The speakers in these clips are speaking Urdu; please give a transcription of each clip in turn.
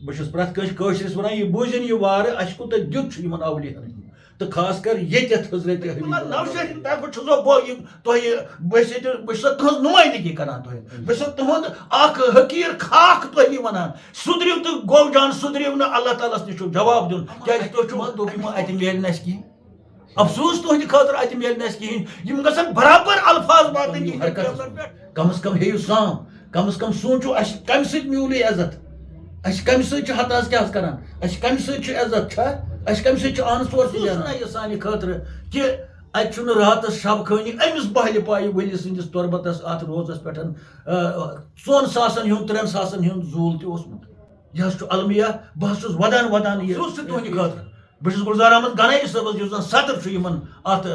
بہٕ پرٛٮ۪تھ کٲنٛسہِ کٲشرِس وَنان یہِ بوٗزِن یہِ وارٕ اَسہِ کوٗتاہ دیُت چھُ یِمن اولِیاہن تہٕ خاص کر ییٚتٮ۪تھ حضرت نوشہر ہِنٛدِ طرفہٕ چھُس تۄہہِ بہٕ چھُس سا تُہٕنٛز نُمٲیندگی کران تۄہہِ بہٕ چھُس تُہُنٛد اکھ حقیٖر خاک تۄہہِ وَنان سُدرِو تہٕ گوٚو جان سُدرِو نہٕ اللہ تعالیٰ ہَس نِش چھُ جواب دیُن کیٛازِ تُہۍ چھُو وَنان دوٚپ یِمو اَتہِ میلہِ نہٕ اَسہِ کِہیٖنۍ افسوٗس تُہٕنٛدِ خٲطرٕ اَتہِ میلہِ نہٕ اَسہِ کِہیٖنۍ یِم گژھن برابر الفاظ واتٕنۍ کم از کم ہیٚیِو سام کم از کم سوٗنٛچِو اَسہِ کَمہِ سۭتۍ میوٗل یہِ عزت اَسہِ کَمہِ سۭتۍ چھِ ہتاز کیٛاہ کران اَسہِ کَمہِ سۭتۍ چھُ عزت چھا اَسہِ کَمہِ سۭتۍ چھُ آنہٕ سورسٕے یہِ سانہِ خٲطرٕ کہِ اَتہِ چھُنہٕ راتس شب خٲنی أمِس بہلہِ پایہِ ؤلِس سٕنٛدِس تۄربتس اَتھ روزس پٮ۪ٹھ 4 ساسن ہُنٛد 3 ساسن ہُنٛد زوٗل تہِ اوسمُت یہِ حظ چھُ المیا بہٕ حظ چھُس ودان یہِ چھُ تُہنٛدِ خٲطرٕ بہٕ چھُس گُلزار احمد گنایی صٲبس یُس زن صدر چھُ یِمن اتھ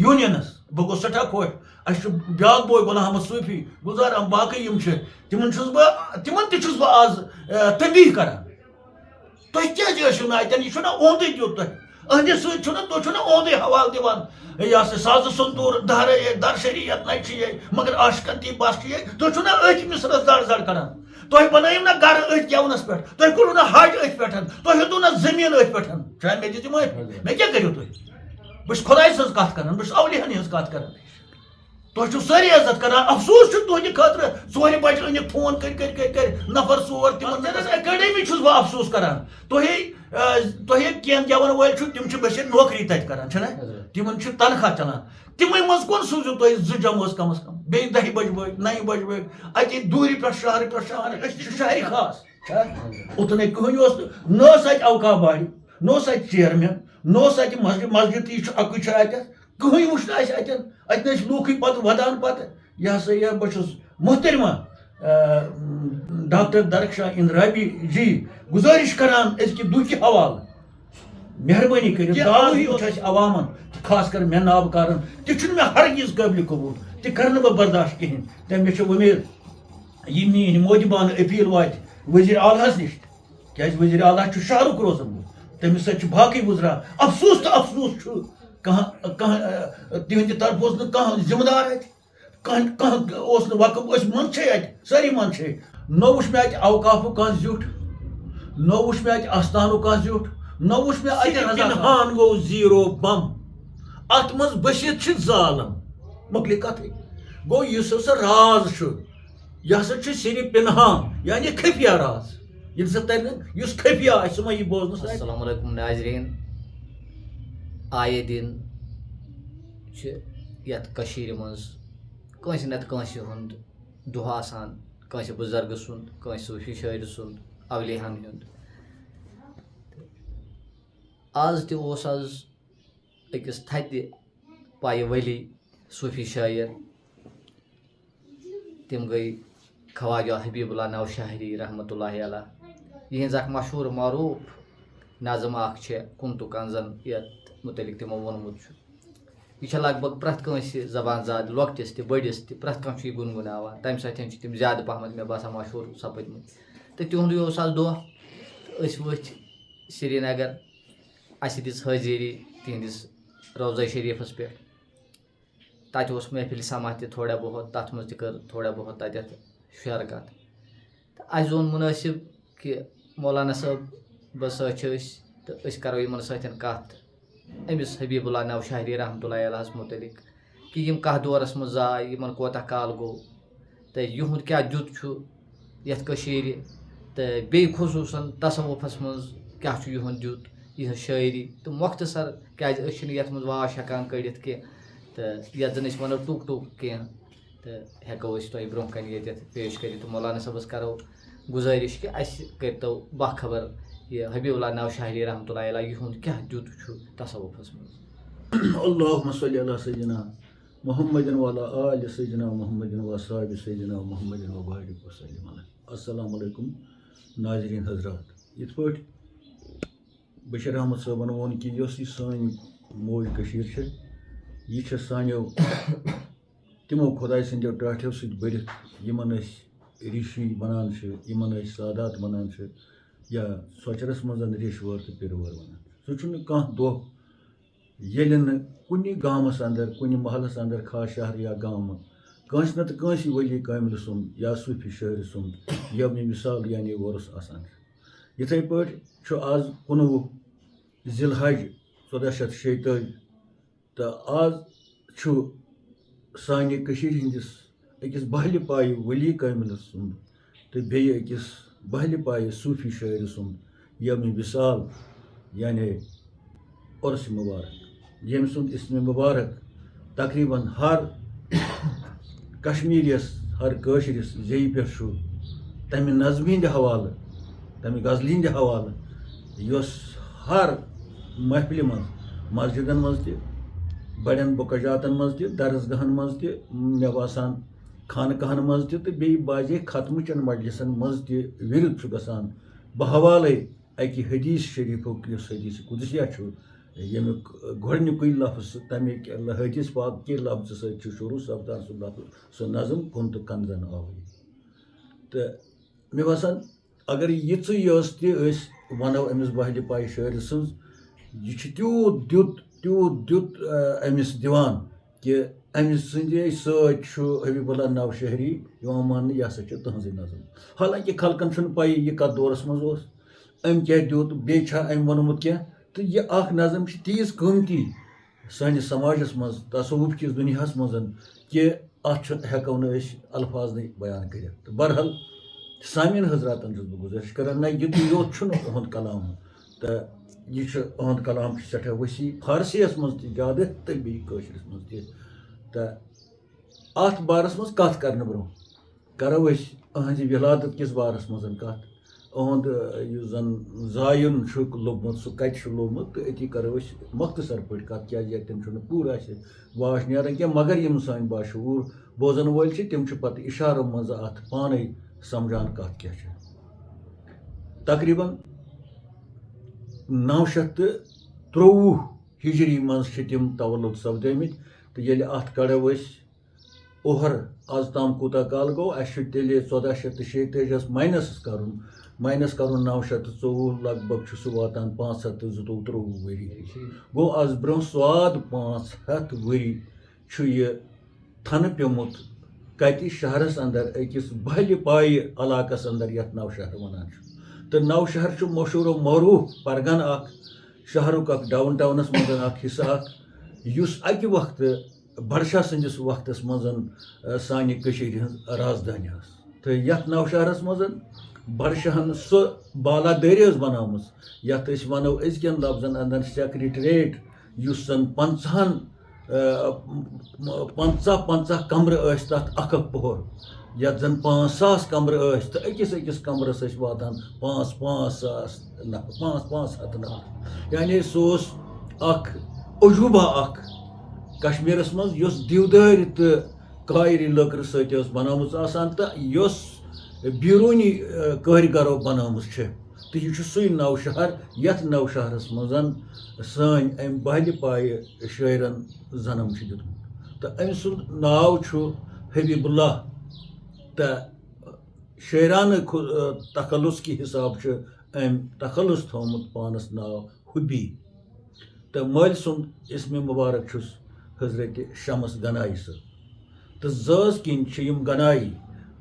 یوٗنینس بہٕ گوٚوس سٮ۪ٹھاہ خۄش اَسہِ چھُ بیٛاکھ بوے غلام احمد صوٗفی گُلزار احمد باقٕے یِم چھِ تِمن تہِ چھُس بہٕ آز تنبیٖہ کران تُہۍ کیٛازِ ٲسِو نہٕ اَتٮ۪ن یہِ چھُنہ اوٚنٛدُے دیُت تۄہہِ أہنٛدِ سۭتۍ چھُنہ تُہۍ چھُنہ اوٚنٛدُے حوالہٕ دِوان یہِ ہسا سازٕ سنتوٗر دہرے درشری یتنَے چھِ یے مگر آشکنتی بس چھِ یے تُہۍ چھُو نہ أتھۍ مِثرس زڑ زڑ کران تۄہہِ بنٲیِو نہ گرٕ أتھۍ گٮ۪ونس پٮ۪ٹھ تۄہہِ کوٚرُو نہ حج أتھۍ پٮ۪ٹھ تۄہہِ ہیوٚتوُ نہ زٔمیٖن أتھۍ پٮ۪ٹھ چاہے مےٚ دِژٕ معٲفی مےٚ کیٛاہ کٔرِو تُہۍ بہٕ چھُس خۄداے سٕنٛز کتھ کران بہٕ چھُس اولِیاہن ہٕنٛز کتھ کران تۄہہِ چھُو سٲری عزت کران افسوٗس چھُ تُہنٛدِ خٲطرٕ 4 بجہِ أنِکھ فون کٔرۍ نفر ژور تِمن اکیڈمی چھُس بہٕ افسوٗس کران تۄہہِ کینٛہہ گٮ۪ون وٲلۍ چھُ تِم چھِ بٔشیٖر نوکری تتہِ کران چھِنہ تِمن چھُ تنخواہ چلان تِمے منٛز کُن سوٗزِو تُہۍ 2 جمٲژ کم از کم بیٚیہِ 10 بجہِ وٲتۍ 9 بجہِ وٲتۍ اَتہِ دوٗرِ پٮ۪ٹھ شہرٕ أسۍ چھِ شہری خاص اوٚتنٕے کٕہٕنۍ اوس نہ اوس اَتہِ اوقاف باڑی نہ اوس اَتہِ چیرمین نہ اوس اَتہِ مسجد تہِ چھُ اَکُے چھُ اَتٮ۪تھ کٕہٕنۍ وٕچھ نہٕ اَسہِ اَتٮ۪ن اَتہِ نہٕ ٲسۍ لوٗکھٕے پتہٕ ودان پتہٕ یہِ ہسا یہِ بہٕ چھُس محترمہ ڈاکٹر درخشاہ اندرابی جی گُزٲرِش کران أزکہِ دُہکہِ حوالہٕ مہربٲنی کٔرِتھ دعوی چھُ اَسہِ عوامن خاص کر مےٚ نابکارن تہِ چھُنہٕ مےٚ ہرگیز قٲبلہِ قبوٗل تہِ کرٕ نہٕ بہٕ برداشت کِہینۍ تہٕ مےٚ چھِ وۄمید یہِ میٲنۍ مودبانہٕ أپیٖل واتہِ وزیٖر اعلیٰ ہس نِش کیٛازِ وزیٖر اعلیٰ چھُ شہرُک روزن وول تٔمِس سۭتۍ چھِ باقٕے وزرا افسوٗس تہٕ افسوٗس چھُ کانٛہہ تِہنٛدِ طرفہٕ اوس نہٕ کانٛہہ ذمہٕ دار اَتہِ کانٛہہ اوس نہٕ وقف أسۍ منٛدچھے اَتہِ سٲری منٛدچھے نہ وٕچھ مےٚ اَتہِ اوقافُک کانٛہہ زیُٹھ نہ وٕچھ مےٚ اَتہِ آستانُک کانٛہہ زیُٹھ نہ وٕچھ مےٚ اَتہِ پِنہان گوٚو زیٖرو بم اَتھ منٛز بٔسِتھ چھِ ظالم مۄکلے کتھٕے گوٚو یُس ہسا راز چھُ یہِ ہسا چھُ صرف پِنہان یعنی خفیہ راز ییٚلہِ سا ترِ نہٕ یُس خفیہ آسہِ سُہ ما یی بوزنس. السلام علیکم ناظریٖن آیے دِن چھِ یتھ کٔشیٖرِ منٛز کٲنٛسہِ نتہٕ کٲنٛسہِ ہُنٛد دۄہ آسان کٲنٛسہِ بُزرگہٕ سُنٛد کٲنٛسہِ صوٗفی شٲعرٕ سُنٛد اولِیاہن ہُنٛد آز تہِ اوس حظ أکِس تھدِ پایہِ ؤلی صوٗفی شٲعر تِم گٔے خواجہ حبیٖب اللہ نوشہری رحمتہ اللہ علیہ یِہِنٛز اکھ مشہوٗر معروٗف نظم اکھ چھےٚ کُنتُو کنزن یتھ مُتعلق تِمو ووٚنمُت چھُ یہِ چھےٚ لگ بگ پرٛٮ۪تھ کٲنٛسہِ زبان زاد لۄکٹِس تہِ بٔڑِس تہِ پرٛٮ۪تھ کانٛہہ چھُ یہِ گُنگُناوان تمہِ سۭتۍ چھِ تِم زیادٕ پہمتھ مےٚ باسان مشہوٗر سپٕدمٕتۍ تہٕ تِہُنٛدُے اوس آز دۄہ تہٕ أسۍ ؤتھۍ سرینگر اَسہِ دِژ حٲضری تِہنٛدِس روضہ شریٖفس پٮ۪ٹھ تتہِ اوس محفِلہِ سماع تہِ تھوڑا بہت تتھ منٛز تہِ کٔر تھوڑا بہت تتٮ۪تھ شرکت تہٕ اَسہِ زون مُنٲسِب کہِ مولانا صٲبس سۭتۍ چھِ أسۍ تہٕ أسۍ کرو یِمن سۭتۍ کتھ أمِس حبیٖب اللہ نوشہری رحمتہ اللہ علیہ ہس مُتعلق کہِ یِم کتھ دورس منٛز زاے یِمن کوتاہ کال گوٚو تہٕ یِہُنٛد کیٛاہ دیُت چھُ یتھ کٔشیٖرِ تہٕ بیٚیہِ خصوٗصن تصوُفس منٛز کیٛاہ چھُ یِہُنٛد دیُت یِہٕنٛز شٲعری تہٕ مۄختصر کیٛازِ أسۍ چھِنہٕ یتھ منٛز واش ہٮ۪کان کٔڑِتھ کینٛہہ تہٕ یتھ زن أسۍ ونو ٹُک ٹُک کینٛہہ تہٕ ہٮ۪کو أسۍ تۄہہِ برونٛہہ کَنہِ ییٚتٮ۪تھ پیش کٔرِتھ تہٕ مولانا صٲبس کرو گُزٲرِش کہِ اَسہِ کٔرۍتو باخبر یہِ حبیٖب اللہ نوشہری رحمتہ اللہ علیہ یِہُنٛد کیٛاہ دیُت چھُ تصوُفس منٛز. اللہُمَّ صلی علی سیدنا محمد وعلی آلِ سیدنا محمد وصحبِ سیدنا محمد وبارک وسلم علیہ. السلام علیکم ناظریٖن حضرات. یِتھ پٲٹھۍ بشیٖر احمد صٲبن ووٚن کہِ یۄس یہِ سٲنۍ موج کٔشیٖر چھِ یہِ چھِ سانیو تِمو خۄداے سٕنٛدیو ٹاٹھیو سۭتۍ بٔرِتھ یِمن أسۍ ریٖشی وَنان چھِ یِمن أسۍ سادات وَنان چھِ یا سۄچرس منٛز ریشوٲر تہٕ پِرٕوٲر وَنان سُہ چھُنہٕ کانٛہہ دۄہ ییٚلہِ نہٕ کُنہِ گامس انٛدر کُنہِ محلس انٛدر خاص شہر یا گامہٕ کنس نتہٕ کٲنٛسہِ ولی کاملہِ سُنٛد یا صوٗفی شٲعرِ سُنٛد ییٚمہِ مِثال یعنی وۄرُس آسان چھُ یِتھَے پٲٹھۍ چھُ آز 19 ذی الحج 1446 تہٕ آز چھُ سانہِ کٔشیٖرِ ہِنٛدِس أکِس بہلہِ پایہِ ولی کاملہِ سُنٛد تہٕ بیٚیہِ أکِس بہلہِ پایہِ صوٗفی شٲعرِ سُنٛد ییٚمہِ وِصال یعنی عُرسہِ مُبارک ییٚمہِ سُنٛد اِسمِ مُبارک تقریٖباً ہر کشمیٖریَس ہر کٲشرِس زیٚیہِ پٮ۪ٹھ چھُ تَمہِ نظمہِ ہِنٛدِ حوالہٕ تَمہِ غزلہِ ہِنٛدِ حوالہٕ یۄس ہر محفلہِ منٛز مسجِدن منٛز تہِ بڑٮ۪ن بُکجاتن منٛز تہِ درسگاہن منٛز تہِ مےٚ باسان خانقاہن منٛز تہِ تہٕ بیٚیہِ بعضے ختمہٕ چٮ۪ن مجلسن منٛز تہِ وِرد چھُ گژھان بحوالے اَکہِ حدیٖث شریٖفُک یُس حدیٖث قُدسیہ چھُ ییٚمیُک گۄڈنیُکُے لفظ تَمِکۍ حدیٖث پاک کہِ لفظہٕ سۭتۍ چھُ شروٗع سپدان سُہ لفظ سُہ نظم کُن تہٕ کنزن آوٕے تہٕ مےٚ باسان اگر یِژٕے یٲژ تہِ أسۍ وَنو أمِس بہلہِ پایہِ شٲعرِ سٕنٛز یہِ چھُ تیوٗت دیُت أمِس دِوان کہِ أمۍ سٕنٛدے سۭتۍ چھُ حبیٖب اللہ نوشہری یِوان ماننہٕ یہِ ہسا چھِ تٕہٕنٛزٕے نظم حالانکہِ خلقن چھُنہٕ پَیی یہِ کَتھ دورس منٛز اوس أمۍ کیٛاہ دیُت بیٚیہِ چھا أمۍ ووٚنمُت کینٛہہ تہٕ یہِ اکھ نظم چھِ تیٖژ قۭمتی سٲنِس سماجس منٛز تصوُف کِس دُنیاہس منٛز کہِ اَتھ چھُ ہٮ۪کو نہٕ أسۍ الفاظنٕے بیان کٔرِتھ تہٕ بہرحال سامعیٖن حضراتن چھُس بہٕ گُزٲرِش کران نہ یُتُے یوت چھُنہٕ اُہُنٛد کلام تہٕ یہِ چھُ اُہُنٛد کلام چھُ سٮ۪ٹھاہ ؤسیع فارسی یس منٛز تہِ زیادٕ تہٕ بیٚیہِ کٲشرِس منٛز تہِ تہٕ اَتھ بارس منٛز کتھ کرنہٕ برونٛہہ کرو أسۍ أہنٛزِ ولادت کِس بارس منٛز کتھ اُہُنٛد یُس زن زایُن چھُکھ لوٚبمُت سُہ کتہِ چھُ لوٚبمُت تہٕ أتی کرو أسۍ مۄختصر پٲٹھۍ کتھ کیٛازِ ییٚتٮ۪ن چھُنہٕ پوٗرٕ اَسہِ واش نیران کینٛہہ مگر یِم سٲنۍ باشعوٗر بوزن وٲلۍ چھِ تِم چھِ پتہٕ اِشارو منٛزٕ اتھ پانے سمجھان کتھ کیٛاہ چھِ تقریٖباً 923 ہجری منٛز چھِ تِم تولُد سپدٲمٕتۍ تہٕ ییٚلہِ اَتھ کڑو أسۍ اوٚہر آز تام کوٗتاہ کال گوٚو اَسہِ چھُ تیٚلہِ 1446 ماینس کرُن 924 لگ بگ چھُ سُہ واتان 523 ؤری گوٚو آز برونٛہہ سواد 500 ؤری چھُ یہِ تھنہٕ پیوٚمُت کتہِ شہرس انٛدر أکِس بہلہِ پایہِ علاقس انٛدر یتھ نوشہر ونان چھُ تہٕ نوشہر چھُ مشہوٗر و معروٗف پرگن اکھ شہرُک اکھ ڈاوُن ٹاونس منٛز اکھ حصہٕ اکھ یُس اکہِ وقتہٕ بڈشاہ سٕنٛدِس وقتس منٛز سانہِ کٔشیٖرِ ہٕنٛز رازدٲنۍ ٲس تہٕ یتھ نوشہرس منٛز بڈشاہن سۄ بالادٲری ٲس بنٲومٕژ یتھ أسۍ ونو أزکٮ۪ن لفظن انٛدر سیکرِٹریٹ یُس زن 50 کمرٕ ٲسۍ تتھ اکھ پوٚہر یتھ زن 5,000 کمرٕ ٲسۍ تہٕ أکِس کمرس ٲسۍ واتان 5,000 نفر 5,500 نفر یعنی سُہ اوس اکھ عجوٗبہ اکھ کشمیٖرس منٛز یۄس دیودٲرۍ تہٕ کایرِ لٔکرِ سۭتۍ ٲس بنٲومٕژ آسان تہٕ یۄس بیروٗنی کٲرۍگرو بنٲومٕژ چھِ تہٕ یہِ چھُ سُے نوشہر یتھ نوشہرس منٛز سٲنۍ أمۍ بہلہِ پایہِ شٲعرن جنم چھُ دیُتمُت تہٕ أمۍ سُنٛد ناو چھُ حبیٖب اللہ تہٕ شٲعرانہٕ تخلُص کہِ حساب چھُ أمۍ تخلُص تھوٚومُت پانس ناو حُبی تہٕ مٲلۍ سُنٛد اِسمِ مُبارک چھُس حضرتِ شمس گنایی صٲب تہٕ زٲژ کِنۍ چھِ یِم گنایی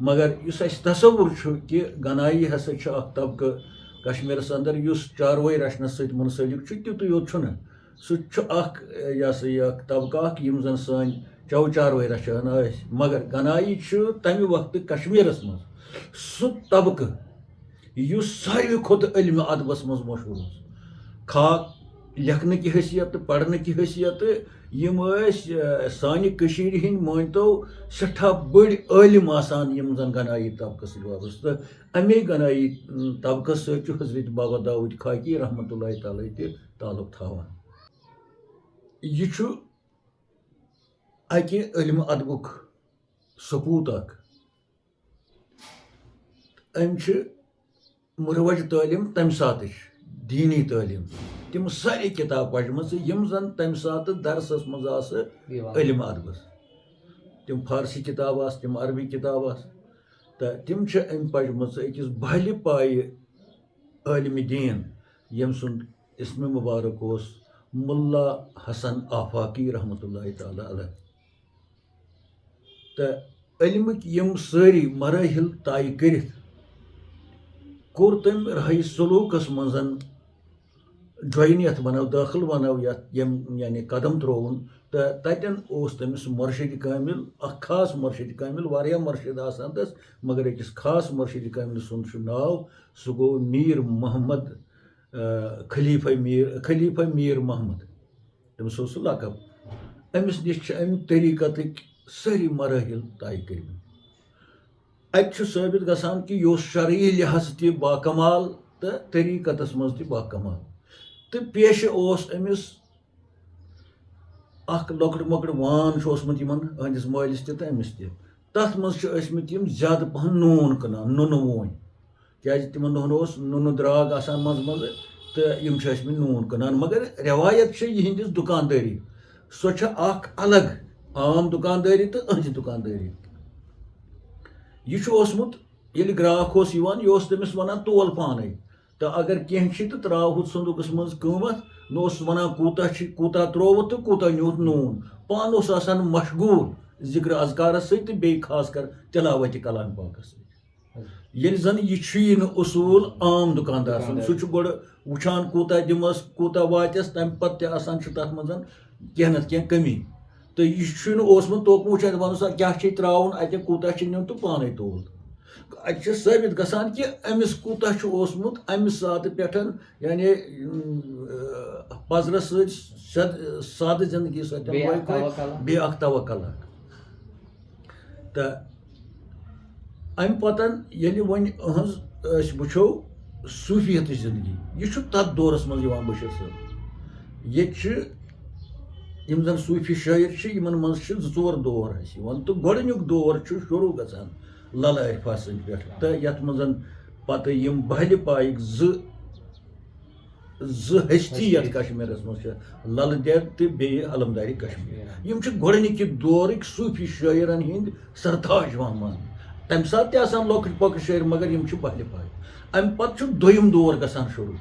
مگر یُس اَسہِ تصوُر چھُ کہِ گنایی ہسا چھُ اکھ طبقہٕ کشمیٖرس انٛدر یُس چاروٲے رچھنس سۭتۍ مُنسلِک چھُ تیُتُے یوت چھُنہٕ سُہ چھُ اکھ یہِ ہسا یہِ اکھ طبقہٕ اکھ یِم زن سٲنۍ چو چاروٲے رچھان ٲسۍ مگر گنایی چھُ تمہِ وقتہٕ کشمیٖرس منٛز سُہ طبقہٕ یُس ساروی کھۄتہٕ علمِ ادبس منٛز مشہوٗر اوس خاک لیکھنہٕ کہِ حیثیت تہٕ پرنہٕ کہِ حیثیت یِم ٲسۍ سانہِ کٔشیٖرِ ہِنٛدۍ مٲنۍتو سٮ۪ٹھاہ بٔڑۍ عٲلِم آسان یِم زن گنایی طبقس سۭتۍ وابستہٕ تہٕ اَمے گنایی طبقس سۭتۍ چھُ حضرت بابا داوٗد خاکی رحمتہ اللہ تعالیٰ تہِ تعلق تھاوان یہِ چھُ اکہِ علمہِ ادبُک ثبوٗت اکھ أمۍ چھِ مُروَج تعلیٖم تمہِ ساتٕچ دیٖنی تعلیٖم تِم سارے کِتابہٕ پجمژٕ یِم زن تمہِ ساتہٕ درسس منٛز آسہٕ علمہِ ادبس تِم فارسی کِتابہٕ آسہٕ تِم عربی کِتابہٕ آسہٕ تہٕ تِم چھِ أمۍ پجمژٕ أکِس بہلہِ پایہِ عٲلمہِ دیٖن ییٚمہِ سُنٛد اِسمِ مُبارک اوس مُلا حسن آفاقی رحمتہ اللہ تعالیٰ علیہ تہٕ علمک یم ساری مراحل طے کرتھ کور تم رہی سلوکس منزن جوائن یتھ ونو داخل ونو یم یعنی قدم ترون تو تتن اوس تمس مرشد کامل اخ خاص مرشد کامل واریاہ مرشد آسان تس مگر اکس خاص مرشد کامل سند ناو سہ گو میر محمد خلیفہ میر محمد تمس اوس لقب امس نش ام طریقتک ساری مراحل طے کرم اتہ ثابت گژھان کہ یہ شرعی لحاظ تہ باکمال تو طریقتس مز تہ باکمال تو پیش اوس امس اخ لۄکُٹ مۄکُٹ وان چھُ اوسمُت یمن أہنٛدِس مٲلِس تہِ تہٕ أمِس تہِ تتھ منٛز چھِ ٲسمٕتۍ یِم زیادٕ پہن نوٗن کٕنان نُنہٕ وونۍ کیازِ تِمن دۄہن اوس نُنہٕ درٛاگ آسان منٛزٕ منٛزٕ تہٕ یِم چھِ ٲسمٕتۍ نوٗن کٕنان مگر روایت چھِ یِہنٛدِس دُکاندٲری سۄ چھِ اکھ الگ عام دُکاندٲری تہٕ أہنٛزِ دُکاندٲری یہِ چھُ اوسمُت ییٚلہِ گراکھ اوس یِوان یہِ اوس تٔمِس ونان تول پانے تہٕ اگر کینٛہہ چھِ تہٕ ترٛاوہُس صندوقس منٛز قۭمتھ نہ اوس ونان کوٗتاہ ترووُتھ تہٕ کوٗتاہ نیوٗتھ نوٗن پانہٕ اوس آسان مشغوٗل ذکر اذکارس سۭتۍ تہٕ بیٚیہِ خاص کر تلاوتِ کلام پاکس سۭتۍ ییٚلہِ زن یہِ چھُیی نہٕ اصوٗل عام دُکاندار سُنٛد سُہ چھُ گۄڈٕ وٕچھان کوٗتاہ دِمس کوٗتاہ واتٮ۪س تمہِ پتہٕ تہِ آسان چھُ تتھ منٛز کینٛہہ نتہٕ کینٛہہ کٔمی تہٕ یہِ چھُنہٕ اوسمُت توکُن وٕچھان ونُن سا کیٛاہ چھے ترٛاوُن اتہِ کوٗتاہ چھُ نیُن تہٕ پانے تول اتہِ چھُ ثٲبت گژھان کہِ أمِس کوٗتاہ چھُ اوسمُت امہِ ساتہٕ پٮ۪ٹھ یعنی پزرس سۭتۍ سادٕ زندگی سۭتۍ بیٚیہِ اکھ توکل اکھ تہٕ امہِ پتن ییٚلہِ وۄنۍ أہنٛز أسۍ وٕچھو صوٗفیتٕچ زندگی یہِ چھُ تتھ دورس منٛز یِوان بشیر صٲب ییٚتہِ چھِ یِم زن صوٗفی شٲعر چھِ یِمن منٛز چھِ 2 دور اسہِ یِوان تہٕ گۄڈٕنیُک دور چھُ شروٗع گژھان للہ عرفہ سٕنٛدِ پٮ۪ٹھ تہٕ یتھ منٛز پتہٕ یِم بہلہِ پایِک زٕ ہستی یتھ کشمیٖرس منٛز چھِ للہٕ دٮ۪د تہٕ بیٚیہِ علمدارِ کشمیٖر یِم چھِ گۄڈٕنِکہِ دورٕکۍ صوٗفی شٲعرن ہٕنٛدۍ سرتاج یِوان ماننہٕ تمہِ ساتہٕ تہِ آسان لۄکٕٹۍ پۄکٕٹۍ شٲعر مگر یِم چھِ بہلہِ پایِک امہِ پتہٕ چھُ دوٚیِم دور گژھان شروٗع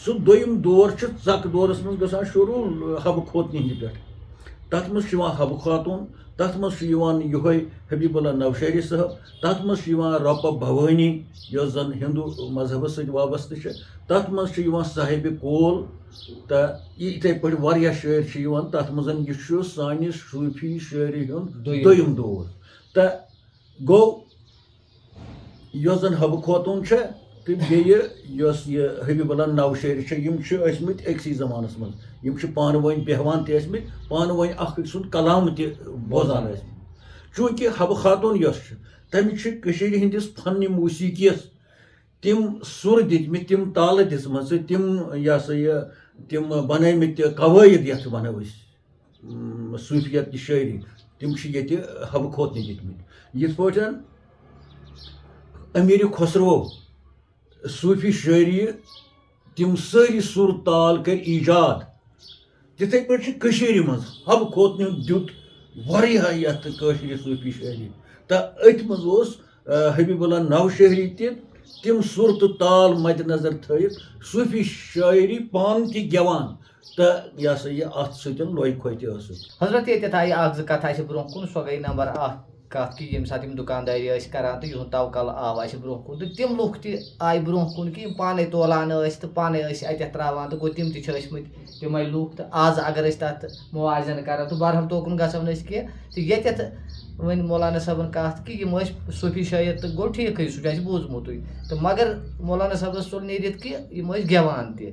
سُہ دوٚیِم دور چھُ ژکہٕ دورس منٛز گژھان شروٗع حبہٕ خوتنہِ ہِنٛدِ پٮ۪ٹھ تتھ منٛز چھُ یِوان حبہٕ خاتوٗن تتھ منٛز چھُ یِوان یِہوے حبیب اللہ نوشہری صٲب تتھ منٛز چھُ یِوان رۄپہ بھوٲنی یۄس زن ہندوٗ مذہبس سۭتۍ وابستہٕ چھِ تتھ منٛز چھُ یِوان صاحبِ کول تہٕ یِتھے پٲٹھۍ واریاہ شٲعر چھِ یِوان تتھ منٛز یہِ چھُ سانہِ صوٗفی شٲعری ہُنٛد دوٚیِم دور تہٕ گوٚو یۄس زن حبہٕ خوتوٗن چھےٚ تہٕ بیٚیہِ یۄس یہِ حبیب اللہ نوشہری چھِ یِم چھِ ٲسمٕتۍ أکسٕے زمانس منٛز یِم چھِ پانہٕ ؤنۍ بیٚہوان تہِ ٲسمٕتۍ پانہٕ ؤنۍ اکھ أکۍ سُنٛد کلام تہِ بوزان ٲسمٕتۍ چوٗنٛکہِ حبہٕ خاتوٗن یۄس چھِ تٔمِس چھِ کٔشیٖرِ ہِنٛدِس فنہِ موسیٖقیَس تِم سُر دِتمٕتۍ تِم تالہٕ دِژمژٕ تِم یہِ ہسا یہِ تِم بنٲومٕتۍ قوٲیِد یتھ ونو أسۍ صوٗفیت کہِ شٲعری تِم چھِ ییٚتہِ حبہٕ خوتنہِ دِتمٕتۍ یِتھ پٲٹھۍ امیٖرِ خسرو صوٗفی شٲعری تِم سٲری سُر تال کٔرۍ ایٖجاد تِتھے پٲٹھۍ چھِ کٔشیٖرِ منٛز حبہٕ خوتنہِ دیُت واریاہ یتھ کٲشرِ صوٗفی شٲعری تہٕ أتھۍ منٛز اوس حبیب اللہ نوشہری تہِ تِم سُر تہٕ تال مدِ نظر تھٲیِتھ صوٗفی شٲعری پانہٕ تہِ گٮ۪وان تہٕ یہِ ہسا یہِ اتھ سۭتۍ لۄیہِ کھۄتہِ ٲسٕکھ حضرت ییٚتٮ۪تھ آیہِ 1-2 کتھ اسہِ برونٛہہ کُن سۄ گٔے نمبر 1 کتھ کہِ ییٚمہِ ساتہٕ یِم دُکاندٲری ٲسۍ کران تہٕ یِہُنٛد توکل آو اسہِ برونٛہہ کُن تہٕ تِم لُکھ تہِ آیہِ برونٛہہ کُن کہِ یِم پانے تولان ٲسۍ تہٕ پانے ٲسۍ اتٮ۪تھ تراوان تہٕ گوٚو تِم تہِ چھِ ٲسمٕتۍ تِمے لُکھ تہٕ آز اگر أسۍ تتھ موازنہٕ کرو تہٕ بہرحال توکُن گژھو نہٕ أسۍ کینٛہہ تہٕ ییٚتٮ۪تھ وۄنۍ مولانا صٲبن کتھ کہِ یِم ٲسۍ صوٗفی شٲعر تہٕ گوٚو ٹھیٖکھٕے سُہ چھُ اسہِ بوٗزمُتٕے تہٕ مگر مولانا صٲبس ژوٚل نیٖرِتھ کہِ یِم ٲسۍ گٮ۪وان تہِ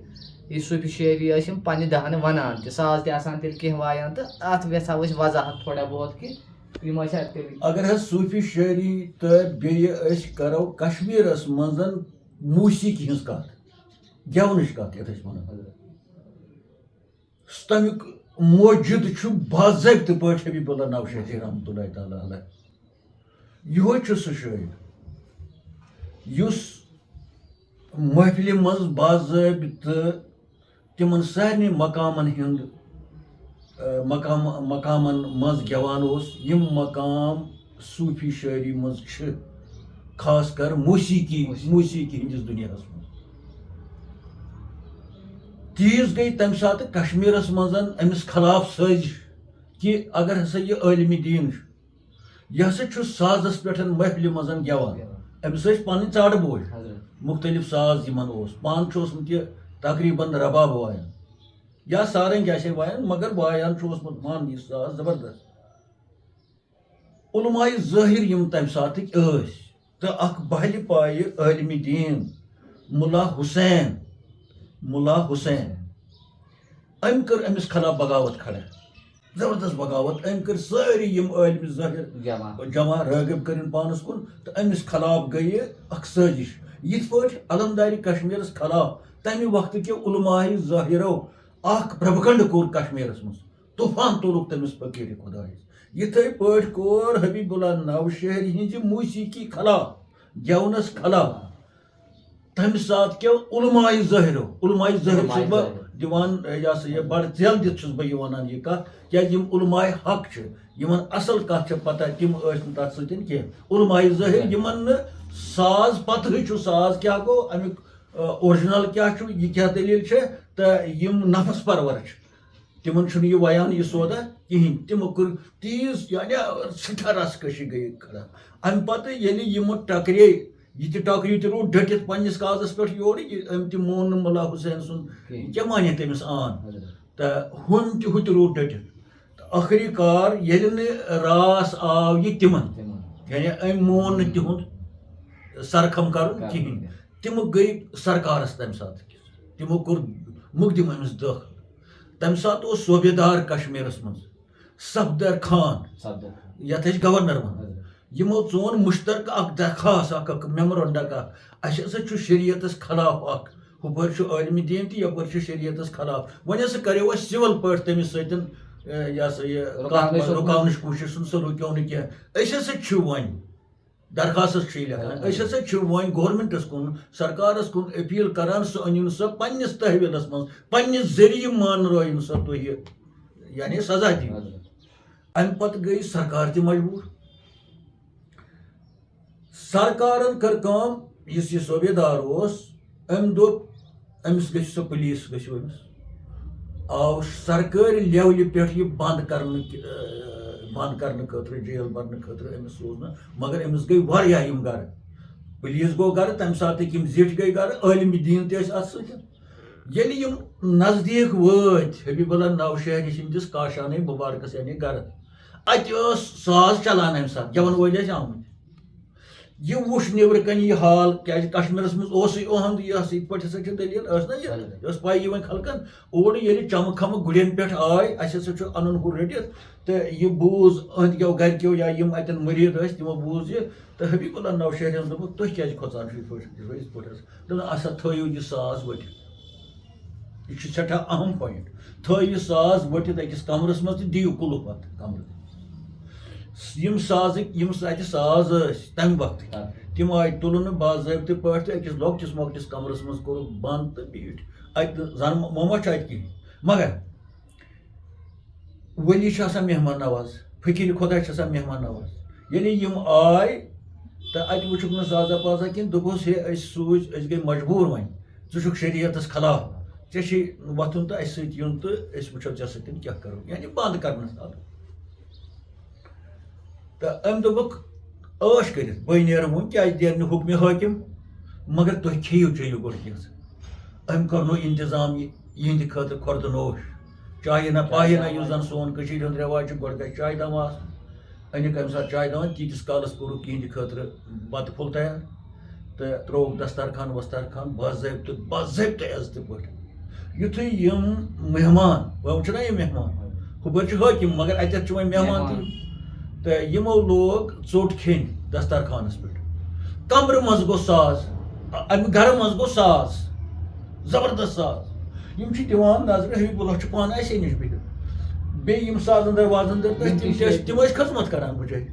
یہِ صوٗفی شٲعری ٲسۍ یِم پننہِ دہنہٕ ونان تہِ ساز تہِ آسان تیٚلہِ کینٛہہ وایان تہٕ اتھ یژھاو أسۍ وضاحت تھوڑا بہت کہِ یِم ٲسۍ تیٚلہِ اگر حظ صوٗفی شٲعری تہٕ بیٚیہِ أسۍ کرو کشمیٖرس منٛز موسیٖقی ہٕنٛز کتھ گٮ۪ونٕچ کتھ یتھ أسۍ ونان تمیُک موجود چھُ باضٲبطہٕ پٲٹھۍ حبیب اللہ نوشہری رحمتہ اللہ تعالیٰ علیہ یِہوے چھُ سُہ شٲعر یُس محفلہِ منٛز باضٲبطہٕ تِمن سارنٕے مقامن ہُنٛد مقامن منٛز گٮ۪وان اوس یِم مقام صوٗفی شٲعری منٛز چھِ خاص کر موسیٖقی ہٕنٛدِس دُنیاہس منٛز تیٖژ گٔے تمہِ ساتہٕ کشمیٖرس منٛز أمِس خلاف سٲزِش کہِ اگر ہسا یہِ عٲلمِ دیٖن چھُ یہ ہسا چھُ سازس پٮ۪ٹھ محفلہِ منٛز گٮ۪وان أمِس ٲسۍ پنٕنۍ ژاڈٕ بوے مختلف ساز یِمن اوس پانہٕ چھُ اوسمُت یہِ تقریٖباً رباب وایان یا سارنٛگۍ آسہِ وایان مگر وایان چھُ اوسمُت مان یہِ ساز زبردست علماءِ ظٲہِر یِم تمہِ ساتٕکۍ ٲسۍ تہٕ اکھ بہلہِ پایہِ عٲلمِ دیٖن مُلا حُسین أمۍ کٔر أمِس خلاف بغاوت کھڑا زبردست بغاوت أمۍ کٔر سٲری یِم عٲلمِ ظٲہِر جمع رٲغِب کٔرِنۍ پانس کُن تہٕ أمِس خلاف گٔیہِ اکھ سٲزِش یِتھ پٲٹھۍ علمدارِ کشمیٖرس خلاف تمہِ وقتہٕ کہِ علماءِ ظٲہِرو اکھ پرٛبگنٛڈ کوٚر کشمیٖرس منٛز طوٗفان تُلُکھ تٔمِس پٔکیٖرِ خۄدایس یِتھٕے پٲٹھۍ کوٚر حبیٖب اللہ نوشہرِ ہِنٛزِ موسیٖقی خلاف گٮ۪ونس خلاف تمہِ ساتہٕ کیو علماءِ ظٲہِرو چھُس بہٕ دِوان یہِ ہسا یہِ بڑٕ ژٮ۪ل دِتھ چھُس بہٕ یہِ وَنان یہِ کتھ کیازِ یِم علماءِ حق چھِ یِمن اصل کتھ چھِ پتہ تِم ٲسۍ نہٕ تتھ سۭتۍ کینٛہہ علماءِ ظٲہِر یِمن نہٕ ساز پتہٕ چھُ ساز کیاہ گوٚو امیُک اورجنل کیاہ چھُ یہِ کیاہ دٔلیٖل چھِ تہٕ یِم نفس پرور چھِ تِمن چھُنہٕ یہِ ویان یہِ سودا کِہینۍ تِمو کوٚر تیٖژ یعنی سٮ۪ٹھاہ رسکٔشی گٔیہِ کھڑا امہِ پتہٕ ییٚلہِ یِمہٕ ٹکرے یہِ تہِ ٹۄکرِ تہِ روٗد ڈٔٹِتھ پننِس کاغذس پٮ۪ٹھ یورٕ أمۍ تہِ مون نہٕ مُلا حُسین سُنٛد کیاہ مانے تٔمِس آن تہٕ ہُہ تہِ روٗد ڈٔٹِتھ تہٕ ٲخری کار ییٚلہِ نہٕ راس آو یہِ تِمن یعنی أمۍ مون نہٕ تِہُنٛد سرخم کرُن کِہینۍ تِمہٕ گٔے سرکارس تمہِ ساتہٕ تِمو کوٚر مُقدِم أمِس دٲخل تمہِ ساتہٕ اوس صوبیدار کشمیٖرس منٛز صفدر خان یتھ أسۍ گورنر ونان یِمو ژون مُشترکہٕ اکھ درخاست اکھ میمورنڈک اکھ اسہِ ہسا چھُ شریعتس خلاف اکھ ہُپٲرۍ چھُ عٲلمِ دیٖن تہِ یپٲرۍ چھُ شریعتس خلاف وۄنۍ ہسا کریو اسہِ سِول پٲٹھۍ تٔمِس سۭتۍ یہِ ہسا یہِ رُکاونٕچ کوٗشش سُہ رُکیو نہٕ کینٛہہ أسۍ ہسا چھِ وۄنۍ درخاستس چھُ یہِ لیکھان أسۍ ہسا چھِ وۄنۍ گورمنٹس کُن سرکارس کُن اپیٖل کران سُہ أنِو سا پننِس تحویلس منٛز پننہِ ذٔریعہٕ مانرٲیِو سا تُہۍ یہِ یعنی سزا دِیِو امہِ پتہٕ گٔے سرکار تہِ مجبوٗر سرکارن کٔر کٲم یُس یہِ صوبیدار اوس أمۍ دوٚپ أمِس گٔژھِو سا پُلیٖس گٔژھِو أمِس آو سرکٲرۍ لیولہِ پٮ۪ٹھ یہِ بنٛد کرنہٕ خٲطرٕ جیل برنہٕ خٲطرٕ أمِس سوزنہٕ مگر أمِس گٔے واریاہ یِم گرٕ پُلیٖس گوٚو گرٕ تمہِ ساتٕکۍ یِم زِٹھۍ گٔے گرٕ عٲلمِ دیٖن تہِ ٲسۍ اتھ سۭتۍ ییٚلہِ یِم نزدیٖک وٲتۍ حبیٖب اللہ نوشہرِ سٕنٛدِس کاشانٕے مُبارکس یعنی گرٕ اتہِ ٲس ساز چلان امہِ ساتہٕ گٮ۪ون وٲلۍ ٲسۍ آمٕتۍ یہِ وٕچھ نیبرٕ کنہِ یہِ حال کیازِ کشمیٖرس منٛز اوسُے اُہُنٛد یہِ ہسا یِتھ پٲٹھۍ ہسا چھِ دٔلیٖل ٲس نہ یہِ ٲس پاے وۄنۍ خلقن اورٕ ییٚلہِ چمہٕ کھمہٕ گُرٮ۪ن پٮ۪ٹھ آے اسہِ ہسا چھُ اَنُن ہُہ رٔٹِتھ تہٕ یہِ بوٗز أنٛدۍ کٮ۪و گرِکٮ۪و یا یِم اتٮ۪ن مٔریٖد ٲسۍ تِمو بوٗز یہِ تہٕ حبیٖب اللہ نوشہرن دوٚپُکھ تُہۍ کیازِ کھوژان چھِو یِتھ پٲٹھۍ دوٚپُن اَسا تھٲیِو یہِ ساز ؤٹِتھ یہِ چھُ سٮ۪ٹھاہ اہم پویِنٹ تھٲیِو یہِ ساز ؤٹِتھ أکِس کمرس منٛز تہٕ دِیِو کُلُف اتھ کمرٕ یِم سازٕکۍ یِم اتہِ ساز ٲسۍ تمہِ وقتہٕ تِم آیہِ تُلنہٕ باضٲبطہٕ پٲٹھۍ تہٕ أکِس لۄکٹِس مۄکٹِس کمرس منٛز کوٚرُکھ بنٛد تہٕ بیٖٹھۍ اتہِ زن موما چھُ اتہِ کِہینۍ مگر ؤلی چھُ آسان مہمان نواز فقیٖرِ خۄدا چھِ آسان مہمان نواز ییٚلہِ یِم آے تہٕ اتہِ وٕچھُکھ نہٕ سازا پازا کینٛہہ دوٚپُس ہے أسۍ گٔے مجبوٗر وۄنۍ ژٕ چھُکھ شریعتس خلاف ژےٚ چھُے وۄتھُن تہٕ اسہِ سۭتۍ یُن تہٕ أسۍ وٕچھو ژےٚ سۭتۍ کیاہ کرو یعنی بنٛد کرنس آو تہٕ أمۍ دوٚپُکھ عٲش کٔرِتھ بہٕ نیرٕ وۄنۍ کیازِ دِنہٕ نہٕ حُکمہِ حٲکِم مگر تُہۍ کھیٚیِو چیٚیِو گۄڈٕ کینٛژھ أمۍ کوٚرنو انتظام یِہنٛدِ خٲطرٕ کھۄردٕ نوش چایہِ نہ پایہِ نہ یُس زن سون کٔشیٖرِ ہُنٛد رٮ۪واج چھُ گۄڈٕ گژھِ چاے دام آسُن أنِکھ اَمہِ ساتہٕ چاے دام تیٖتِس کالس کوٚرُکھ یِہنٛدِ خٲطرٕ بتہٕ پھوٚل تیار تہٕ ترٛووُکھ دسترخان وسترخان باضٲبطہٕ عزتہٕ پٲٹھۍ یُتھُے یِم مہمان وۄنۍ چھُنہ یِم مہمان ہُپٲرۍ چھُ حٲکِم مگر اتٮ۪تھ چھِ وۄنۍ مہمان تہِ تہٕ یِمو لوگ ژوٚٹ کھیٚنۍ دسترخانس پٮ۪ٹھ کمرٕ منٛز گوٚو ساز امہِ گرٕ منٛز گوٚو ساز زبردست ساز یِم چھِ دِوان نظرِ حبیٖب اللہ چھُ پانہٕ اَسے نِش بِہِتھ بیٚیہِ یِم سازن دار وازن دار تِم ٲسۍ خٔذمت کران بِچٲرۍ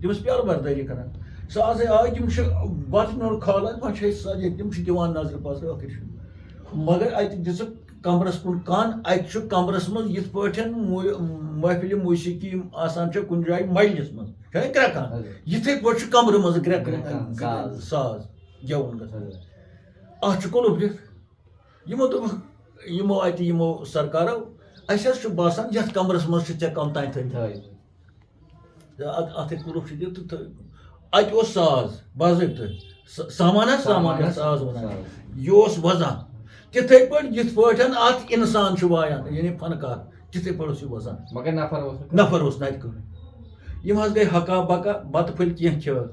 تِم ٲسۍ پیالہٕ بردٲری کران سازے آے تِم چھِ بتہٕ نیُن کھالان وۄنۍ چھِ أسۍ سجٲیِتھ تِم چھِ دِوان نظرِ پژرِ ٲخٕر چھُ مگر اتہِ دِژٕکھ کمرس کُن کن اتہِ چھُ کمرس منٛز یِتھ پٲٹھۍ محفلہِ موسیٖقی یِم آسان چھِ کُنہِ جایہِ مجلِس منٛز چھُنہ گرٛٮ۪کان یِتھٕے پٲٹھۍ چھُ کمرٕ منٛز گرٛٮ۪کان ساز گٮ۪وُن گژھان اتھ چھُ کُلُف دِتھ یِمو دوٚپُکھ یِمو اتہِ یِمو سرکارو اسہِ حظ چھُ باسان یتھ کمرس منٛز چھِ ژےٚ کم تانۍ تھٲومٕتۍ اتھ پروف دِتھ اتہِ اوس ساز باضٲبطہٕ سامان سامان ساز ونان یہِ اوس وزان تِتھٕے پٲٹھۍ یِتھ پٲٹھۍ اتھ انسان چھُ وایان یعنی فنکار تِتھٕے پٲٹھۍ اوس یہِ وزان مگر نفر اوس نتہِ کٕہٕنۍ یِم حظ گٔے حقا بقا بتہٕ پھٔلۍ کینٛہہ کھیٚو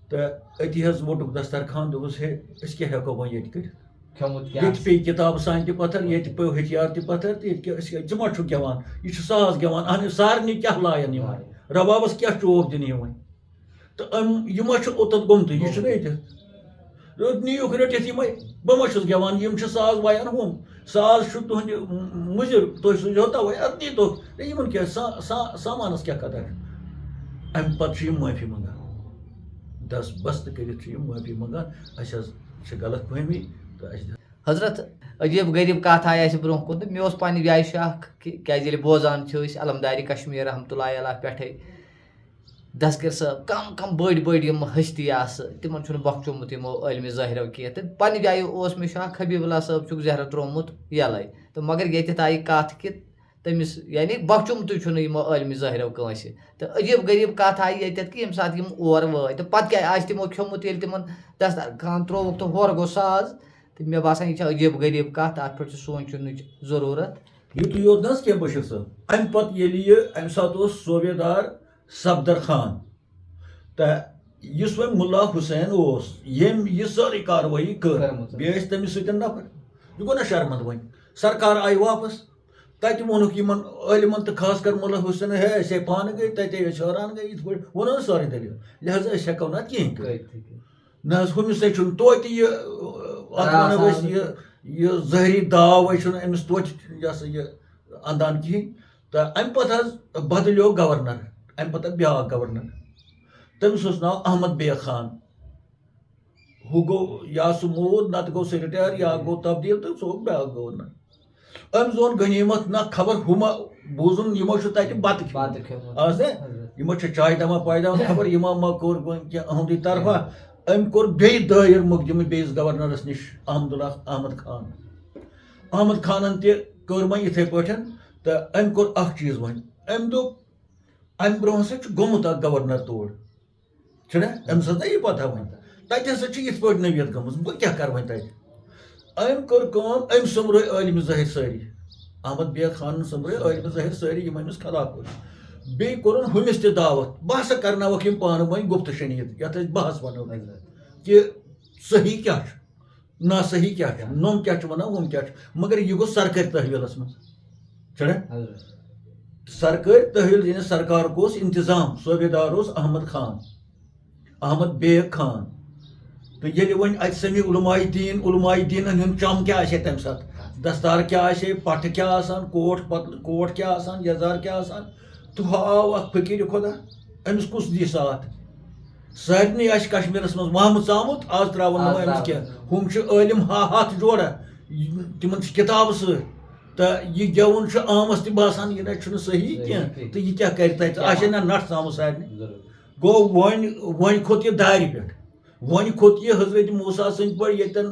تہٕ أتی حظ ووٚٹُکھ دسترخان دوٚپُس ہے أسۍ کیٛاہ ہٮ۪کو وۄنۍ ییٚتہِ کٔرِتھ ییٚتہِ پیٚیہِ کِتابہٕ سانہِ تہِ پتھر ییٚتہِ پیٚو ہتھیار تہِ پتھر تہٕ ییٚتہِ کیٛاہ أسۍ ژٕ ما چھُکھ گٮ۪وان یہِ چھُ ساز گٮ۪وان اہن سارنٕے کیٛاہ لایَن یِوان ربابس کیٛاہ چوب دِنہٕ یِوان تہٕ یہِ ما چھُ اوٚتَتھ گوٚمتُے یہِ چھُنہ ییٚتہِ نِیوٗکھ رٔٹِتھ یِمے بہٕ ما چھُس گٮ۪وان یِم چھِ ساز وایان ہُم ساز چھُ تُہنٛدِ مُضِر تُہۍ سوٗزِو تَوَے اَدٕ نیٖتوکھ یِمن کیٛاہ سامانس کیٛاہ قدر چھُ اَمہِ پتہٕ چھِ یِم معٲفی منٛگان دس بستہٕ کٔرِتھ چھِ یِم معٲفی منٛگان اَسہِ حظ چھِ غلط فہمی تہٕ اَسہِ حضرت عجیٖب غریٖب کَتھ آیہِ اَسہِ برونٛہہ کُن تہٕ مےٚ اوس پنٛنہِ جایہِ شک کیٛازِ ییٚلہِ بوزان چھِ أسۍ علمدارِ کشمیٖر رحمتُllahi علیہ پٮ۪ٹھَے دسکر صٲب کم بٔڑۍ یِم ہستی آسہٕ تِمن چھُنہٕ بۄکچومُت یِمو عٲلمہِ ظٲہِرو کینٛہہ تہٕ پنٛنہِ جایہِ اوس مےٚ شک حبیٖب اللہ صٲب چھُکھ زہرٕ ترٛوومُت یَلَے تہٕ مگر ییٚتٮ۪تھ آیہِ کَتھ کہِ تٔمِس یعنی بۄکچومتُے چھُنہٕ یِمو عٲلمہِ ظٲہِرو کٲنٛسہِ تہٕ عجیٖب غریٖب کَتھ آیہِ ییٚتٮ۪تھ کہِ ییٚمہِ ساتہٕ یِم اور وٲتۍ تہٕ پَتہٕ کیٛاہ آسہِ تِمو کھیوٚمُت ییٚلہِ تِمن دسترخان ترٛووُکھ تہٕ ہورٕ گوٚو ساز تہٕ مےٚ باسان یہِ چھےٚ عجیٖب غریٖب کَتھ اَتھ پٮ۪ٹھ چھُ سونٛچنٕچ ضروٗرت یُتُے یوت نہ حظ کینٛہہ بشیٖر صٲب اَمہِ پتہٕ ییٚلہِ یہِ اَمہِ ساتہٕ اوس صوبیدار صفدر خان تہٕ یُس وۄنۍ مُلا حُسین اوس ییٚمۍ یہِ سٲرٕے کاروٲیی کٔر بیٚیہِ ٲسۍ تٔمِس سۭتۍ نفر یہِ گوٚو نہ شرمنٛد وۄنۍ سرکار آیہِ واپس تتہِ ووٚنُکھ یِمن عٲلمن تہٕ خاص کر مُلا حُسین ہے أسۍ ہے پانہٕ گٔے تتے أسۍ حٲران گٔے یِتھ پٲٹھۍ ووٚن حظ سٲرٕے دٔلیٖل لہذا أسۍ ہٮ۪کو نہٕ اتھ کِہینۍ کٔرِتھ نہ حظ ہُمِس ہے چھُنہٕ توتہِ یہِ اتھ ونو أسۍ یہِ ظٲہری داوے چھُنہٕ أمِس توتہِ یہِ ہسا یہِ انٛدان کِہینۍ تہٕ اَمہِ پتہٕ حظ بدلیو گورنر اَمہِ پتہٕ بیٛاکھ گورنر تٔمِس اوس ناو احمد بیگ خان ہُہ گوٚو یا سُہ موٗد نتہٕ گوٚو سُہ رِٹیر یا گوٚو تبدیٖل تہٕ سُہ گوٚو بیٛاکھ گورنر أمۍ زون غنیٖمت نہ خبر ہُہ ما بوٗزُم یِمو چھُ تتہِ بتہٕ کھیوٚمُت آز یِمو چھِ چاے دما پایدما خبر یِمو ما کوٚر کینٛہہ أہُنٛدٕے طرفہ أمۍ کوٚر بیٚیہِ دٲیِر مُقدِمہٕ بیٚیِس گورنرس نِش احمد خان احمد خانن تہِ کٔر وۄنۍ یِتھٕے پٲٹھۍ تہٕ أمۍ کوٚر اکھ چیٖز وۄنۍ أمۍ دوٚپ اَمہِ برونٛہہ ہسا چھُ گوٚمُت اکھ گورنر تور چھُنہ أمِس ٲس نہ یہِ پتہ وۄنۍ تتہِ ہسا چھِ یِتھ پٲٹھۍ نٔویت گٔمٕژ بہٕ کیٛاہ کرٕ وۄنۍ تتہِ أمۍ کٔر کٲم أمۍ سوٚمبرٲے عٲلمہِ ظٲہِر سٲری احمد بیگ خانن سوٚمبرٲے عٲلمہِ ظٲہِر سٲری یِم أمِس خلاف ٲسۍ بیٚیہِ کوٚرُن ہُمِس تہِ دعوت بہٕ ہسا کرناوکھ یِم پانہٕ ؤنۍ گُپتہٕ شنیٖد یتھ أسۍ بحث ونو کہِ صحیح کیٛاہ چھُ نا صحیح کیٛاہ چھُ نوٚم کیٛاہ چھُ ونان ہُم کیٛاہ چھُ مگر یہِ گوٚو سرکٲرۍ تحویلس منٛز چھُنہ سرکٲرۍ تحویل یعنی سرکارُک اوس انتظام صوبیدار اوس احمد خان احمد بیگ خان تہٕ ییٚلہِ وۄنۍ اَتہِ سمی علماء دیٖنن ہُنٛد چم کیٛاہ آسہِ ہے تمہِ ساتہٕ دستار کیٛاہ آسہِ ہے پٹھٕ کیٛاہ آسان کوٹ کیٛاہ آسان یزار کیٛاہ آسان تہٕ ہُہ آو اکھ فقیٖرِ خۄدا أمِس کُس دی ساتھ سارنٕے آسہِ کشمیٖرس منٛز وہمہٕ ژامُت آز تراوُن نہٕ أمِس کینٛہہ ہُم چھِ عٲلم ہتھ جورا تِمن چھِ کِتابہٕ سۭتۍ تہٕ یہِ گٮ۪وُن چھُ عامس تہِ باسان یہِ نہ چھُنہٕ صحیح کینٛہہ تہٕ یہِ کیٛاہ کرِ تتہِ آسہِ نہ نٹھ ژامُت سارنٕے گوٚو وۄنۍ کھوٚت یہِ دارِ پٮ۪ٹھ وۄنۍ کھوٚت یہِ حضرت موسیٰ سٕنٛدۍ پٲٹھۍ ییٚتٮ۪ن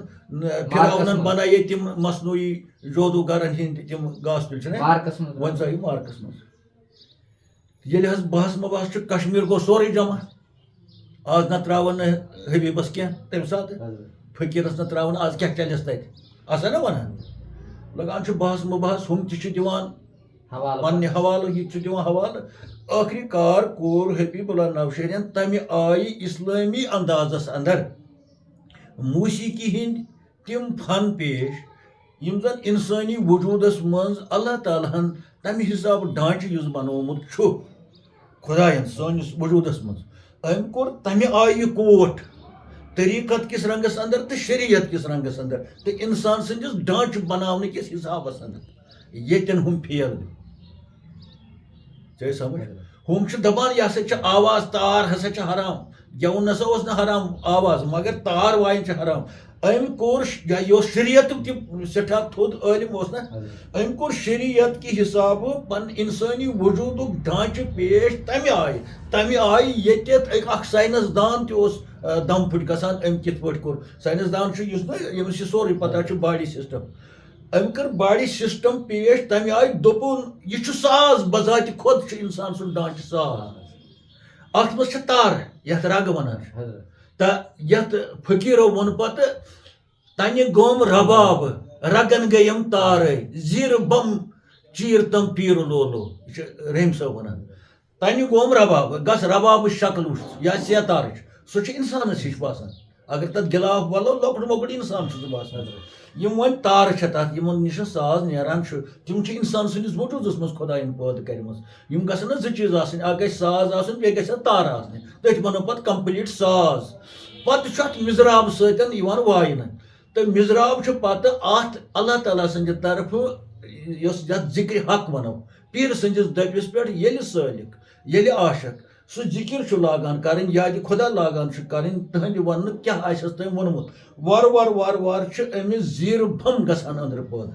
فِراونن بنایے تِم مصنوعی جودوگرن ہٕنٛدۍ تِم گاسہٕ تُلۍ چھِنہ وۄنۍ ژاو یہِ مارکس منٛز ییٚلہِ حظ بحث مباحث چھُ کشمیٖر گوٚو سورُے جمع آز نہ تراون نہٕ حبیٖبس کینٛہہ تمہِ ساتہٕ فقیٖرس نہ تراون آز کیٛاہ چلٮ۪س تتہِ آسان نہ ونان لگان چھُ بحث مباحث ہُم تہِ چھِ دِوان پننہِ حوالہٕ یہِ تہِ چھُ دِوان حوالہٕ ٲخری کار کوٚر حبیٖب اللہ نوشہرین تمہِ آیہِ اسلٲمی اندازس اندر موسیٖقی ہٕنٛدۍ تِم فن پیش یِم زن انسٲنی وجوٗدس منٛز اللہ تعالیٰ ہن تمہِ حسابہٕ ڈانٛچہٕ یُس بنومُت چھُ خۄداین سٲنِس وجوٗدس منٛز أمۍ کوٚر تمہِ آیہِ یہِ کوٹ طریٖقت کِس رنٛگس اندر تہٕ شریعت کِس رنٛگس اندر تہٕ انسان سٕنٛدِس ڈانٛچہٕ بناونہٕ کِس حسابس اندر ییٚتٮ۪ن ہُم فیل گٔے ژےٚ سمجھ ہُم چھِ دپان یہِ ہسا چھِ آواز تار ہسا چھِ حرام گٮ۪وُن نسا اوس نہٕ حرام آواز مگر تار وایِنۍ چھِ حرام أمۍ کوٚر یہِ اوس شریعتُک تہِ سٮ۪ٹھاہ تھوٚد عٲلم اوس نہ أمۍ کوٚر شریعت کہِ حسابہٕ پنُن انسٲنی وجوٗدُک ڈانٛچہٕ پیش تمہِ آیہِ ییٚتٮ۪تھ اکھ ساینس دان تہِ اوس دم پھٕٹۍ گژھان أمۍ کِتھ پٲٹھۍ کوٚر ساینس دان چھُ یُس نہ ییٚمِس یہِ سورُے پتہ چھُ باڈی سسٹم أمۍ کٔر باڈی سسٹم پیش تمہِ آیہِ دوٚپُن یہِ چھُ ساز بذاتہِ خۄد چھُ انسان سُنٛد ڈانٛچہٕ ساز ات مز تار یتھ رگ ونان حضرت تو یتھ فقیرو وون پتہ تنہ گوم رباب رگن گیم تارے زیر بم چیر تم پیر لولو یہ رحیم صاحب ونان تنہ گوم رباب گس رباب شکل وچ یا ستار سہ انسانس ہش باسان اگر تک گلاف ولو لۄکُٹ مۄکُٹ انسان چھ باسان یم ون تار تک یمن نش ساز نیران تم انسان سندس وجودس مز خدائن پٲدٕ کٔرمٕژ یم گژھن نا زٕ چیٖز آسٕنۍ اکھ گژھِ ساز آسُن بیٚیہِ گژھِ تار آسنہِ تٔتھۍ وَنو پتہٕ کمپلیٖٹ ساز پتہٕ چھُ اتھ مِزراب سۭتۍ یِوان واینہٕ تہٕ مِزراب چھُ پتہٕ اتھ اللہ تعالیٰ سٕنٛدِ طرفہٕ یۄس یتھ ذِکرِ حق ونو پیٖرٕ سٕنٛدِس دٔبِس پٮ۪ٹھ ییٚلہِ سٲلِک ییٚلہِ عاشق سُہ ذِکر چھُ لاگان کرٕنۍ یادِ خۄدا لاگان چھُ کرٕنۍ تٕہنٛدِ وننہٕ کیاہ آسٮ۪س تٔمۍ ووٚنمُت وارٕ چھُ أمِس زیٖرٕ بم گژھان أنٛدرٕ پٲدٕ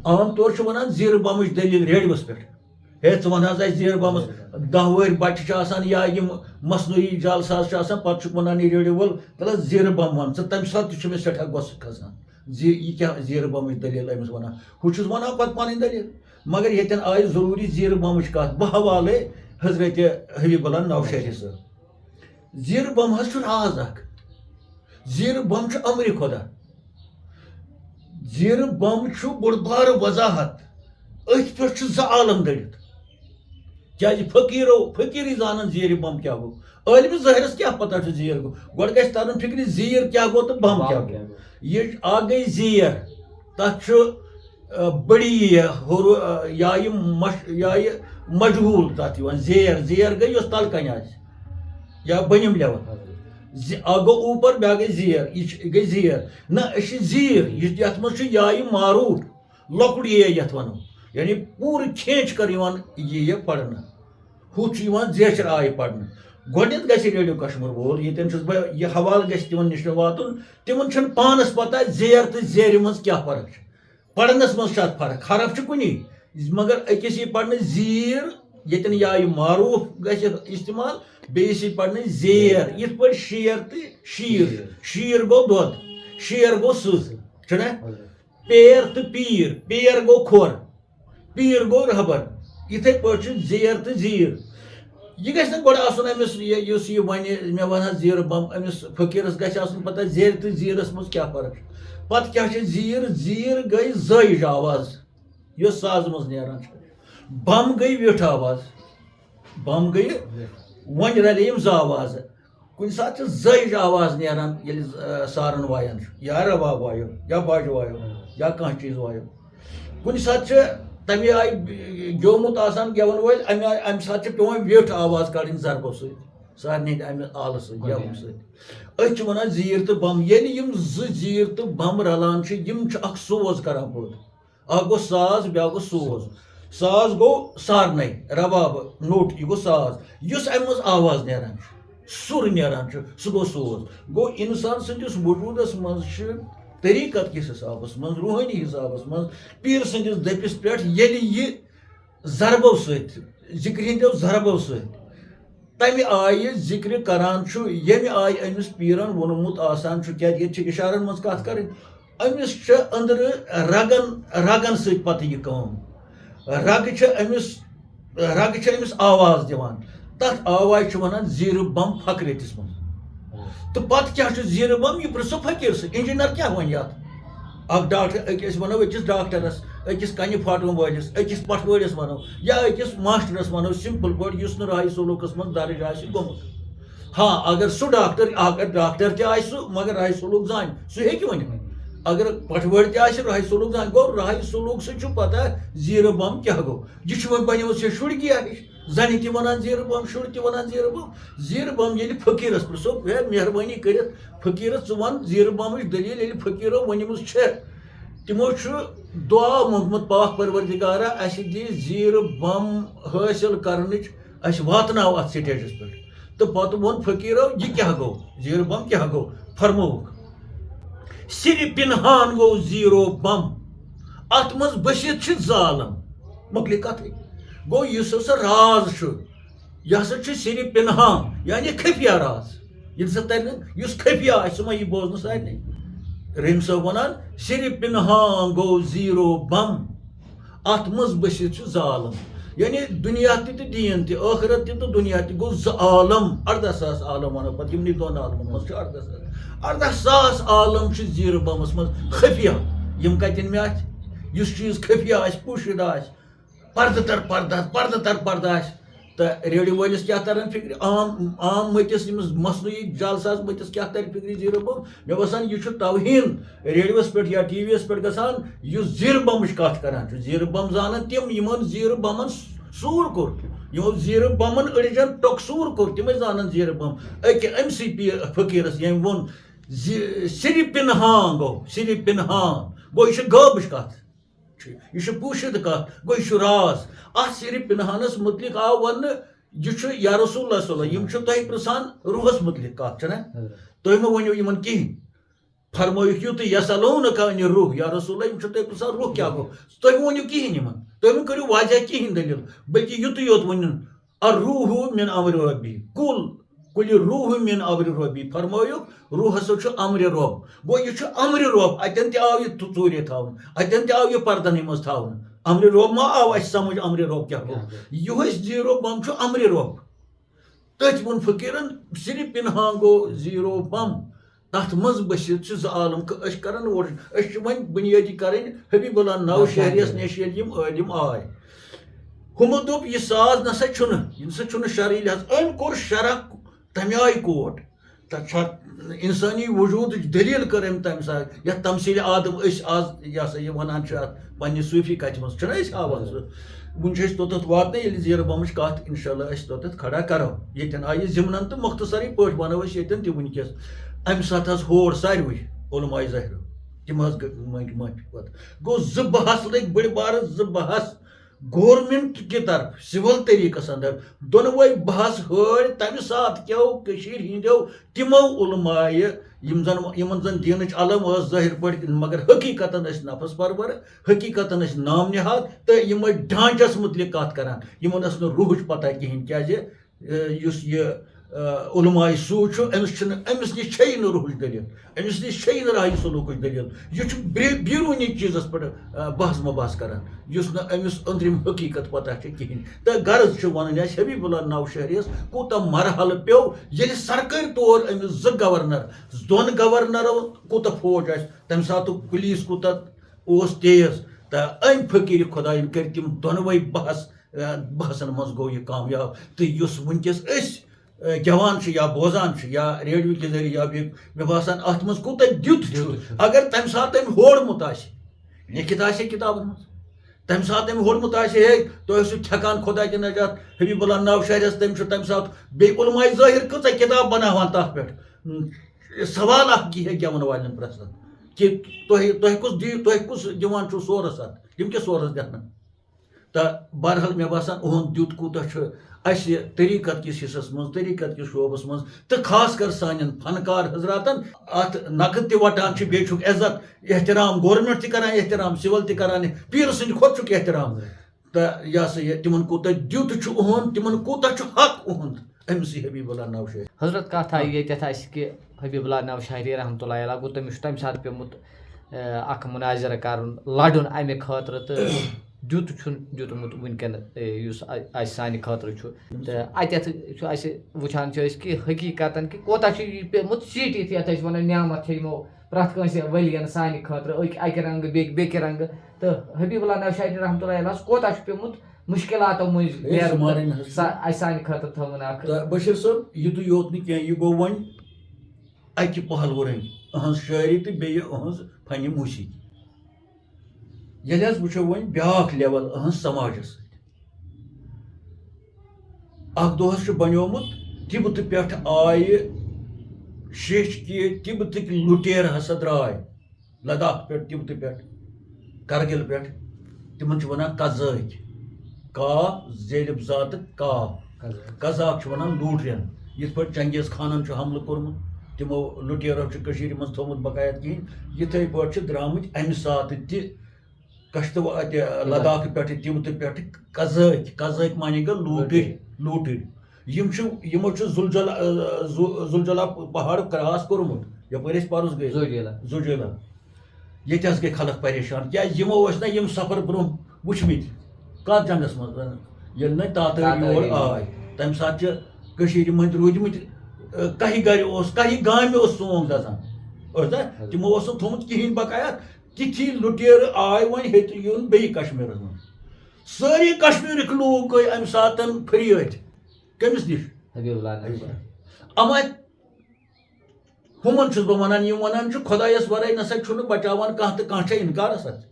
عام طور چھُ ونان زیٖرٕ بمٕچ دٔلیٖل ریڈیوس پٮ۪ٹھ ہے ژٕ ون حظ اَسہِ زیٖرٕ بمس 10 وٕہٕرۍ بچہِ چھِ آسان یا یِم مصنوعی جالساز چھِ آسان پتہٕ چھُکھ ونان یہِ ریڈیو وول تلہٕ زیٖرٕ بم ون ژٕ تمہِ ساتہٕ تہِ چھُ مےٚ سٮ۪ٹھاہ غۄصہٕ کھسان یہِ کیاہ زیٖرٕ بمٕچ دٔلیٖل أمِس ونان ہُہ چھُس ونان پتہٕ پنٕنۍ دٔلیٖل مگر ییٚتٮ۪ن آیہِ ضروٗری زیٖرٕ بمٕچ کتھ بہٕ حوالے حضرت حبیب اللہ نوشہری صٲب زیٖرٕ بم حظ چھُ راز اکھ زیٖرٕ بم چھُ امرِ خۄدا زیٖرٕ بم چھُ بوٚڑ بارٕ وضاحت أتھۍ پٮ۪ٹھ چھُ 2 عالم دٔرِتھ کیازِ فقیٖرٕے زانن زیٖرِ بم کیاہ گوٚو عٲلمہِ ظٲہرس کیاہ پتہ چھُ زیٖر گوٚو گۄڈٕ گژھِ ترُن فکرِ زیٖر کیاہ گوٚو تہٕ بم کیاہ گوٚو یہ اکھ گٔے زیٖر تتھ چھُ بٔڑی یا یہِ مجہوٗل تتھ یِوان زیر گٔے یۄس تل کنہِ آسہِ یا بٔنِم لیول اکھ گوٚو اوٗپر بیٛاکھ گٔے زیر یہِ گٔے زیر نہ أسۍ چھِ زیٖر یتھ منٛز چھُ یا معروٗف لۄکُٹ یتھ ونو یعنی پوٗرٕ کھینٛچ کر یِوان یہِ پرنہٕ ہُتھ چھُ یِوان زیچھر آیہِ پرنہٕ گۄڈنیٚتھ گژھِ ریڈیو کشمیٖر وول ییٚتٮ۪ن چھُس بہٕ یہِ حوالہٕ گژھِ تِمن نِش مےٚ واتُن تِمن چھنہٕ پانس پتہ زیر تہٕ زیرِ منٛز کیاہ فرق چھِ پرنس منٛز چھِ اتھ فرق حرف چھُ کُنی مگر أکِس یی پرنہٕ زیٖر ییٚتٮ۪ن یا معروٗف گژھِ استعمال بیٚیِس یی پرنہٕ زیر یِتھ پٲٹھۍ شیر تہٕ شیٖر گوٚو دۄد شیر گوٚو سٕژ چھُنہ پیر تہٕ پیر گوٚو کھۄر پیٖر گوٚو رہبر یِتھے پٲٹھۍ چھُ زیر تہٕ زیٖر یہِ گژھِ نہٕ گۄڈٕ آسُن أمِس یُس یہِ وَنہِ مےٚ وَن حظ زیٖرٕ بم أمِس فقیٖرس گژھِ آسُن پتہ زیرِ تہٕ زیٖرس منٛز کیاہ فرق چھِ پتہٕ کیاہ چھِ زیٖر گٔے زٲیِج آواز یۄس سازٕ منٛز نیران چھِ بم گٔے ویوٚٹھ آواز بم گٔے وۄنۍ رلے یِم 2 آوازٕ کُنہِ ساتہٕ چھِ زٲیِج آواز نیران ییٚلہِ سارن وایان چھُ یا رباب وایو یا باجہِ وایو یا کانٛہہ چیٖز وایو کُنہِ ساتہٕ چھِ تمہِ آیہِ گیومُت آسان گٮ۪ون وٲلۍ امہِ ساتہٕ چھِ پیٚوان ویوٚٹھ آواز کڑٕنۍ ضربو سۭتۍ سارنٕے ہٕنٛدِ امہِ آلہٕ سۭتۍ گٮ۪ونہٕ سۭتۍ أسۍ چھِ ونان زیٖر تہٕ بم ییٚلہِ یِم 2 زیٖر تہٕ بم رلان چھِ یِم چھِ اکھ سوز کران پٲدٕ اکھ گوٚو ساز بیٛاکھ گوٚو ساز گوٚو سارنٕے رباب نوٚٹ یہِ گوٚو ساز یُس امہِ منٛز آواز نیران چھُ سُر نیران چھُ سُہ گوٚو سوز گوٚو انسان سٕنٛدِس وجوٗدس منٛز چھِ طریٖقت کِس حسابس منٛز روحٲنی حسابس منٛز پیٖر سٕنٛدِس دٔپِس پٮ۪ٹھ ییٚلہِ یہِ ضربو سۭتۍ ذِکرِ ہٕنٛدیو ضربو سۭتۍ تمہِ آیہِ ذِکرِ کران چھُ ییٚمہِ آیہِ أمِس پیٖرن ووٚنمُت آسان چھُ کیازِ ییٚتہِ چھِ اِشارن منٛز کتھ کرٕنۍ أمِس چھِ أنٛدرٕ رگن سۭتۍ پتہٕ یہِ کٲم رگہٕ چھِ أمِس آواز دِوان تتھ آوازِ چھِ ونان زیٖرٕ بم فقرٔتِس منٛز تہٕ پتہٕ کیاہ چھُ زیٖرٕ بم یہِ پرژھو فقیٖر سۭتۍ انجیٖنر کیاہ ونہِ اتھ اکھ ڈاکٹر أسۍ ونو أکِس ڈاکٹرس أکِس کنہِ پھاٹن وٲلِس أکِس پٹھوٲڑِس ونو یا أکِس ماسٹرس ونو سمپل پٲٹھۍ یُس نہٕ راہہِ سلوٗکس منٛز درٕج آسہِ گوٚمُت ہاں اگر سُہ ڈاکٹر تہِ آسہِ سُہ مگر راہہِ سلوٗک زانہِ سُہ ہیٚکہِ ؤنِتھ اگر پٹھوٲڑۍ تہِ آسہِ راہہِ سلوٗک زانہِ گوٚو راہہِ سلوٗک سۭتۍ چھُ پتہ زیٖرٕ بم کیاہ گوٚو یہِ چھُ وۄنۍ بنیمٕژ یہِ شُرۍ گیر ہِش زنہِ تہِ ونان زیٖرٕ بم شُرۍ تہِ ونان زیٖرٕ بم ییٚلہِ فقیٖرس پرژھو ہے مہربٲنی کٔرِتھ فقیٖرس ژٕ ون زیٖرٕ بمٕچ دٔلیٖل ییٚلہِ فقیٖرو ؤنمٕژ چھےٚ تِمو چھُ دعا موٚنگمُت پاک پروردِگارا اَسہِ دِ زیٖرٕ بم حٲصِل کرنٕچ اَسہِ واتناو اتھ سٹیجس پٮ۪ٹھ تہٕ پتہٕ ووٚن فقیٖرو یہِ کیاہ گوٚو زیٖرٕ بم کیاہ گوٚو فرمووُکھ سِرِ پِنہان گوٚو زیٖرو بم اتھ منٛز بٔسِتھ چھِ 2 عالم مۄکلے کتھٕے گوٚو یُس ہسا راز چھُ یہِ ہسا چھُ سِرِ پِنہان یعنی خفیہ راز ییٚلہِ سا ترِ نہٕ یُس خفیہ آسہِ سُہ ما یی بوزنہٕ سارنٕے رحیٖم صٲب ونان سِرِ پِنہان گوٚو زیٖرو بم اتھ منٛز بٔسِتھ چھِ 2 عالم یعنی دنیا تہ دین تہ ٲخرت تہ تو دنیا تہ گوٚو 2 عالم 18,000 عالم ونو پتہٕ یمنٕے 2 عالمن منٛز چھُ 18,000 عالم چھِ زیٖرٕ بمس منٛز خفیہ یم کتٮ۪ن مےٚ اتھِ یُس چیٖز خفیہ آسہِ پوٗشِد آسہِ پردٕ تر پردٕ آسہِ تہٕ ریڈیو وٲلِس کیٛاہ تران فکرِ عام مٔتِس ییٚمِس مصنوعی جالساز مٔتِس کیٛاہ ترِ فکرِ زیٖرٕ بم مےٚ باسان یہِ چھُ توہیٖن ریڈیوس پٮ۪ٹھ یا ٹی وی یس پٮ۪ٹھ گژھان یُس زیٖرٕ بمٕچ کتھ کران چھُ زیٖرٕ بم زانن تِم یِمن زیٖرٕ بمن سوٗر کوٚر یِمو زیٖرٕ بمن أڑجن ٹۄکسوٗر کوٚر تِمے زانن زیٖرٕ بم أکہِ أمسٕے فقیٖرس ییٚمۍ ووٚن سِرِ پِنہان گوٚو یہِ چھِ غٲبٕچ کتھ یہ پوشد کت گو یہ راز ات سر پنہانس متعلق آو ون یہ یا رسول اللہ صلی اللہ یم تہ پرسان روحس متعلق کت چھنا تھی ما ونو ان کہین فرموک یت یسلونک عن الروح یا رسول اللہ یم تہ پرسان روح کیا گو تھی ما ونو کہین ان تھی ما کرو واضح کہین دلیل بلکہ یت یوت ون الروح من امر ربی کل روح من امر ربی فرموک روح ہسا امر رب گو یہ امر رب اتن تہ آو یہ ژوٗرِ تھاون اتن تہ آو یہ پردن مز تھاون امر رب ما آو اس سمجھ امر رب کیا گو یہ زیٖرو بم امر رب تٔتھۍ ووٚن فقیٖرن سِرِ پِنہان گوٚو زیٖرو بم تتھ منٛز بٔسِتھ چھِ 2 عالم أسۍ کران اور أسۍ چھِ وۄنۍ بُنیٲدی کرٕنۍ حبیب اللہ نوشہریس نِش ییٚلہِ یِم عٲلِم آے ہُمو دوٚپ یہِ ساز نسا چھُنہٕ یہِ نسا چھُنہٕ شرعی لحاظ أمۍ کوٚر شرح تمہِ آیہِ کوٹ تتھ چھا انسٲنی وجوٗدٕچ دلیٖل کٔر أمۍ تمہِ ساتہٕ یتھ تمثیٖلِ آدم أسۍ آز یہِ ہسا یہِ ونان چھِ اتھ پننہِ صوٗفی کتھِ منٛز چھِنہ أسۍ ہاوان سُہ وُنہِ چھِ أسۍ توٚتتھ واتنٕے ییٚلہِ زیٖرٕ بمٕچ کتھ انشاء اللہ أسۍ توٚتتھ کھڑا کرو ییٚتٮ۪ن آیہِ ضمنن تہٕ مختصرٕے پٲٹھۍ ونو أسۍ ییٚتٮ۪ن تہِ وٕنکیٚس امہِ ساتہٕ حظ ہور ساروٕے علماء ظٲہرو تِم حظ منٛگۍ معٲفی پتہٕ گوٚو 2 بحث لٔگۍ بٔڑۍ بارٕ 2 بحث گورمنٹ کی طرف سول طریقس اندر دونوے بحث ہٲڑۍ تمہِ ساتہٕ کیو کٔشیٖرِ ہِنٛدیو تِمو علماء یِمن زن دیٖنٕچ علم ٲس ظٲہر پٲٹھۍ مگر حقیٖقتن ٲسۍ نفس پرور حقیٖقتن ٲسۍ نام نہاد تہٕ یِم ٲسۍ ڈھانچس متعلق کتھ کران یِمن ٲس نہٕ روحٕچ پتہ کِہینۍ کیازِ یُس یہِ علماء سوٗ چھُ أمِس نِش چھے نہٕ روحٕچ دلیٖل أمِس نِش چھے نہٕ راہہِ سلوٗکٕچ دلیٖل یہِ چھُ بیروٗنی چیٖزس پٮ۪ٹھ بحث مبحث کران یُس نہٕ أمِس أنٛدرِم حقیٖقت پتہ چھِ کِہینۍ تہٕ غرض چھُ ونُن اَسہِ حبیب اللہ نوشہریس کوٗتاہ مرحلہٕ پیوٚو ییٚلہِ سرکٲرۍ طور أمِس 2 گورنر 2 گورنرو کوٗتاہ فوج آسہِ تمہِ ساتُک پُلیٖس کوٗتاہ اوس تیز تہٕ أمۍ فقیٖرِ خۄدایَن کٔرۍ تِم دۄنوَے بحثن منٛز گوٚو یہِ کامیاب تہٕ یُس وٕنکیٚس أسۍ گٮ۪وان چھِ یا بوزان چھِ یا ریڈیو کہِ ذٔریعہٕ یا بیٚیہِ مےٚ باسان اتھ منٛز کوٗتاہ دیُت چھُ اگر تمہِ ساتہٕ أمۍ ہوڑمُت آسہِ لیکھِتھ آسہِ ہے کِتابن منٛز تمہِ ساتہٕ أمۍ ہوڑمُت آسہِ ہے تُہۍ ٲسِو ٹھیکان خۄدا کہِ نجات حبیب اللہ نوشہریس تٔمۍ چھُ تمہِ ساتہٕ بیٚیہِ علماء ظٲہر کۭژاہ کِتاب بناوان تتھ پٮ۪ٹھ سوال اکھ یی ہے گٮ۪وَن والٮ۪ن پرٛژھنہٕ کہِ تُہۍ کُس دِوان چھُو سورس اتھ یِم کیٛاہ سورس دِنہٕ تہٕ بہرحال مےٚ باسان اُہُنٛد دیُت کوٗتاہ چھُ اسہِ طریٖقت کِس حصس منٛز طریٖقت کِس شعوبس منٛز تہٕ خاص کر سانٮ۪ن فنکار حضراتن اتھ نقد تہِ وٹان چھِ بیٚیہِ چھُکھ عزت احترام گورمنٹ تہِ کران احترام سِول تہِ کران پیٖرٕ سٕنٛدِ کھۄتہٕ چھُکھ احترام تہٕ یہِ ہسا یہِ تِمن کوٗتاہ دیُت چھُ اُہُنٛد تِمن کوٗتاہ چھُ حق اُہُنٛد أمسٕے حبیب اللہ نوشہری حضرت کتھ آیہِ ییٚتٮ۪تھ اَسہِ کہِ حبیب اللہ نوشہری رحمتہ اللہ علیہ گوٚو تٔمِس چھُ تمہِ ساتہٕ پیوٚمُت اکھ مُناظرہ کرُن لڑُن امہِ خٲطرٕ تہٕ دیُت چھُنہٕ دیُتمُت وٕنکٮ۪ن یُس اَسہِ سانہِ خٲطرٕ چھُ تہٕ اَتٮ۪تھ چھُ اَسہِ وٕچھان چھِ أسۍ کہِ حقیٖقتن کہِ کوتاہ چھُ یہِ پیوٚمُت سیٖٹِتھ یتھ أسۍ ونو نعمت چھِ یِمو پرٛٮ۪تھ کٲنٛسہِ ؤلین سانہِ خٲطرٕ اَکہِ رنٛگہٕ بیٚکہِ رنٛگہٕ تہٕ حبیب اللہ نوشہری رحمتہ اللہ علیہس کوتاہ چھُ پیوٚمُت مُشکلاتو مٔنٛزۍ اَسہِ سانہِ خٲطرٕ تھٲوٕن اکھ بشیٖر صٲب یِتُے یوت نہٕ کینٛہہ یہِ گوٚو وۄنۍ اکہِ پہلوٕ رٔنٛگۍ أہٕنٛز شٲعری تہٕ بیٚیہِ أہٕنٛز فنہِ موسیٖقی ییٚلہِ حظ وٕچھو وۄنۍ بیٛاکھ لیول أہٕنٛز سماجس سۭتۍ اکھ دۄہس چھُ بنیومُت تِبتہٕ پٮ۪ٹھ آیہِ شیٚچھ کہِ تِبتٕکۍ لُٹیرٕ ہسا درٛاے لداخ پٮ۪ٹھ تِبتہٕ پٮ۪ٹھ کرگِل پٮ۪ٹھ تِمن چھِ ونان قزٲکۍ کاف زیلِب ذاتہٕ کاف قزاق چھِ ونان لوٗٹرٮ۪ن یِتھ پٲٹھۍ چنگیز خانن چھُ حملہٕ کوٚرمُت تِمو لُٹیرو چھُ کٔشیٖرِ منٛز تھوٚمُت بقایت کِہینۍ یِتھٕے پٲٹھۍ چھِ درٛامٕتۍ امہِ ساتہٕ تہِ اَتہِ لداخہٕ پٮ۪ٹھٕ تِبتہٕ پٮ۪ٹھٕ قزٲکۍ معنی گوٚو لوٗٹٕرۍ یِمو چھُ زُلجلا پہاڑ کراس کوٚرمُت یپٲرۍ أسۍ پرُس گٔے زُجیلا ییٚتہِ حظ گٔے خلق پریشان کیازِ یِمو ٲسۍ نہ یِم سفر برونٛہہ وٕچھمٕتۍ کتھ جنگس منٛز ییٚلہِ نہٕ تاتٲری یور آے تَمہِ ساتہٕ چھِ کٔشیٖرِ منٛز روٗدمٕتۍ کَہہِ گرِ اوس کَہہِ گامہِ اوس ژونٛگ دَزان ٲس نا تِمو اوس نہٕ تھوٚمُت کِہیٖنۍ بقایا تِتھی لُٹیرٕ آے وۄنۍ ہیٚتہِ یُن بیٚیہِ کشمیٖرَس منٛز سٲری کشمیٖرٕکۍ لوٗکھ گٔے اَمہِ ساتہٕ فریٲدۍ کٔمِس نِش اَما ہُمن چھُس بہٕ وَنان یِم وَنان چھِ خۄدایَس وَرٲے نسا چھُنہٕ بچاوان کانٛہہ تہٕ کانٛہہ چھا اِنکارَس اَتھ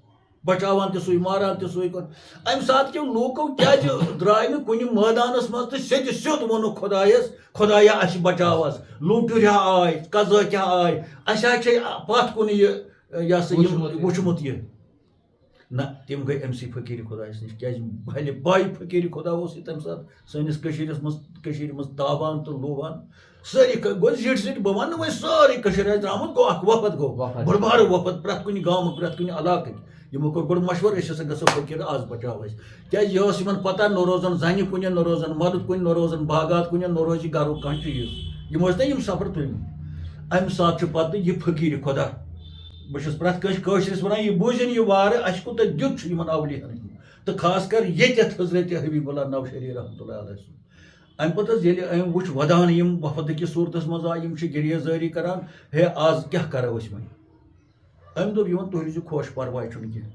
بچاوان تہِ سُے ماران تہِ سُے اَمہِ ساتہٕ کیو لوٗکو کیازِ درٛاے نہٕ کُنہِ مٲدانَس منٛز تہٕ سیٚدِ سیوٚد ووٚنُکھ خۄدایَس خۄدایا اَسہِ بچاو حظ لوٗٹُریا آے قزٲکیا آے اَسہِ حظ چھے پَتھ کُن یہِ ہسا یہِ وٕچھمُت یہِ نہ تِم گٔے أمسٕے فقیٖرِ خۄدایَس نِش کیازِ بھلے باے فقیٖرِ خۄدا اوس یہِ تَمہِ ساتہٕ سٲنِس کٔشیٖرِ منٛز تابان تہٕ لوٗبان سٲری گوٚو زِٹھۍ زِٹھۍ بہٕ وَنہٕ وۄنۍ سٲری کٔشیٖر آسہِ درٛامُت گوٚو اکھ وفد گوٚو بٔڑ بارٕ وفد پرٛٮ۪تھ کُنہِ گامُک پرٛٮ۪تھ کُنہِ علاقٕکۍ یِمو کوٚر گۄڈٕ مشوَرٕ أسۍ ہسا گژھو فقیٖر آز بچاو أسۍ کیازِ یہِ ٲس یِمن پتہ نہ روزان زنہِ کُنہِ نہ روزان مردٕ کُنہِ نہ روزان باغات کُنہِ نہ روزِ گرُک کانٛہہ چیٖز یِم ٲسۍ نا یِم سفر تُلمٕتۍ اَمہِ ساتہٕ چھُ پتہٕ یہِ فقیٖرِ خۄدا بہٕ چھُس پرٛٮ۪تھ کٲنٛسہِ کٲشرِس وَنان یہِ بوٗزِن یہِ وارٕ اَسہِ کوٗتاہ دیُت چھُ یِمن اولِیاہن تہٕ خاص کر ییٚتٮ۪تھ حضرت حبیٖب اللہ نوشری رحمتہ اللہ علیہ سُنٛد اَمہِ پتہٕ حظ ییٚلہِ أمۍ وٕچھ ودان یِم وفدٕکِس صوٗرتس منٛز آے یِم چھِ گریزٲری کران ہے آز کیاہ کرو أسۍ وۄنۍ أمۍ دوٚپ یِمن تُہۍ روٗزِو خۄش پرواے چھُنہٕ کینٛہہ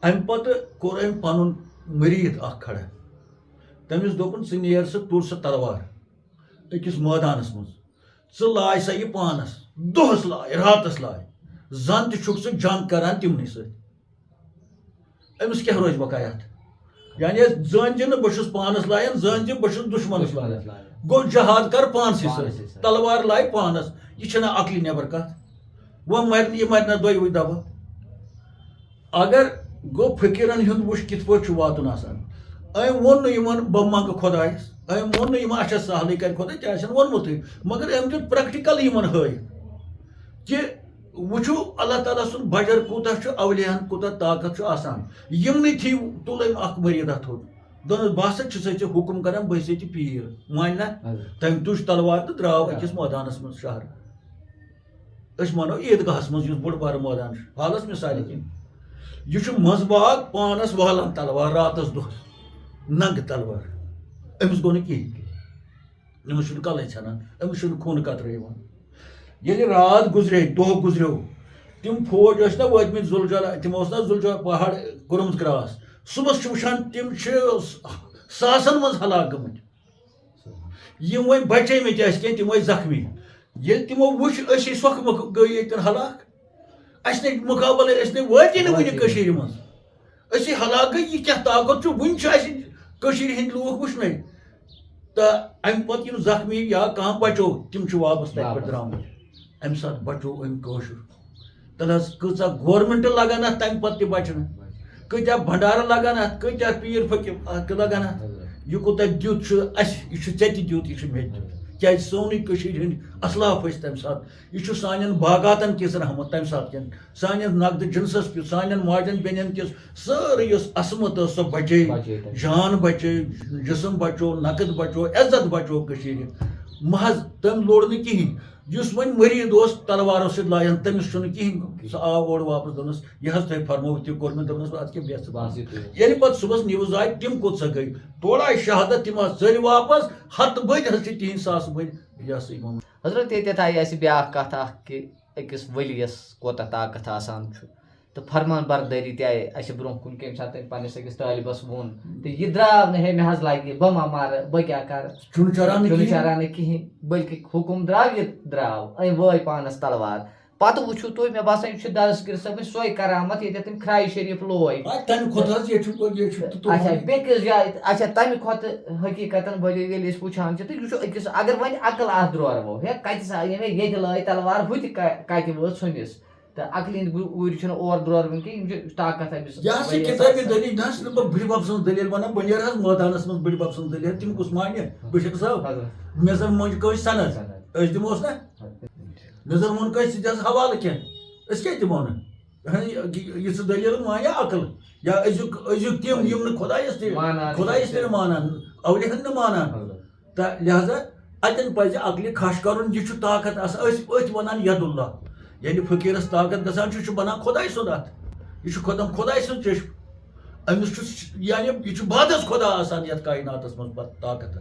اَمہِ پتہٕ کوٚر أمۍ پنُن مٔریٖد اکھ کھڑا تٔمِس دوٚپُن ژٕ نیر سا تُل سا تلوار أکِس مٲدانس منٛز ژٕ لاے سا یہِ پانس دۄہس لاے راتس لاے زن تہِ چھُکھ ژٕ جنگ کران تِمنٕے سۭتۍ أمِس کیاہ روزِ بقایات یعنی زٲنۍ زِ نہٕ بہٕ چھُس پانس لایان زٲنۍ زِ بہٕ چھُس دُشمنس لایان گوٚو جہاد کر پانسٕے سۭتۍ تلوار لایہِ پانس یہِ چھنہ عقلہِ نٮ۪بر کتھ وۄنۍ مرِ یہِ مرِ نہ دۄیوٕے دبہٕ اگر گوٚو فقیٖرن ہُنٛد وٕچھ کِتھ پٲٹھۍ چھُ واتُن آسان أمۍ ووٚن نہٕ یِمن بہٕ منٛگہٕ خۄدایس أمۍ ووٚن نہٕ یِمن اچھا سہلٕے کرِ خۄدا تہِ آسن ووٚنمُتٕے مگر أمۍ دیُت پریکٹِکل یِمن ہٲیِتھ کہِ وٕچھو اللہ تعالیٰ سُنٛد بجر کوٗتاہ چھُ اولِیاہن کوٗتاہ طاقت چھُ آسان یِمنٕے تھی تُل أمۍ اکھ مٔریٖدا تھوٚد دوٚپنس بہٕ ہسا چھُسے ژےٚ حُکُم کران بہٕ چھسے ژےٚ پیٖر مانہِ نہ تٔمۍ تُج تلوار تہٕ درٛاو أکِس مٲدانس منٛز شہر أسۍ وَنو عیٖدگاہس منٛز یُس بوٚڑ بارٕ مٲدان چھُ حالس مِثالہِ کِنۍ یہِ چھُ منٛزباگ پانس والان تلوار راتس دۄہس ننٛگہٕ تلوار أمِس گوٚو نہٕ کِہینۍ أمِس چھُنہٕ کلے ژھٮ۪نان أمِس چھُنہٕ خوٗنہٕ قطرٕ یِوان ییٚلہِ رات گُزرے دۄہ گُزریو تِم فوج ٲسۍ نا وٲتمٕتۍ زُلجلا تِمو اوس نا زُلجلا پہاڑ کوٚرمُت کراس صبحس چھُ وٕچھان تِم چھِ ساسن منٛز ہلاک گٔمٕتۍ یِم وۄنۍ بچیمٕتۍ ٲسۍ کینٛہہ تِم ٲسۍ زخمی ییٚلہِ تِمو وٕچھ أسی سۄکھٕ مۄکھٕ گٔے ییٚتٮ۪ن ہلاک اَسہِ نَے مُقابلے أسۍ نَے وٲتی نہٕ وٕنہِ کٔشیٖرِ منٛز أسی ہلاک گٔے یہِ کیٛاہ طاقت چھُ وٕنہِ چھُ اَسہِ کٔشیٖرِ ہٕنٛدۍ لوٗکھ وٕچھنَے تہٕ اَمہِ پتہٕ یِم زخمی یا کانٛہہ بچو تِم چھِ واپس تَتہِ پٮ۪ٹھ درٛامٕتۍ اَمہِ ساتہٕ بچو أمۍ کٲشُر تَلہٕ حظ کۭژاہ گورمینٹ لگان اَتھ تَمہِ پتہٕ تہِ بچنہٕ کۭتیاہ بنڈارٕ لگان اَتھ کۭتیاہ پیٖر فقیٖر لگان اَتھ یہِ کوٗتاہ دیُت چھُ اَسہِ یہِ چھُ ژےٚ تہِ دیُت یہِ چھُ مےٚ تہِ دیُت کیازِ سونٕے کٔشیٖرِ ہٕنٛدۍ اصلاف ٲسۍ تَمہِ ساتہٕ یہِ چھُ سانٮ۪ن باغاتن کِس رحمت تَمہِ ساتہٕ کٮ۪ن سانٮ۪ن نقدٕ جِنسس کِس سانٮ۪ن ماجٮ۪ن بیٚنٮ۪ن کِس سٲرٕے یۄس عصمت ٲس سۄ بچے جان بچے جسم بچو نقد بچو عزت بچو کٔشیٖرِ محض تٔمۍ لوٚڑ نہٕ کِہینۍ یُس وۄنۍ مٔریٖد اوس تلوارو سۭتۍ لاین تٔمِس چھُنہٕ کِہینۍ سُہ آو اورٕ واپس دوٚپنس یہِ حظ تۄہہِ فرمووُ تہِ کوٚر مےٚ دوٚپنس اَدٕ کیٛاہ بیٚہہ ژٕ ییٚلہِ پتہٕ صُبحس نِوٕز آیہِ تِم کوٚت سا گٔے تورٕ آیہِ شہادت تِم حظ ژٔلۍ واپس ہتہٕ بٔدۍ حظ چھِ تِہنٛدۍ ساسہٕ بٔدۍ یہِ ہسا یِمن حضرت ییٚتٮ۪تھ آیہِ اَسہِ بیٛاکھ کَتھ اکھ کہِ أکِس ؤلیَس کوتاہ طاقت آسان چھُ تہٕ فرمان بردٲری تہِ آیہِ اَسہِ برونٛہہ کُن کَمہِ ساتہٕ تٔمۍ پنٛنِس أکِس طٲلبس ووٚن تہٕ یہِ درٛاو نہٕ ہے مےٚ حظ لگہِ بہٕ ما مارٕ بہٕ کیٛاہ کرٕ چھُنہٕ چران نہٕ کِہینۍ بٔلکہِ حُکُم درٛاو یہِ درٛاو أمۍ وٲے پانس تلوار پتہٕ وٕچھِو تُہۍ مےٚ باسان یہِ چھُ دسگیٖر صٲبٕنۍ سۄے کرامت ییٚتٮ۪تھ تٔمۍ کھراے شریٖف لوے اچھا بیٚکِس جایہِ اچھا تمہِ کھۄتہٕ حقیٖقتن بٔلۍ ییٚلہِ أسۍ وٕچھان چھِ تہٕ یہِ چھُ أکِس اگر وۄنۍ عقل اتھ دورو ہے کتہِ ییٚمہِ ییٚتہِ لٲے تلوار ہُہ تہِ کتہِ وٲژ ژھُنِس تہٕ عقلہِ ہِنٛدۍ گُرۍ چھِنہٕ اور دوران کینٛہہ یِم چھِ طاقت أمِس یہِ ہسا کِتابی دٔلیٖل نہ چھُس نہٕ بہٕ بٕڈِ بب سٕنٛز دٔلیٖل وَنان بہٕ نیرٕ حظ مٲدانس منٛز بٕڈِ بب سٕنٛز دٔلیٖل تِم کُس مانہِ بہٕ چھُکھ صٲب مےٚ زن مٔنٛجۍ کٲنٛسہِ سند أسۍ دِموس نا مےٚ زن ووٚن کٲنٛسہِ ژٕ دِ حظ حوالہٕ کینٛہہ أسۍ کیٛاہ دِمو نہٕ یہِ ژٕ دٔلیٖل مانیا عقل یا أزیُک تِم یِم نہٕ خۄدایس تہِ نہٕ مانان اولِیاہن نہٕ مانان تہٕ لہذا اَتٮ۪ن پزِ عقلہِ کھش کرُن یہِ چھُ طاقت آسان أسۍ أتھۍ وَنان ید اللہ ییٚلہِ فقیٖرس طاقت گژھان چھُ یہِ چھُ بنان خۄداے سُنٛد اتھ یہِ چھُ خۄداے سُنٛد چشم امس یعنی یہ بادس خدا آسان یتھ کائناتس من پتہ طاقت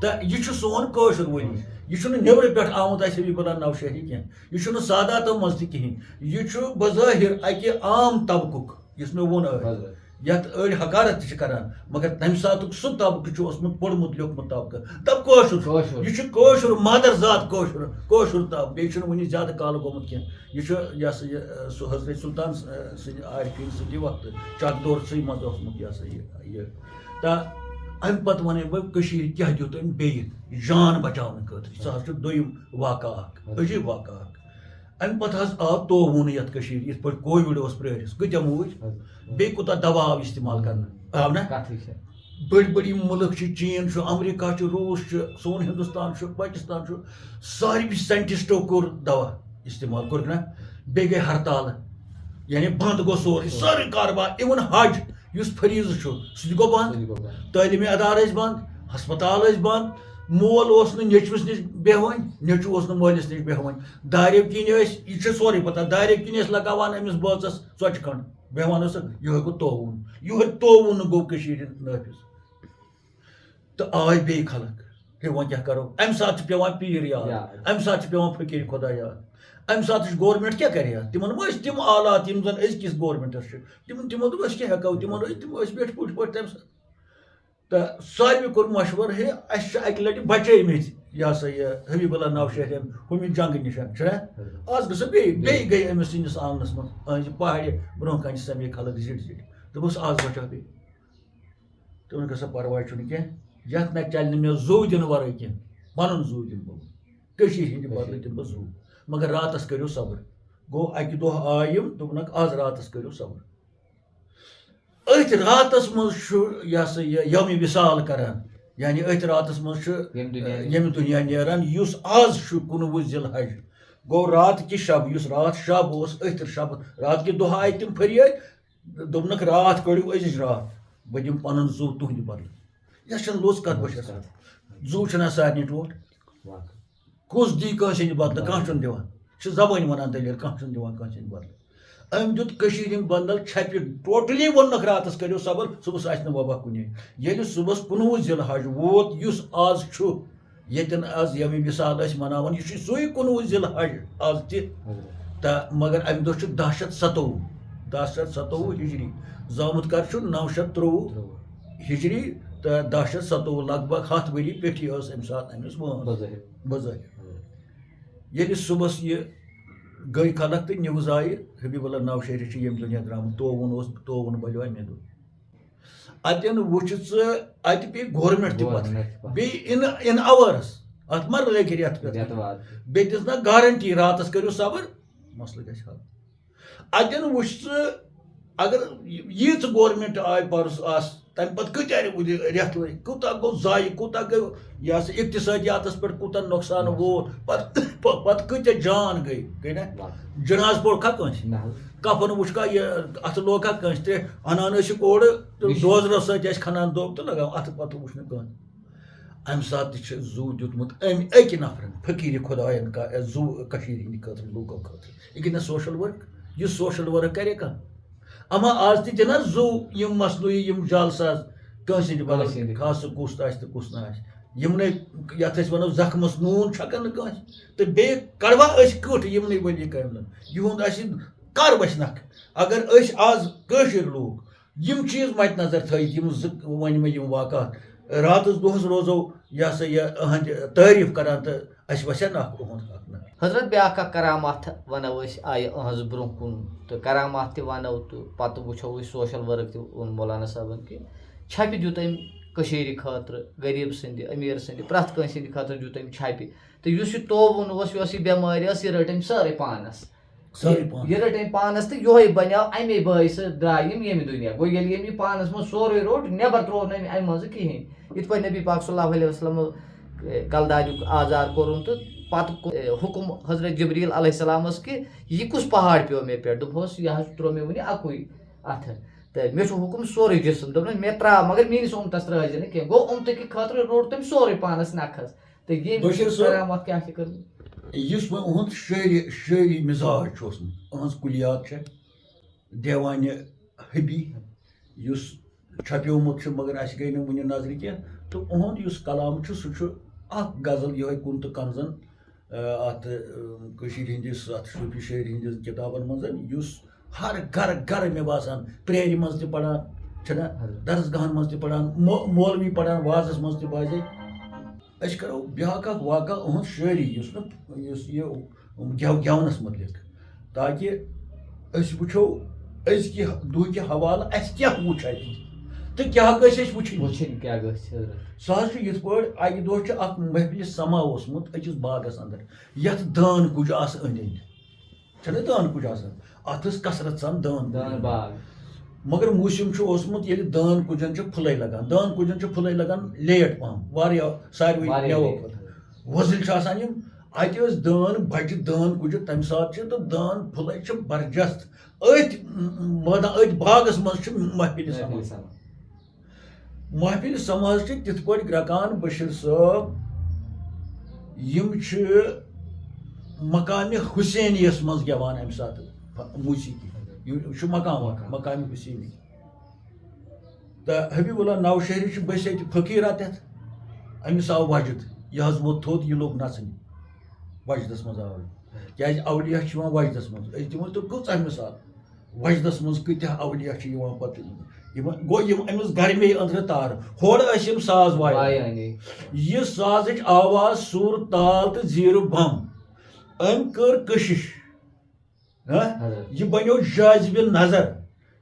تو یہ سون کٲشُر ولی یہ نیبر پہ آمت اس حبیب اللہ نوشہری کی یہ ساداتو مز تہ کہین یہ بظاہر اکہ عام طبقک یس مے وون یت أڑۍ حکارت تہ کران مگر تمہ ساتک سہ طبقہ اوسمت پوٚرمُت لیوکھمُت طبقہ دپ کٲشُر یہ کٲشُر مادر ذات کٲشُر طبقہ بیٚیہِ چھُنہٕ وُنہِ زیادٕ کال گوٚمُت کینٛہہ یہ یہ سا یہ سُہ حضرت سلطان سٕنٛدِ عارفیٖن سٕنٛدِ وقتہٕ چک دور سٕے منٛز اوسمُت یہ سا یہ تا امہ پتہٕ ونے بہٕ کٔشیٖرِ کیٛاہ دیُت أمۍ بیٚیہِ جان بچاونہٕ خٲطرٕ سُہ حظ چھُ دوٚیِم واقعہ اکھ عجیٖب واقعہ اکھ امہ پتہٕ حظ آو تووُن یتھ کٔشیٖرِ یِتھ پٲٹھۍ کووِڈ اوس پرٛٲرِس کۭتیاہ موٗدۍ بیٚیہِ کوٗتاہ دوا آو استعمال کرنہٕ آو نا بٔڑۍ بٔڑۍ یِم مُلک چھِ چیٖن چھُ امریکہ چھُ روٗس چھُ سون ہندوستان چھُ پاکستان چھُ ساروی ساینٹسٹو کوٚر دوا استعمال کوٚرُکھ نا بیٚیہِ گٔے ہرتالہٕ یعنی بنٛد گوٚو سورُے کاربار اِوٕن حج یُس فریٖضہٕ چھُ سُہ تہِ گوٚو بنٛد تعلیٖمی ادارٕ ٲسۍ بنٛد ہسپتال ٲسۍ بنٛد مول اوس نہٕ نیٚچوِس نِش بیٚہوان نیٚچوٗ اوس نہٕ مٲلِس نِش بیٚہوان داریو کِنۍ ٲسۍ یہِ چھِ سورُے پتہ داریو کِنۍ ٲسۍ لگاوان أمِس بٲژس ژۄچہِ کھنٛڈ بیٚہوان ٲسکھ یِہوے گوٚو تووُن یِہوے تووُن گوٚو کٔشیٖرِ نٲفِظ تہٕ آے بیٚیہِ خلق ہے وۄنۍ کیٛاہ کرو امہِ ساتہٕ چھُ پیٚوان پیٖر یاد امہِ ساتہٕ چھُ پیٚوان فقیٖر خۄدا یاد امہِ ساتہٕ گورمینٹ کیٛاہ کرِ ہا تِمن ما ٲسۍ تِم آلات یِم زن أزکِس گورمینٹس چھِ تِمو دوٚپ أسۍ کیٛاہ ہٮ۪کو تِمن ٲسۍ بیٹھۍ پوٗٹھۍ پٲٹھۍ تمہِ ساتہٕ تہٕ ساروی کوٚر مشورٕ ہے اَسہِ چھِ اَکہِ لٹہِ بچٲمٕتۍ یہ سا یہ حبیب اللہ نوشہرین ہُمہِ جنگہٕ نِش چھُنا آز گژھو بیٚیہِ گٔے أمِس سٕنٛدِس آنٛگنس منٛز أہنٛزِ پہاڑِ برونٛہہ کَنہِ سَمے خلق زِٹھۍ زِٹھۍ دوٚپُس آز بچو بیٚیہِ دوٚپُن گژھا پرواے چھُنہٕ کینٛہہ یتھ نہ چلہِ نہٕ مےٚ زوٗ دِنہٕ ورٲے کینٛہہ پنُن زوٗ دِمہٕ بہٕ کٔشیٖرِ ہِنٛدِ بدلہٕ دِمہٕ بہٕ زوٗ مگر راتس کٔرِو صبر گوٚو اکہِ دۄہ آے یِم دوٚپنکھ آز راتس کٔرِو صبر أتھۍ راتس منٛز چھُ یہ سا یہ یومہِ وِصال کران یعنی أتھۍ راتس منٛز چھُ ییٚمہِ دُنیا نیران یُس آز چھُ 19 ذی الحج گوٚو رات کہِ شب یُس رات شب اوس أتھۍ شب رات کہِ دۄہ آیہِ تِم فریٲدۍ دوٚپنکھ رات کٔڑِو أزِچ رات بہٕ دِمہٕ پنُن زوٗ تُہنٛدِ بدلہٕ یۄس چھنہٕ لوٚژ کتھ بہٕ چھس زوٗ چھُنہ سارنٕے ٹوٹھ کُس دی کٲنٛسہِ ہِنٛدِ بدلہٕ کانٛہہ چھُنہٕ دِوان یہِ چھِ زبٲنۍ ونان دٔلیٖل کانٛہہ چھُنہٕ دِوان کٲنٛسہِ ہِنٛدِ بدلہٕ أمۍ دیُت کٔشیٖرِ ہِنٛدِ بدل چھپہِ ٹوٹلی ووٚننکھ راتس کٔرِو صبر صبحس آسہِ نہٕ وبا کُنے ییٚلہِ صبحس 19 ذی الحج ووت یُس آز چھُ ییٚتٮ۪ن آز یومہِ وِصال ٲسۍ مناوان یہِ چھُ سُے 19 ذی الحج آز تہِ تہٕ مگر امہِ دۄہ چھُ 10/7/17 ہجری زامُت کر چھُ 9/23 ہجری تہٕ 10/7 لگ بگ 100 ؤری پیٚٹھی ٲس امہِ ساتہٕ أمِس وٲنٛس بظٲہر ییٚلہِ صبحس یہِ گٔے خلق تہٕ نِوٕز آیہِ حبیب اللہ نوشہری چھُ ییٚمہِ دُنیا درٛامُت تووُن بلیو مےٚ دوٚپ اتٮ۪ن وٕچھ ژٕ اتہِ پیٚیہِ گورمینٹ تہِ پتہٕ بیٚیہِ اِن اَوٲرٕس اتھ ما لٔگۍ رٮ۪تھ پٮ۪تھ بیٚیہِ دِژ نہ گارنٹی راتس کٔرِو صبر مسلہٕ گژھِ حل اتٮ۪ن وٕچھ ژٕ اگر ییٖژ گورمینٹ آیہِ پرُس آسہٕ تمہِ پتہٕ کۭتیاہ رٮ۪تھ لٔگۍ کوٗتاہ گوٚو ضایہِ کوٗتاہ گوٚو یہ سا اقتصٲدِیاتس پٮ۪ٹھ کوٗتاہ نۄقصان ووت پتہٕ کۭتیاہ جان گٔے نا جناز پوٚرکھا کٲنٛسہِ کفن وٕچھکھا یہِ اتھٕ لوگکھا کٲنٛسہِ تہِ انان ٲسِکھ اورٕ تہٕ دوزرو سۭتۍ ٲسۍ کھنان دوٚب تہٕ لگاوان اتھٕ پتہٕ وٕچھ نہٕ کٕہٕنۍ امہِ ساتہٕ تہِ چھُ زوٗ دیُتمُت أمۍ أکۍ نفرن فقیٖرِ خۄدایَن زوٗ کٔشیٖرِ ہِنٛدِ خٲطرٕ لوٗکو خٲطرٕ یہِ گٔے نہ سوشل ؤرک یُس سوشل ؤرک کرِ کانٛہہ اما آز تہِ دِنہ زوٗ یِم مصنوعی یِم جالساز کٲنٛسہِ ہِنٛدِ بدل خاص کُس آسہِ تہٕ کُس نہٕ آسہِ یِمنٕے یتھ أسۍ ونو زخمس نوٗن چھکن نہٕ کٲنٛسہِ تہٕ بیٚیہِ کڑوا أسۍ کٔٹھ یِمنٕے ؤلی کامٮ۪ن یِہُنٛد اسہِ کر وَسہِ نکھٕ اگر أسۍ آز کٲشِر لوٗکھ یِم چیٖز مدِ نظر تھٲیِتھ یِم زٕ ؤنۍ مےٚ یِم واقعات راتس دۄہس روزو یہ سا یہِ أہنٛدِ تعریٖف کران تہٕ اسہِ وسیا نکھ أہُنٛد حق نہ حضرت بیٛاکھ اکھ کرامات ونو أسۍ آیہِ أہنٛز برونٛہہ کُن تہٕ کرامات تہِ ونو تہٕ پتہٕ وٕچھو أسۍ سوشل ؤرک تہِ ووٚن مولانا صٲبن کہِ چھپہِ دیُت أمۍ کٔشیٖرِ خٲطرٕ غریٖب سٕنٛدِ أمیٖر سٕنٛدِ پرٛٮ۪تھ کٲنٛسہِ ہِنٛدِ خٲطرٕ دیُت أمۍ چھپہِ تہٕ یُس یہِ تووُن اوس یۄس یہِ بٮ۪مٲرۍ ٲس یہِ رٔٹ أمۍ سٲرٕے پانس یہِ رٔٹ أمۍ پانس تہٕ یِہوے بنیو امے بٲیسہٕ درٛاے یِم ییٚمہِ دُنیا گوٚو ییٚلہِ أمۍ یہِ پانس منٛز سورُے روٚٹ نٮ۪بر تروو نہٕ أمۍ امہِ منٛزٕ کِہینۍ یِتھ پٲٹھۍ نبی پاک صلی اللہ علیہ وسلم کلدادیُک آزار کوٚرُن تہٕ پتہٕ حُکُم حضرت جبریٖل علیہ السلامس کہِ یہِ کُس پہاڑ پیٚو مےٚ پٮ۪ٹھ دوٚپہوس یہِ حظ تروو مےٚ وُنہِ اکُے اتھٕ تہٕ مےٚ چھُ حُکُم سورُے جسم دوٚپنس مےٚ تراو مگر میٲنِس اُمتس ترٲے زِ نہٕ کینٛہہ گوٚو اُمتہٕ کہِ خٲطرٕ روٚٹ تٔمۍ سورُے پانس نکھس تہٕ ییٚمہِ کرامات کیٛاہ چھِ کٔرمٕژ یُس وۄنۍ اُہُنٛد شٲعری مِزاج چھُ اوسمُت أہٕنٛز کُلیات چھےٚ دیوانہِ حبی یُس چھپیومُت چھُ مگر اَسہِ گٔے نہٕ وٕنہِ نظرِ کینٛہہ تہٕ اُہُنٛد یُس کلام چھُ سُہ چھُ اکھ غزل یِہوٚے کُن تہٕ کنزن اَتھ کٔشیٖرِ ہِنٛدِس اَتھ صوٗفی شٲعری ہِنٛدِس کِتابن منٛز یُس ہر گرٕ گرٕ مےٚ باسان پرٛیرِ منٛز تہِ پران چھِنہ درسگاہن منٛز تہِ پران مولوی پران وازس منٛز تہِ باضے أسۍ کرو بیٛاکھ اکھ واقعہ أہٕنٛز شٲعری یُس یہِ گٮ۪ونس مُتعلق تاکہِ أسۍ وٕچھو أزکہِ دُہکہِ حوالہٕ اَسہِ کیٛاہ وٕچھ اَتہِ تہٕ کیٛاہ گٔژھۍ أسۍ وٕچھِنۍ کیٛاہ گژھِ سُہ حظ چھُ یِتھ پٲٹھۍ اَکہِ دۄہ چھُ اکھ محفلہِ سما اوسمُت أکِس باغس انٛدر یتھ دٲن کُجہِ آسہٕ أنٛدۍ أنٛدۍ چھنہ دٲن کُجہِ آسان اَتھ ٲس کثرت سان دٲن باغ مگر موسِم چھُ اوسمُت ییٚلہِ دٲن کُجٮ۪ن چھِ پھٕلے لگان دٲن کُجٮ۪ن چھِ پھٕلے لگان لیٹ پہم واریاہ ساروٕے مٮ۪وو کھۄتہٕ وۄزٕلۍ چھِ آسان یِم اَتہِ ٲسۍ دٲن بجہِ دٲن کُجہِ تمہِ ساتہٕ چھِ تہٕ دٲن پھٕلے چھِ برجست أتھۍ مٲدان أتھۍ باغس منٛز چھُ محفلہِ سماز چھِ تِتھ پٲٹھۍ گرٛکان بشیٖر صٲب یِم چھِ مقامِ حُسینیَس منٛز گٮ۪وان اَمہِ ساتہٕ موسیٖقی یہِ چھُ مقام اکھ مقامِ حُسینی تہٕ حبیٖب اللہ نوشہری چھُ بٔسۍ ییٚتہِ فقیٖرا تَتھ أمِس آو وجد یہِ حظ ووٚتھ تھوٚد یہِ لوٚگ نژنہِ وجدس منٛز آو کیٛازِ اولیا چھِ یِوان وجدس منٛز أسۍ دِمو تۄہہِ کۭژاہ مِثال وجدس منٛز کۭتیاہ اولیا چھِ یِوان پتہٕ گوٚو یِم أمِس گرمے أنٛدرٕ تارٕ ہورٕ ٲسۍ یِم ساز وایان یہِ سازٕچ آواز سُر تال تہٕ زیٖرٕ بم أمۍ کٔر کٔشِش یہِ بنیو جٲذبہِ نظر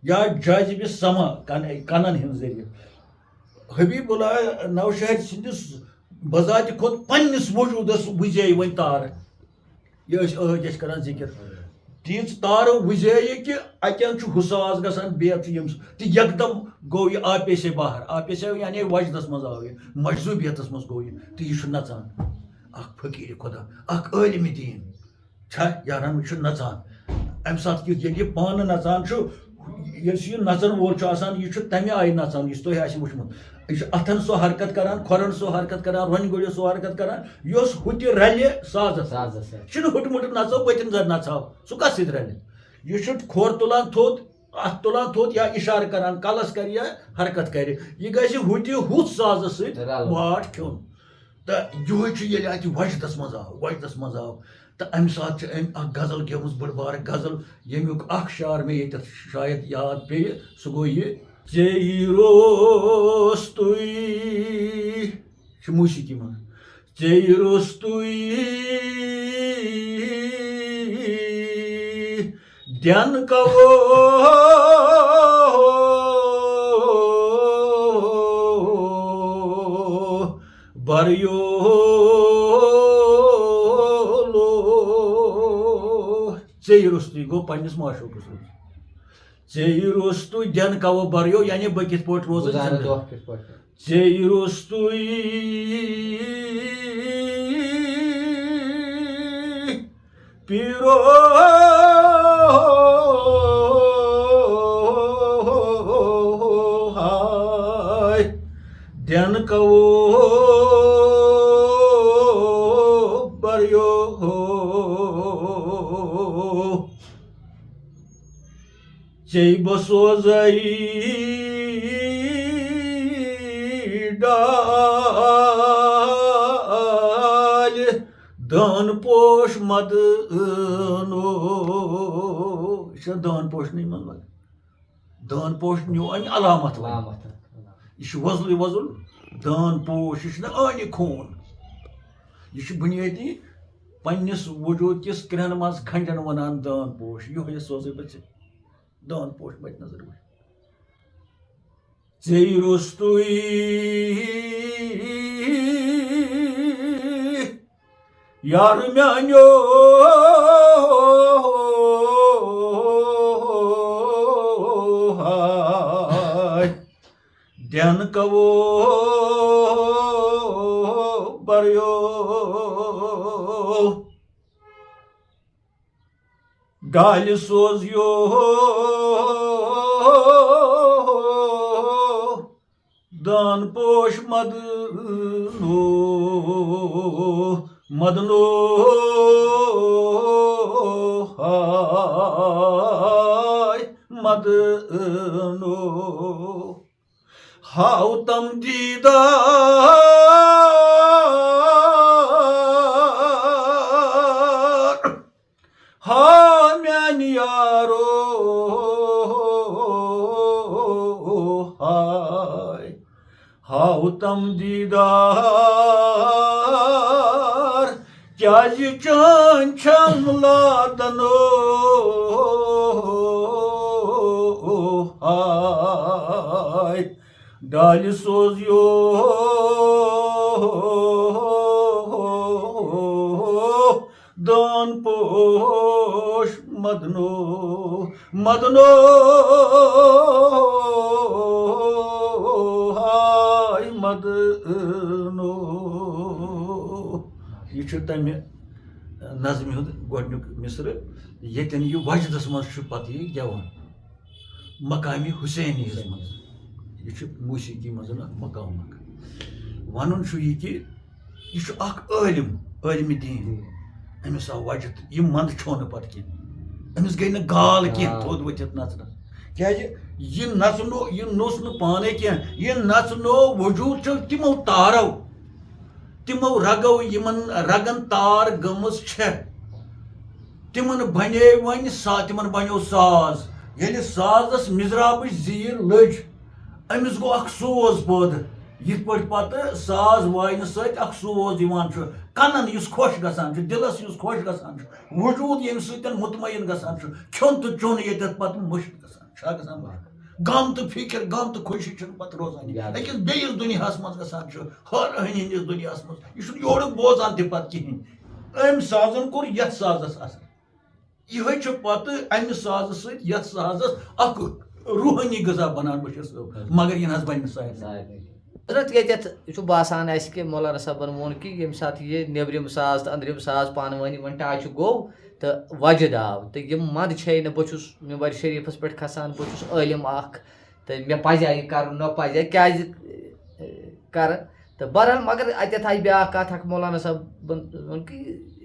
یا جٲذبہِ سما کنن ہٕنٛدۍ ذٔریعہٕ حبیٖب اللہ نوشہرِ سٕنٛدِس بذاتہِ کھۄت پننِس وجوٗدس وُزے وۄنۍ تارٕ یہِ ٲسۍ ٲدۍ ٲسۍ کران ذِکر تیٖژ تارٕ وُزییہِ کہِ اتٮ۪ن چھُ حُساس گژھان بیٚیہِ چھُ یِم تہٕ یکدم گوٚو یہِ آپے سے باہر آپے سے یعنی وجدس منٛز آو یہِ مجذوٗبیتس منٛز گوٚو یہِ تہٕ یہِ چھُ نژان اکھ فقیٖرِ خۄدا اکھ عٲلمِ دیٖن چھا یاران یہِ چھُ نژان امہِ ساتہٕ ییٚلہِ یہِ پانہٕ نژان چھُ ییٚلہِ سُہ یہِ نژن وول چھُ آسان یہِ چھُ تمہِ آیہِ نژان یُس تۄہہِ آسہِ وٕچھمُت یہِ چھُ اتھن سۄ حرکت کران کھۄرن سۄ حرکت کران رۄنہِ گوٚڑِس سۄ حرکت کران یۄس ہُتہِ رلہِ سازس چھُنہٕ ہُٹہٕ مُٹہٕ نژو پٔتِم زن نژہاو سُہ کتھ سۭتۍ رلہِ یہِ چھُ کھۄر تُلان تھوٚد اتھ تُلان تھوٚد یا اِشارٕ کران کلس کرِ یا حرکت کرِ یہِ گژھِ ہُتہِ ہُتھ سازس سۭتۍ واٹھ کھیوٚن تہٕ یِہوے چھُ ییٚلہِ اتہِ وجدس منٛز آو تہٕ امہِ ساتہٕ چھِ أمۍ اکھ غزل گیٚومٕژ بٔڑ بارٕ غزل ییٚمیُک اکھ شعر مےٚ ییٚتٮ۪تھ شاید یاد پیٚیہِ سُہ گوٚو یہِ ژےٚ روستُے چھُ موسیٖقی منٛز ژےٚ روستُے دٮ۪نہٕ کَوو بَرٕیو ژےٚ روستُے گوٚو پننِس معشوٗقس روٚست ژےٚ روستُے دٮ۪نہٕ کَوو بَرٕیو یعنی بہٕ کِتھ پٲٹھۍ روزٕ ژےٚ روستُے پیٖرو ہاے دٮ۪نہٕ کَوو بَرٕیو ژےٚ بہٕ سوزَے ڈالہِ دٲن پوش مدنو یہِ چھا دٲن پوشنٕے منٛز لگان دٲن پوش نیوٗ أمۍ علامت یہِ چھُ وۄزلٕے وۄزُل دٲن پوش یہِ چھُنہ ٲنہِ خوٗن یہِ چھُ بُنیٲدی پننِس وجوٗد کِس کرٛہنہٕ منٛز کھنٛجن ونان دٲن پوش یِہوے سوزے بہٕ ژےٚ دٲن پوش مَتہِ نظر وٕچھ ژےٚ روستُے یارٕ میانیو ہاے دٮ۪نہٕ کَوو بَرٕیو ڈالہِ سوزیو دان پوش مدنو ہاے مدنو ہاؤ تم دیدار ہا میان یارو ہائے ہاؤ تم دیدار کیازِ چٲنۍ چھم لادنو ہائے ڈالہِ سوزیو دان پوش مدنو مدنو ہائے مدنو. یہ چھُ تمہِ نظمہِ ہُنٛد گۄڈنیُک مِصرٕ ییٚتٮ۪ن یہِ وجدس منٛز چھُ پتہٕ یہِ گٮ۪وان مقامِ حُسینیَس منٛز. یہ موسیقی مز مقام اکھ ونُن چھُ یہِ کہِ یہِ چھُ اکھ عٲلِم دین أمِس آو وجد یہِ منٛدٕ چھوٚو پتہٕ کینٛہہ أمِس گٔے نہٕ گال کینٛہہ تھوٚد ؤتھِتھ نژنس کیازِ یہِ نژنو یہِ نوٚژ نہٕ پانے کینٛہہ یہِ نژنو وجوٗد چھُ تِمو تارو تِمو رگو یِمن رگن تار گٔمٕژ چھےٚ تِمن بنے وۄنۍ تِمن بنیو ساز ییٚلہِ سازس مِزرابٕچ زیٖر لٔج أمِس گوٚو اکھ سوز پٲدٕ یِتھ پٲٹھۍ پتہٕ ساز واینہٕ سۭتۍ اکھ سوز یِوان چھُ کنن یُس خۄش گژھان چھُ دِلس یُس خۄش گژھان چھُ وجوٗد ییٚمہِ سۭتۍ مطمعین گژھان چھُ کھیوٚن تہٕ چیوٚن ییٚتٮ۪تھ پتہٕ مٔشِد گژھان چھا گژھان غم تہٕ فِکر غم تہٕ خوشی چھنہٕ پتہٕ روزان أکِس بیٚیِس دُنیاہس منٛز گژھان چھُ حٲرٲنی ہِنٛدِس دُنیاہس منٛز یہِ چھُنہٕ یورُک بوزان تہِ پتہٕ کِہینۍ أمۍ سازن کوٚر یتھ سازس اثر یِہے چھُ پتہٕ امہِ سازٕ سۭتۍ یتھ سازس اکھ روحٲنی غذا بنان بشیر صٲب مگر یہِ نہ حظ بنہِ نہٕ سارنٕے. حضرت ییٚتٮ۪تھ چھُ باسان اَسہِ کہِ مولانا صٲبن ووٚن کہِ ییٚمہِ ساتہٕ یہِ نیٚبرِم ساز تہٕ أنٛدرِم ساز پانہٕ ؤنۍ یِمن ٹاچہِ گوٚو تہٕ وجد آو تہٕ یِم منٛدٕ چھے نہٕ بہٕ چھُس مِمبر شریٖفس پٮ۪ٹھ کھسان بہٕ چھُس عٲلِم اکھ تہٕ مےٚ پزیا یہِ کرُن نہ پزیا کیازِ کرٕ تہٕ بہرحال مگر اتٮ۪تھ آیہِ بیاکھ کتھ اکھ مولانا صٲبن ووٚن کہِ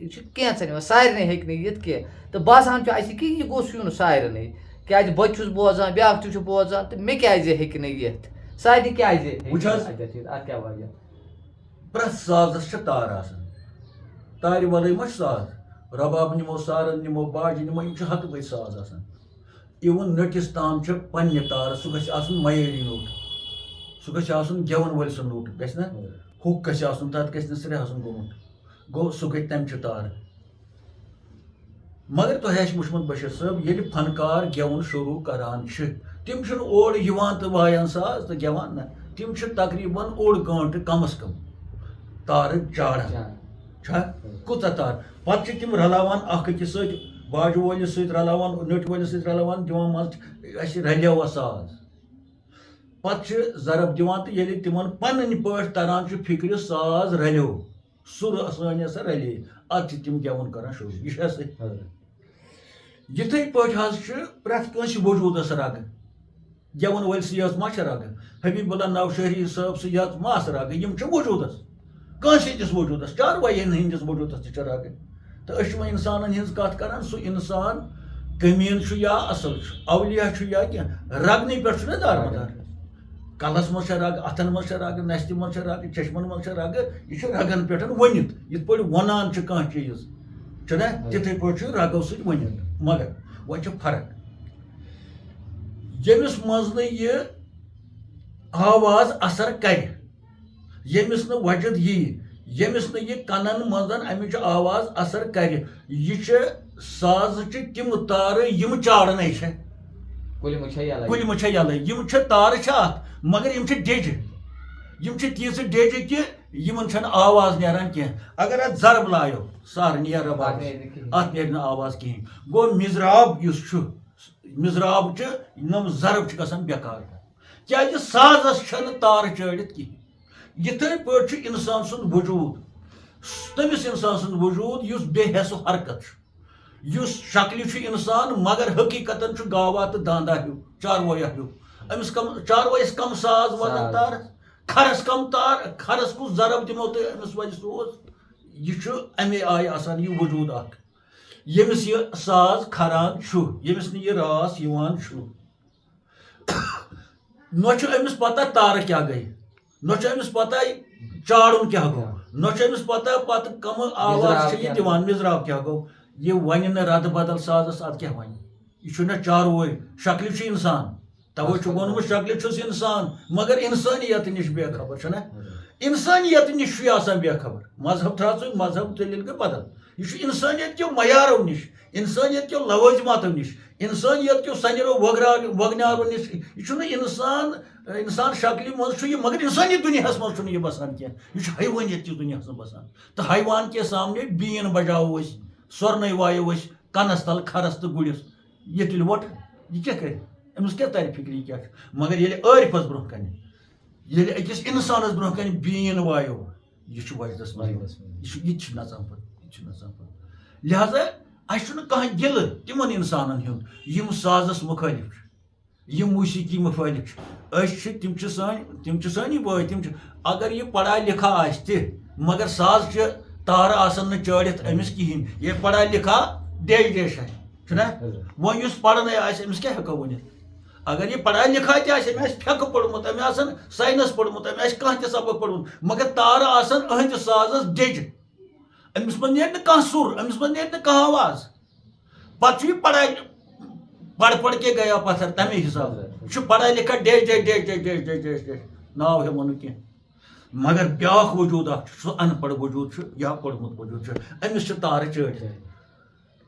یہِ چھُ کینٛژن یِوان سارنٕے ہیٚکہِ نہٕ یِتھ کینٛہہ تہٕ باسان چھُ اَسہِ کہِ یہِ گوٚژھ یُن سارنٕے کیازِ بہٕ تہِ چھُس بوزان بیاکھ تہِ چھُ بوزان تہٕ مےٚ کیازِ ہیٚکہِ نہٕ یِتھ سارنٕے کیازِ اتھ کیاہ وجہ پرٛٮ۪تھ سازس چھِ تار آسان تارِ ولے ما چھُ ساز رباب نِمو سارن نِمو باجہِ نِمو یِم چھِ ہتہٕ بٔدۍ ساز آسان اِوٕن نٔٹِس تام چھِ پننہِ تارٕ سُہ گژھِ آسُن میٲری نوٚٹ سُہ گژھِ آسُن گٮ۪ون وٲلۍ سُنٛد نوٚٹ گژھِ نا ہُک گژھِ آسُن تتھ گژھِ نہٕ سرٛیٚہہ آسُن گوٚمُت گوٚو سُہ گٔے تمچہِ تارٕ مگر تۄہہِ آسہِ وٕچھمُت بشیر صٲب ییٚلہِ فنکار گٮ۪وُن شروٗع کران چھِ تِم چھِنہٕ اورٕ یِوان تہٕ وایان ساز تہٕ گٮ۪وان نہ تِم چھِ تقریٖبن اوٚڑ گٲنٛٹہٕ کم از کم تارٕ چاڑان چھا کوٗتاہ تار پتہٕ چھِ تِم رلاوان اکھ أکِس سۭتۍ باجہِ وٲلِس سۭتۍ رلاوان نٔٹۍ وٲلِس سۭتۍ رلاوان دِوان منٛزٕ اَسہِ رلیوا ساز پتہٕ چھِ ضرب دِوان تہٕ ییٚلہِ تِمن پنٕنۍ پٲٹھۍ تران چھُ فِکرِ ساز رلیو سُر سٲنۍ ہسا رلے ادٕ چھِ تِم گٮ۪وُن کران شروٗع یہِ چھُ اَسہِ یِتھٕے پٲٹھۍ حظ چھُ پرٛٮ۪تھ کٲنٛسہِ وجوٗدس رگہٕ گٮ۪وَن وٲلۍ یٲژ ما چھِ رگہٕ حبیٖب اللہ نوشہری صٲب یٲژ ما آسہٕ رگہٕ یِم چھِ وجوٗدس کٲنٛسہِ ہٕنٛدِس وجوٗدس چاروایَن ہٕنٛدِس وجوٗدس تہِ چھِ رگہٕ تہٕ أسۍ چھِ وۄنۍ اِنسانن ہٕنٛز کتھ کران سُہ اِنسان کٔمیٖن چھُ یا اصٕل چھُ اولیا چھُ یا کینٛہہ رگنٕے پٮ۪ٹھ چھُنہ دارمدار کلس منٛز چھےٚ رگہٕ اتھن منٛز چھےٚ رگہٕ نستہِ منٛز چھےٚ رگہٕ چشمن منٛز چھےٚ رگہٕ یہِ چھُ رگن پٮ۪ٹھ ؤنِتھ یِتھ پٲٹھۍ وَنان چھِ کانٛہہ چیٖز چھُنہ تِتھٕے پٲٹھۍ چھُ رگو سۭتۍ ؤنِتھ مگر وۄنۍ چھِ فرق ییٚمِس منٛز نہٕ یہِ آواز اثر کرِ ییٚمِس نہٕ وجد ییہِ ییٚمِس نہٕ یہِ کنن منٛز امِچ آواز اثر کرِ یہِ چھِ سازٕچہِ تِم تارٕ یِم چاڑنے چھےٚ کُلمہٕ چھےٚ یَلے یِم چھِ تارٕ چھِ اتھ مگر یِم چھِ ڈیجہِ یِم چھِ تیٖژٕ ڈیجہِ کہِ یِمن چھنہٕ آواز نیران کینٛہہ اگر اتھ ضرب لایو سارنٕے یا رباب اتھ نیرِ نہٕ آواز کِہینۍ گوٚو مِزراب یُس چھُ مِزراب چھِ یِم ضرب چھِ گژھان بیکار کیازِ سازس چھنہٕ تارٕ چٲڑِتھ کِہینۍ یِتھٕے پٲٹھۍ چھُ اِنسان سُنٛد وجوٗد تٔمِس اِنسان سُنٛد وجوٗد یُس بے حیث و حرکت چھُ یُس شکلہِ چھُ اِنسان مگر حقیٖقتن چھُ گاوا تہٕ داندا ہیوٗ چارویا ہیوٗ أمِس کم چاروایس کم ساز وزن تارس کھرس کم تار کھرس کُس ضرب دِمو تُہۍ أمِس وجہِ سوز یہِ چھُ امے آیہِ آسان یہِ وجوٗد اکھ ییٚمِس یہِ ساز کھران چھُ ییٚمِس نہٕ یہِ راس یِوان چھُ نہ چھُ أمِس پتہ تارٕ کیٛاہ گٔے نہ چھُ أمِس پتہ چارُن کیٛاہ گوٚو نہ چھُ أمِس پتہ پتہٕ کَمہٕ آواز چھِ یہِ دِوان مِزراو کیٛاہ گوٚو یہِ وَنہِ نہٕ رَدٕ بدل سازَس اَدٕ کیٛاہ وَنہِ یہِ چھُنہ چاروٲے شکلہِ چھُ اِنسان تَوَے چھُ ووٚنمُت شکلہِ چھُس اِنسان مگر اِنسٲنیت نِش بے خبر چھُنہ اِنسٲنیت نِش چھُ یہِ آسان بے خبر مذہب تھاو ژٕ مذہب دٔلیٖل گٔے بدل یہ انسانیت کیو معیارو نش انسانیت کیو لوازماتو نش انسانیت کیو سنیرو وگنارو نش یہ انسان شکل مز مگر انسانی دنیا مز یہ بسان کی یہ حیوانیت کس دنیا مز بسان تو حیوان کے سامنے بین بجاو سورن وایو کنس تل کھرس تو گڑس یہ تیل وٹ یہ کیا کر امس کیا تر فکر یہ کیا مگر یل عارفس برہ کن یل اکس انسانس برہ کن بین وایو یہ وجدس مز یہ نژان پہ لہذا اہم کھانا گل تم انسانن ہم سازس مخالف یم موسیقی مخالف تم سانی بھائی تم اگر یہ پڑھا لکھا آس مگر ساز تار آسن چڑت امس کہین یہ پڑھا لکھا ڈیجیٹیشن چھنا وہ اس پڑھنے امس کیا ہیکو ونت اگر یہ پڑھا لکھا تہ پھیک پوڑمت ام آسن سائنس پوڑمت ام کھانا تہ سبق پوڑمت مگر تار آسن اہند سازس ڈیج امس من نیرِ نہٕ کانٛہہ سُر امس من نیرِ نہٕ کانٛہہ آواز پتہٕ چھُ یہِ پڑھائی پڑھ کے گیا پتھر تمے حساب چھُ پڑھائی لکھا dash dash dash dash dash dash dash dash ناو ہٮ۪مو نہٕ کینٛہہ مگر بیٛاکھ وجوٗد اکھ چھُ سُہ ان پڑھ وجوٗد چھُ یا پوٚرمُت وجوٗد چھُ أمِس چھِ تارٕ چٲڑِتھ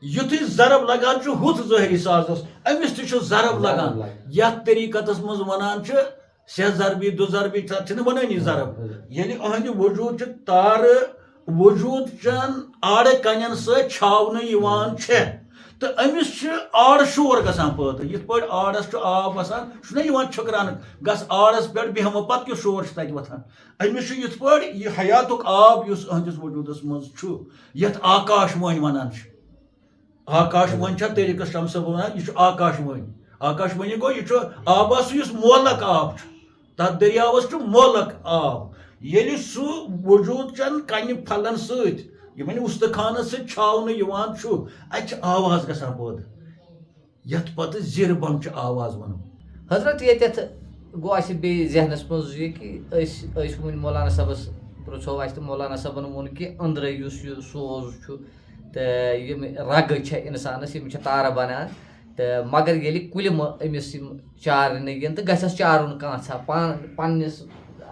یُتھُے ضرب لگان چھُ ہُتھ ظٲہری سازس أمِس تہِ چھُ ضرب لگان یتھ طریقتس منٛز ونان چھِ سے ضربی دو ضربی تتھ چھِنہٕ ونٲنی ضرب ییٚلہِ أہنٛدِ وجوٗد چھِ تارٕ وجود چن آڑ کنن ست چھاونہ تو امس آڑ شور گسان پٲدٕ یِتھ پٲٹھۍ آڑس آب وسان چھُنہ چھکران گس آڑس پٮ۪ٹھ بیہمو پتہٕ کیُتھ شور تتہِ وتھان امس یِتھ پٲٹھۍ یہِ حیاتُک آب یُس أہنٛدِس وجوٗدس منٛز چھُ یتھ آکاش وٲنۍ ونان چھِ آکاش وٲنۍ چھا طریقس شمس ونان یہِ چھُ آکاش وٲنۍ آکاش وٲنی گوٚو یہِ چھُ آبا سُہ یُس مولک آب چھُ تتھ دٔریاوس چھُ مولک آب ییٚلہِ سُہ وجوٗد چن کنہِ پھلن سۭتۍ یِمن اُستخانس سۭتۍ چھاونہٕ چھُ اتہِ چھِ آواز گژھان پٲدٕ یتھ پتہٕ زیرٕ بم چھِ آواز ونان حضرت ییٚتٮ۪تھ گوٚو اَسہِ بیٚیہِ ذہنس منٛز یہِ کہِ أسۍ وٕنۍ مولانا صٲبس پرٛژھو اَسہِ تہٕ مولانا صٲبن ووٚن کہِ أنٛدرَے یُس یہِ سوز چھُ تہٕ یِم رگہٕ چھےٚ اِنسانس یِم چھِ تارٕ بنان تہٕ مگر ییٚلہِ کُلہِ أمِس یِم چارنہٕ یِن تہٕ گژھٮ۪س چارُن کانٛژھا پننِس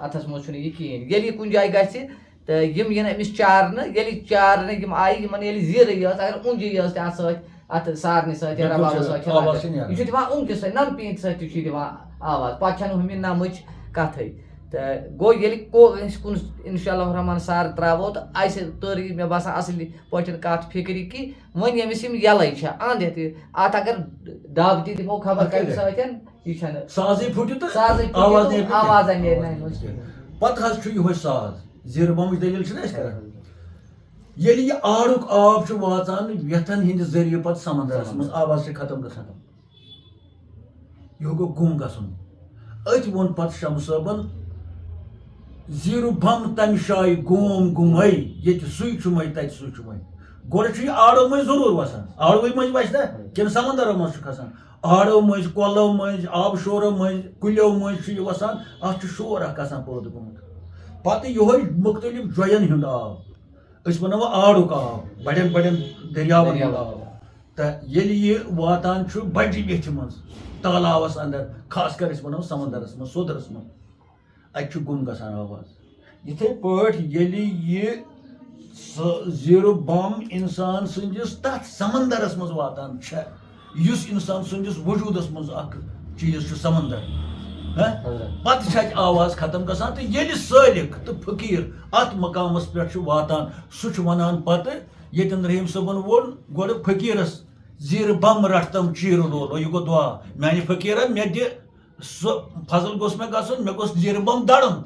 اتھس منٛز چھُنہٕ یہِ کِہیٖنۍ ییٚلہِ یہِ کُنہِ جایہِ گژھِ تہٕ یِم یِن أمِس چارنہٕ ییٚلہِ چارنہٕ یِم آیہِ یِمن ییٚلہِ زیٖرٕ یٲژ اگر اونٛجہِ یٲژ تہِ اتھ سۭتۍ اتھ سارنہِ سۭتۍ یا ربابس سۭتۍ یہِ چھُ دِوان اونٛگجہِ سۭتۍ نم پیٖنتہِ سۭتۍ تہِ چھُ یہِ دِوان آواز پتہٕ چھنہٕ ہُمہِ نمٕچ کتھٕے تہٕ گوٚو ییٚلہِ أسۍ کُن انشاء اللہ رحمان سار تراوو تہٕ اسہِ تٔر یہِ مےٚ باسان اصٕل پٲٹھۍ کتھ فکرِ کہِ وۄنۍ ییٚمِس یِم یَلَے چھےٚ انٛد ہٮ۪تھ اتھ اگر دب تہِ دِمو خبر کمہِ سۭتۍ یہِ چھنہٕ سازٕے پھُٹہِ تہٕ سازٕے آوازے نیرِ نہٕ اَمہِ منٛز پتہٕ حظ چھُ یِہوے ساز زیرٕ بمٕچ دٔلیٖل چھِنہ أسۍ کران ییٚلہِ یہِ آڑُک آب چھُ واتان یتھن ہٕنٛدِ ذٔریعہٕ پتہٕ سمندرس منٛز آواز چھِ ختم گژھان یہِ گوٚو گُم گژھُن أتھۍ ووٚن پتہٕ شمس صٲبن زیٖرٕ بم تمہِ جایہِ گوم گُمے ییٚتہِ سُے چھُ مے تتہِ سُے چھُ مے گۄڈٕ چھُ یہِ آڑو مٔنٛزۍ ضروٗر وسان آڑوٕے مٔنٛزۍ وسہِ نا کِنہٕ سمندرو منٛز چھُ کھسان آڑو مٔنٛزۍ کۄلو مٔنٛزۍ آبہٕ شورو مٔنٛزۍ کُلیو مٔنٛزۍ چھُ یہِ وسان اتھ چھُ شور اکھ آسان پٲدٕ گوٚمُت پتہٕ یِہوے مختلف جوین ہُنٛد آب أسۍ ونو وۄنۍ آڑُک آب بڑٮ۪ن بڑٮ۪ن دٔریاون ہُنٛد آب تہٕ ییٚلہِ یہِ واتان چھُ بجہِ ویٚتھِ منٛز تالاوس انٛدر خاص کر أسۍ ونو سمندرس منٛز سوٚدرس منٛز اتہِ چھُ گُم گژھان آواز یِتھے پٲٹھۍ ییٚلہِ یہِ سۄ زیٖرٕ بم انسان سٕنٛدِس تتھ سمندرس منٛز واتان چھےٚ یُس انسان سٕنٛدِس وجوٗدس منٛز اکھ چیٖز چھُ سمندر پتہٕ چھِ اتہِ آواز ختم گژھان تہٕ ییٚلہِ سٲلِق تہٕ فقیٖر اتھ مقامس پٮ۪ٹھ چھُ واتان سُہ چھُ ونان پتہٕ ییٚتٮ۪ن رحیٖم صٲبن ووٚن گۄڈٕ فقیٖرس زیٖرٕ بم رٹتم چیٖرٕ رولو یہِ گوٚو دُعا میانہِ فقیٖرا مےٚ دِ سُہ فضل گوٚژھ مےٚ گژھُن مےٚ گوٚژھ زیٖرٕ بم دڑُن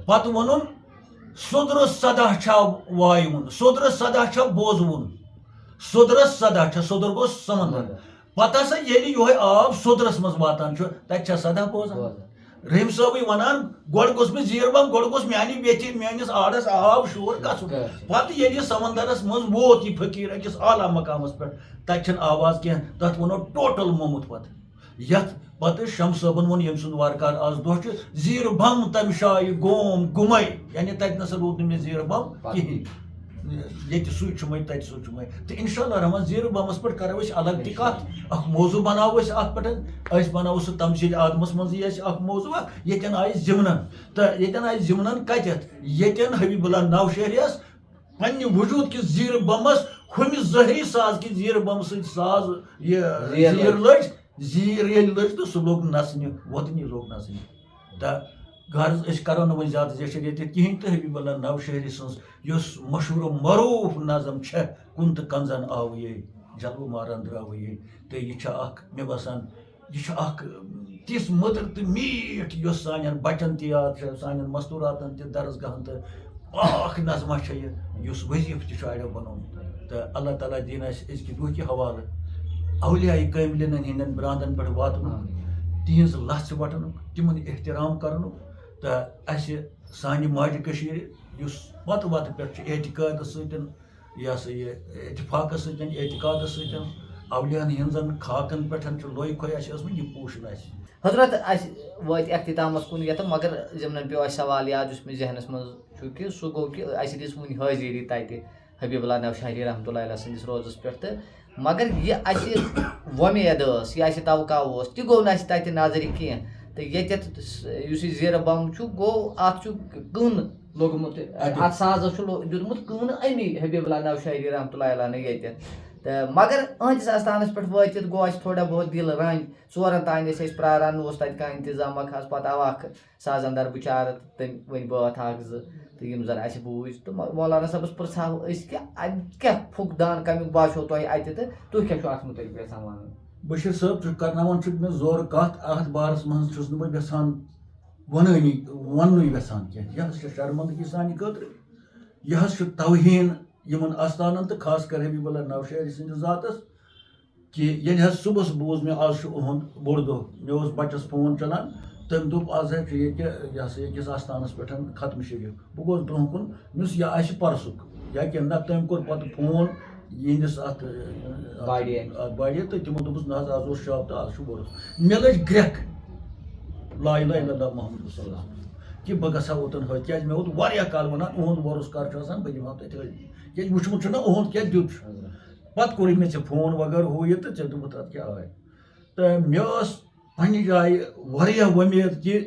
پتہٕ ووٚنُن سوٚدرس سدا چھا وایوُن سوٚدرس سدا چھا بوزوُن سوٚدرس سدا چھا سوٚدُر گوٚو سمندر پتہٕ ہسا ییٚلہِ یِہوے آب سوٚدرس منٛز واتان چھُ تتہِ چھا سدا بوزان رحیٖم صٲبٕے ونان گۄڈٕ گوٚژھ مےٚ زیٖرٕ بم گۄڈٕ گوٚژھ میانہِ ویٚتھِ میٲنِس آڑس آب شور گژھُن پتہٕ ییٚلہِ یہِ سمندرس منٛز ووت یہِ فقیٖر أکِس اعلیٰ مقامس پٮ۪ٹھ تتہِ چھنہٕ آواز کینٛہہ تتھ ونو ٹوٹل موٚمُت پتہٕ یتھ پتہ شمس صٲبن ووٚن ییٚمہِ سُنٛد وارکار آز دۄہ چھُ زیٖرٕ بم تمہِ شایہِ گوم گُمے یعنی تتہِ نسا روٗد نہٕ مےٚ زیٖرٕ بم کِہیٖنۍ ییٚتہِ سُے چھُ مےٚ تتہِ سُے چھُ مےٚ تہٕ اِنشاء اللہ رحمان زیٖرٕ بمس پٮ۪ٹھ کرو أسۍ الگ تہِ کتھ اکھ موضوٗع بناوو أسۍ اتھ پٮ۪ٹھ أسۍ بناوو سُہ تمثیٖل آدمس منٛزٕے اَسہِ اکھ موضوٗع اکھ ییٚتٮ۪ن آیہِ زِمنن تہٕ ییٚتٮ۪ن آیہِ زِمنن کتٮ۪تھ ییٚتٮ۪ن حبیب اللہ نوشہریس پننہِ وجوٗد کِس زیٖرٕ بمس ہُمہِ ظٲہری ساز کہِ زیٖرٕ بم سۭتۍ ساز یہِ زیٖر لٔج زیٖر ییٚلہِ لٔج تہٕ سُہ لوٚگ نژنہِ وۄتھنہِ لوٚگ نژنہِ تہٕ غرض أسۍ کرو نہٕ وۄنۍ زیادٕ زیچھر ییٚتہِ کِہیٖنۍ تہٕ حبیب اللہ نوشہری سٕنٛز یۄس مشہوٗر معروٗف نظم چھےٚ کُن تہٕ کنزن آوٕیے جلوٕ مارن درٛاوٕیے تہٕ یہِ چھےٚ اکھ مےٚ باسان یہِ چھِ اکھ تِژھ مٔدٕر تہٕ میٖٹھ یۄس سانٮ۪ن بچن تہِ یاد چھےٚ سانٮ۪ن مستوٗراتن تہِ درس گاہن تہٕ اکھ نظمہ چھےٚ یہِ یُس وظیٖفہٕ تہِ چھُ اڑیو بنومُت تہٕ اللہ تعالیٰ دِیِن اَسہِ أزکہِ دۄہ کہِ حوالہٕ اولیاء کٲملِنن ہٕنٛدٮ۪ن برانٛدن پٮ۪ٹھ واتنُک تِہنٛز لژھ وٹنُک تِمن احترام کرنُک تہٕ اَسہِ سانہِ ماجہِ کٔشیٖرِ یُس وتہٕ وتہٕ پٮ۪ٹھ چھُ اعتقادس سۭتۍ یہِ ہسا یہِ اتفاقس سۭتۍ اعتقادس سۭتۍ اولیاہن ہٕنٛزن خاکن پٮ۪ٹھ چھُ لوے کھوے اَسہِ ٲسمٕژ یہِ پوٗشن اَسہِ حضرت اَسہِ وٲتۍ اختتامس کُن یتھ مگر ضمنن پیوٚو اَسہِ سوال یاد یُس مےٚ ذہنس منٛز چھُ کہِ سُہ گوٚو کہِ اَسہِ دِژ وُنہِ حٲضری تتہِ حبیب اللہ نوشہری رحمتہ اللہ علیہ سٕنٛدِس روزس پٮ۪ٹھ تہٕ مگر یہِ اَسہِ وۄمید ٲس یہِ اَسہِ توقع اوس تہِ گوٚو نہٕ اَسہِ تتہِ نظرِ کینٛہہ تہٕ ییٚتٮ۪تھ یُس یہِ زیٖرٕ بم چھُ گوٚو اتھ چھُ کٕن لوٚگمُت اتھ سازس چھُ دیُتمُت کٕن امی حبیب اللہ نوشہری رحمتہ اللہ علیہ ییٚتٮ۪تھ تہٕ مگر أہنٛدِس اَستانس پٮ۪ٹھ وٲتِتھ گوٚو اَسہِ تھوڑا بہت دِل رنج ژورن تانۍ ٲسۍ أسۍ پیاران نہٕ اوس تتہِ کانٛہہ انتظامہ خاص پتہٕ آو اکھ سازندر بِچارٕ تٔمۍ ؤنۍ بٲتھ اکھ زٕ تہٕ یِم زن اَسہِ بوٗزۍ تہٕ مولانا صٲبس پرژھاو أسۍ کہِ اَتہِ کیٛاہ پھُکھ کمیُک باسیو تۄہہِ اَتہِ تہٕ تُہۍ کیٛاہ چھِو اتھ مُتعلِق یژھان وَنُن بشیٖر صٲب تُہۍ کرناوان چھُ مےٚ زورٕ کتھ اتھ بارس منٛز چھُس نہٕ بہٕ یژھان وَننُے یژھان کینٛہہ یہِ حظ چھِ شرمندگی سانہِ خٲطرٕ یہِ حظ چھُ توہیٖن یِمن آستانن تہٕ خاص کر حبیب اللہ نوشہری سٕنٛدِس ذاتس کہِ ییٚلہِ حظ صُبحس بوٗز مےٚ آز چھُ اُہُنٛد بوٚڑ دۄہ مےٚ اوس بچس فون چلان تٔمۍ دوٚپ آز حظ چھُ ییٚتہِ یہِ ہسا ییٚتِس آستانس پٮ۪ٹھ ختمہِ شریٖف بہٕ گوٚوس برونٛہہ کُن مےٚ دوٚپُس یہِ آسہِ پرسُک یا کہِ نہ تٔمۍ کوٚر پتہٕ فون یِہنٛدِس اتھ باڑِ تہٕ تِمو دوٚپُس نہ حظ آز اوس شب تہٕ آز چھُ بوٚڑ مےٚ لٔج گرٛٮ۪کھ لا اِلہَ اِلَّا اللہ محمد رسول اللہ کہِ بہٕ گژھٕ ہا اوٚتن حٲضِر کیٛازِ مےٚ ووت واریاہ کال ونان اُہُنٛد بروسہٕ کر چھُ آسان بہٕ دِمہٕ ہا تتہِ حٲضِری کیٛازِ وٕچھمُت چھُنہ اُہُنٛد کیٛاہ دیُت چھُ پتہٕ کوٚرُے مےٚ ژےٚ فون وغٲرٕ ہُہ یہِ تہٕ ژےٚ دوٚپُتھ اتھ کیٛاہ آے تہٕ مےٚ ٲس پننہِ جایہِ واریاہ وۄمید کہِ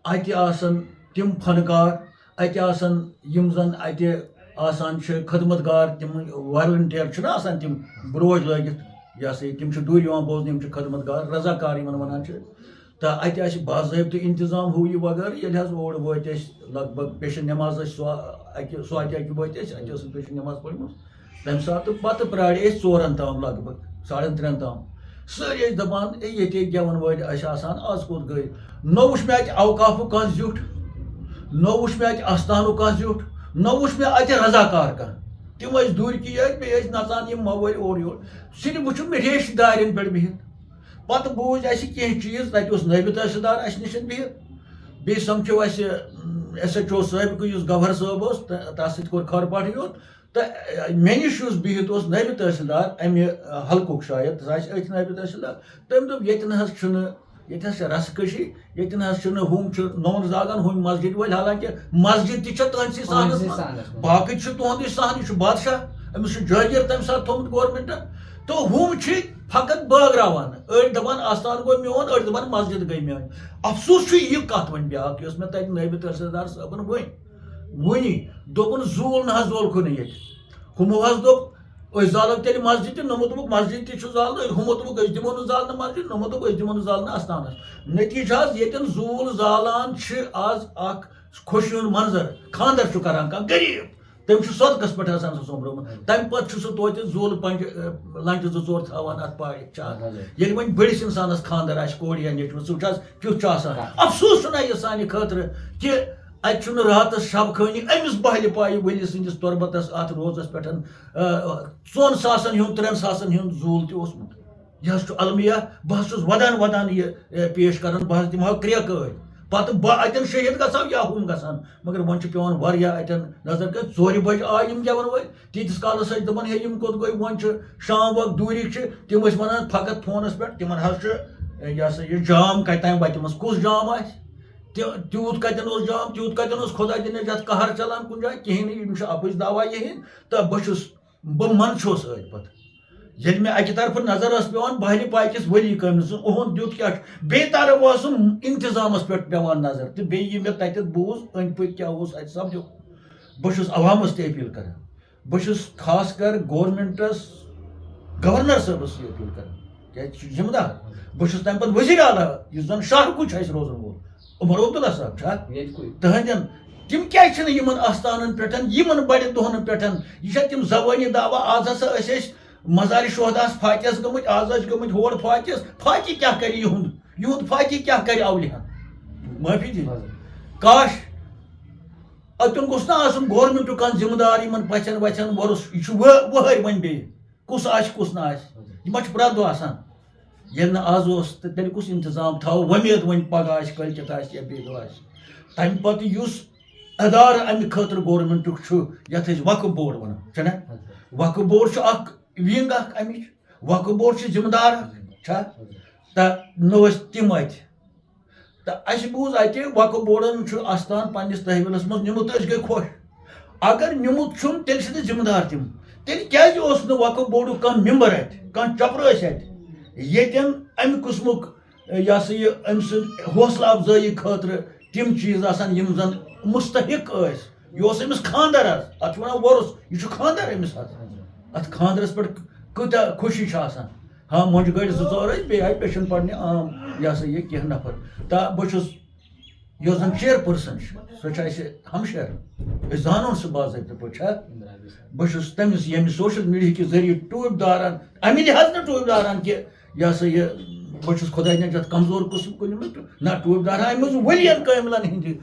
اتہِ آسن تِم فنکار اتہِ آسن یِم زن اتہِ آسان چھِ خدمت گار تِم والنٹیر چھِنہ آسان تِم بروج لٲگِتھ یہِ ہسا یہِ تِم چھِ دُرۍ یِوان بوزنہٕ یِم چھِ خدمت گار رضاکار یِمن ونان چھِ تہٕ اتہِ آسہِ باضٲبطہٕ انتظام ہُہ یہِ وغٲرٕ ییٚلہِ حظ اور وٲتۍ أسۍ لگ بگ پیشن نٮ۪ماز ٲسۍ سواتہِ اکہِ وٲتۍ أسۍ اتہِ ٲسٕس پیشن نٮ۪ماز پٔرمٕژ تمہِ ساتہٕ پتہٕ پرٛارے أسۍ 4 تام لگ بگ 3:30 تام سٲری ٲسۍ دپان ہے ییٚتے گٮ۪وَن وٲلۍ ٲسۍ آسان آز کوٚت گٔے نہ وٕچھ مےٚ اتہِ اوقافُک کانٛہہ زیُٹھ نہ وٕچھ مےٚ اتہِ آستانُک کانٛہہ زیُٹھ نہ وٕچھ مےٚ اتہِ رضاکار کانٛہہ تِم ٲسۍ دوٗرکی ٲسۍ بیٚیہِ ٲسۍ نژان یِم موٲلۍ اورٕ یورٕ صرف وٕچھُم مےٚ ریشہِ دارٮ۪ن پٮ۪ٹھ بِہِتھ پتہٕ بوٗزۍ اَسہِ کینٛہہ چیٖز تتہِ اوس نٲیِب تحصیٖلدار اَسہِ نِش بِہِتھ بیٚیہِ سمکھیو اَسہِ SHO سٲبقہٕ یُس گوہر صٲب اوس تہٕ تَتھ سۭتۍ کوٚر خٲرپاٹھٕے یوت تہٕ مےٚ نِش یُس بِہِتھ اوس نٲیِب تحصیٖلدار امہِ حلقُک شاید سُہ آسہِ أتھۍ نٲیِب تحصیٖلدار تٔمۍ دوٚپ ییٚتہِ نہ حظ چھُنہٕ ییٚتہِ حظ چھِ رسہٕ کٔشی ییٚتہِ نہ حظ چھُنہٕ ہُم چھِ نوٚن زاگان ہُم مسجد وٲلۍ حالانکہِ مسجد تہِ چھےٚ تُہنٛدسٕے سہنس منٛز باقٕے چھُ تُہُنٛدُے سہن یہِ چھُ بادشاہ أمِس چھُ جٲگیٖر تمہِ ساتہٕ تھوٚمُت گورمینٹن تہٕ ہُم چھِ فقط بٲگراوان أڑۍ دپان آستان گوٚو میون أڑۍ دپان مسجد گٔے میٲنۍ افسوٗس چھُ یہِ کتھ وۄنۍ بیٛاکھ یۄس مےٚ تتہِ نٲیِب تحصیٖلدار صٲبن ؤنی دوٚپُن زوٗل نہ حظ زولکھُے نہٕ ییٚتہِ ہُمو حظ دوٚپ أسۍ زالو تیٚلہِ مسجد تہِ نوٚمو دوٚپُکھ مسجد تہِ چھُ زالنہٕ ہُمو دوٚپُکھ أسۍ دِمو نہٕ زالنہٕ مسجد نوٚمو دوٚپ أسۍ دِمو نہٕ زالنہٕ آستانس نتیٖجہٕ حظ ییٚتٮ۪ن زوٗل زالان چھِ آز اکھ خۄشوُن منظر خانٛدر چھُ کران کانٛہہ غریٖب تٔمۍ چھُ صدقس پٮ۪ٹھ آسان سُہ سوٚمبرومُت تمہِ پتہٕ چھُ سُہ توتہِ زوٗلہٕ لنٛجہِ 2-4 تھاوان اتھ پارِ چاک ییٚلہِ وۄنۍ بٔڑِس انسانس خانٛدر آسہِ کورِ یا نیٚچوِس سُہ وٕچھ حظ کیُتھ چھُ آسان افسوٗس چھُنہ یہِ سانہِ خٲطرٕ کہِ اتہِ چھُنہٕ راتس شب خٲنی أمِس بہلہِ پایہِ ؤلِس سٕنٛدِس تۄربتس اتھ روزس پٮ۪ٹھ 4 ساسن ہُنٛد 3 ساسن ہُنٛد زوٗل تہِ اوسمُت یہِ حظ چھُ المیہ بہٕ حظ چھُس ودان یہِ پیش کران بہٕ حظ دِمہٕ ہا کرٛیکہٕ ٲدۍ پتہٕ بہٕ اتٮ۪ن شہید گژھٕ ہا یا ہُم گژھان مگر وۄنۍ چھُ پیٚوان واریاہ اتٮ۪ن نظر کٔرِتھ 4 بجہِ آے یِم گٮ۪وَن وٲلۍ تیٖتِس کالس ٲسۍ دپان ہے یِم کوٚت گٔے وۄنۍ چھُ شام وقت دوٗرِکۍ چھِ تِم ٲسۍ ونان فقط فونس پٮ۪ٹھ تِمن حظ چھُ یہ ہسا یہ جام کتام وتمس کس جام آس تیوت کتن اس جام تیوت کتن اس خدا دن یتھ قہر چلان کن جائے کہین یم اپز دعوا یہن تو بہ من چھس ات پتہ یل میں اکہ طرف نظر اس پیوان بہرِ پاکس ولی کامہ سن اہد دیت کیا بی طرف اوسم انتظامس پہ پیوان نظر تو بیٚیہِ یہ مے تتھ بوز أنٛدۍ پٔکۍ کیا اوس اتہ سمجھو بہ چھس عوامس تہ اپیل کران بہ چھس خاص کر گورنمنٹس گورنر صٲبس یہ اپیل کران کیا ذمہ دار بہ چھس تمہ پتہٕ وزیر اعلیٰ یس زن شاہ کچھ اس روزن وول عمر عبداللہ صاحب چھا تہندین تم کیا چھنہٕ یمن آستانن پٮ۪ٹھ یمن بڑِ دۄہن پٮ۪ٹھ یہ چھا تم زبٲنی دعوا آز ہسا ٲسۍ مزار شہداس فاتحس گمت آز گمت ہور فاتحس فاتح کیا کر یہد فاتح کیا کر اولیاء معافی دی کاش اتن گوس نا آسن گورنمنٹ کان ذمہ دار یمن پچن وچن ورس یہ وہر ون بی کس آس کس نہ آس یہ ما پرٛٮ۪تھ دۄہ آسان ییٚلہِ نہٕ آز اوس تہٕ تیٚلہِ کُس انتظام تھاو وۄمید وۄنۍ پگہہ آسہِ کٲلکٮ۪تھ آسہِ یا بیٚیہِ دۄہ آسہِ تمہِ پتہٕ یُس ادارٕ امہِ خٲطرٕ گورنمنٹُک چھُ یتھ أسۍ وقف بورڈ ونان چھنا وقف بورڈ چھُ اکھ ونگ اکھ امِچ وقف بورڈ چھُ ذمہ دار اکھ چھا تہٕ نہ ٲسۍ تِم اتہِ تہٕ اَسہِ بوٗز اتہِ وقف بورڈن چھُ استان پننِس تحویلس منٛز نِمُت أسۍ گٔے خۄش اگر نِمُت چھُم تیٚلہِ چھِ ذمہ دار تِم تیٚلہِ کیازِ اوس نہٕ وقف بورڈُک کانٛہہ ممبر اتہِ کانٛہہ چپرٕ ٲسۍ اتہِ ییٚتٮ۪ن امہِ قٕسمُک یہ ہسا یہ أمۍ سٕنٛدِ حوصلہٕ افزٲیی خٲطرٕ تِم چیٖز آسان یِم زن مستحق ٲسۍ یہِ اوس أمِس خانٛدر حظ اتھ چھِ ونان وۄرُس یہِ چھُ خانٛدر أمِس حظ اتھ خانٛدرس پٮ۪ٹھ کۭژاہ خوشی چھِ آسان ہاں مۄنٛجہِ گٲڑۍ 2-4 ٲسۍ بیٚیہِ آیہِ پیشن پرنہِ عام یہ ہسا یہِ کینٛہہ نفر تہٕ بہٕ چھُس یۄس زن چیر پٔرسن چھِ سۄ چھِ اَسہِ ہمشیر أسۍ زانون سُہ باضٲبطہٕ پٲٹھۍ چھا بہٕ چھُس تٔمِس ییٚمہِ سوشل میڈیا کہِ ذٔریعہٕ ٹوٗپۍ داران امہِ لحاظ نہٕ ٹوٗپۍ داران کہِ یہ ہسا یہِ بہٕ چھُس خۄداے نِش یتھ کمزور قٕسم کُنمُت نہ ٹوٗپۍ داران امہِ منٛز ؤلین کٲملن ہٕنٛدِ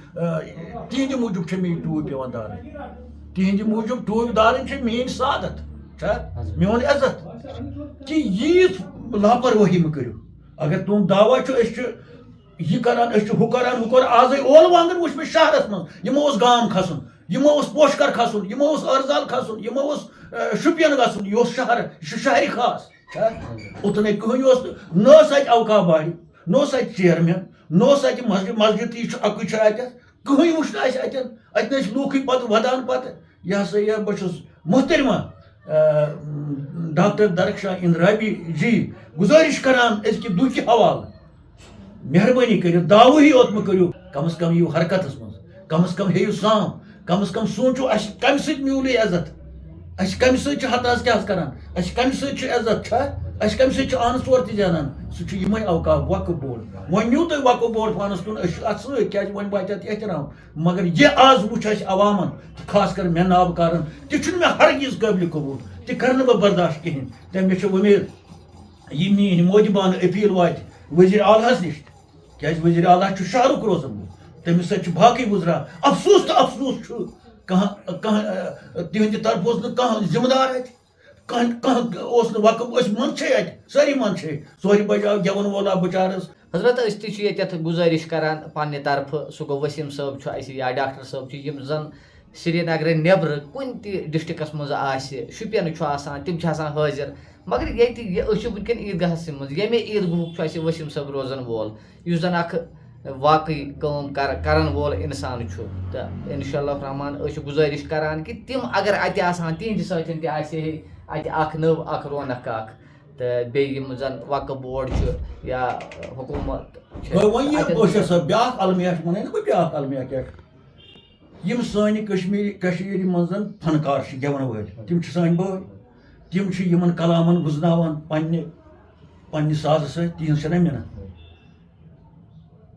تِہنٛدِ موٗجوٗب چھِ مےٚ یہِ ٹوٗپۍ پیوان دارٕنۍ تِہنٛدِ موٗجوٗب ٹوٗپۍ دارٕنۍ چھِ میٲنۍ سعادت چھا میون عزت کہ ییٖژ لاپروٲہی مہٕ کٔرِو اگر تُہُنٛد دعوا چھُ أسۍ چھِ یہ کران أسۍ چھِ ہُہ کران ہُہ کران آزے اولہٕ وانگن وٕچھ مےٚ شہرس منٛز یِمو اوس گام کھسُن یِمو اوس پوشکر کھسُن یِمو اوس أرزال کھسُن یِمو اوس شُپین گژھُن یہِ اوس شہر یہِ چھُ شہری خاص چھا اوٚتنٕے کٕہٕنۍ اوس نہ ٲس اتہِ اوقاف باڑِ نہ اوس اتہِ چیرمین نہ اوس اتہِ مسجد یہِ چھُ اکُے چھُ اتٮ۪تھ کٕہٕنۍ وٕچھ نہٕ اَسہِ اتٮ۪ن اتہِ نہٕ ٲسۍ لوٗکھٕے پتہٕ ودان پتہٕ یہ ہسا یہِ بہٕ چھُس محترمہ ڈاکٹر درخشاں اندرابی جی گزٲرِش کران أزکہِ دُہکہِ حوالہٕ مہربٲنی کٔرِتھ دعوٕے یوت مہٕ کٔرِو کم از کم یِیِو حرکتس منٛز کم از کم ہیٚیِو سام کم از کم سوٗنٛچِو اَسہِ کمہِ سۭتۍ میوٗل یہِ عزت اَسہِ کمہِ سۭتۍ چھِ ہتاز کیٛاہ کران اَسہِ کمہِ سۭتۍ چھُ عزت چھا اَسہِ کمہِ سۭتۍ چھُ آنہٕ ژور تہِ زینان سُہ چھُ یِمے اوقاف وقف بورڈ وۄنۍ نیوٗ تۄہہِ وقف بورڈ پانس کُن أسۍ چھِ اتھ سۭتۍ کیٛازِ وۄنۍ واتہِ اتھ احترام مگر یہِ آز وٕچھ اَسہِ عوامن خاص کر مےٚ نابکارن تہِ چھُنہٕ مےٚ ہرگیز قٲبلہِ قبوٗل تہِ کرٕ نہٕ بہٕ برداشت کِہینۍ تہٕ مےٚ چھِ وۄمید یہِ میٲنۍ مودبانہٕ اپیٖل واتہِ وزیر اعلیٰ نِش کیٛازِ وزیر اعلیٰ چھُ شہرُک روزن وول تٔمِس سۭتۍ چھِ باقٕے وزرا افسوٗس تہٕ افسوٗس چھُ کانٛہہ تِہنٛدِ طرفہٕ اوس نہٕ کانٛہہ ذمہٕ دار اتہِ کانٛہہ اوس نہٕ وقف أسۍ منٛدچھے اتہِ سٲری منٛدچھے ژورِ بجہِ آو گٮ۪وَن وول آو بِچارس حضرت أسۍ تہِ چھِ ییٚتٮ۪تھ گُزٲرِش کران پننہِ طرفہٕ سُہ گوٚو ؤسیٖم صٲب چھُ اَسہِ یا ڈاکٹر صٲب چھِ یِم زن سرینگرٕ نٮ۪برٕ کُنہِ تہِ ڈسٹرکس منٛز آسہِ شُپین چھُ آسان تِم چھِ آسان حٲضِر مگر ییٚتہِ أسۍ چھِ وٕنکیٚن عیٖدگاہس منٛز ییٚمے عیٖدگاہُک چھُ اَسہِ ؤسیٖم صٲب روزان وول یُس زن اکھ واقعی کٲم کرن وول انسان چھُ تہٕ انشاء اللہ رحمان أسۍ چھِ گُزٲرِش کران کہِ تِم اگر اتہِ آسان تِہنٛدِ سۭتۍ تہِ آسہِ ہے اتہِ اکھ نٔو اکھ رونق اکھ تہٕ بیٚیہِ یِم زن وقف بورڈ چھُ یا حکوٗمت بیاکھ المیہ ونے نا بہٕ بیاکھ المیہ کیٛاہ یِم سانہِ کٔشیٖرِ منٛز فنکار چھِ گٮ۪وَن وٲلۍ تِم چھِ سٲنۍ بٲے تِم چھِ یِمن کلامن گُزناوان پننہِ سازٕ سۭتۍ تِہنٛز چھےٚ نا محنت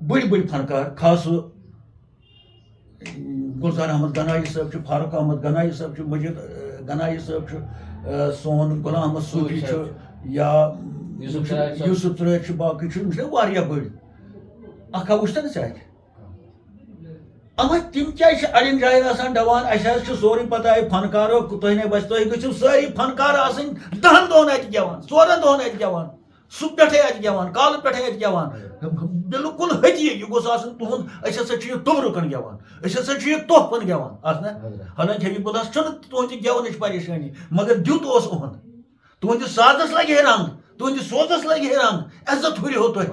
بٔڑۍ بٔڑۍ فنکار خاصہٕ گُلزار احمد گنایی صٲب چھُ فاروق احمد گنایی صٲب چھُ مجید گنایی صٲب چھُ سون غلام احمد صوفی چھُ یا یوٗسف ترٛٲر چھُ باقٕے چھُ یِم چھِ واریاہ بٔڑۍ اکھ وٕچھتھا نہٕ ژےٚ اتہِ اما تِم کیٛازِ چھِ اَڑٮ۪ن جایَن آسان دَپان اَسہِ حظ چھُ سورُے پتہ فنکارو تُہۍ نے بَس تُہۍ گٔژھِو سٲری فنکار آسٕنۍ 10 دۄہن اَتہِ گٮ۪وان 4 دۄہن اَتہِ گٮ۪وان صُبح پٮ۪ٹھے اَتہِ گٮ۪وان کالہٕ پٮ۪ٹھے اَتہِ گٮ۪وان بالکل حٔدی یہِ گوٚژھ آسُن تُہُنٛد أسۍ ہسا چھِ یہِ توٚبرُکن گٮ۪وان أسۍ ہسا چھِ یہِ تحفن گٮ۪وان آسنا حالانکہِ حبیٖب اللہس چھُنہٕ تُہنٛدِ گٮ۪ونٕچ پریشٲنی مگر دیُت اوس اُہُنٛد تُہنٛدِس سازس لگہِ ہے رنٛگ تُہنٛدِس سوزس لگہِ ہے رنٛگ عزت ہُرِہو تۄہہِ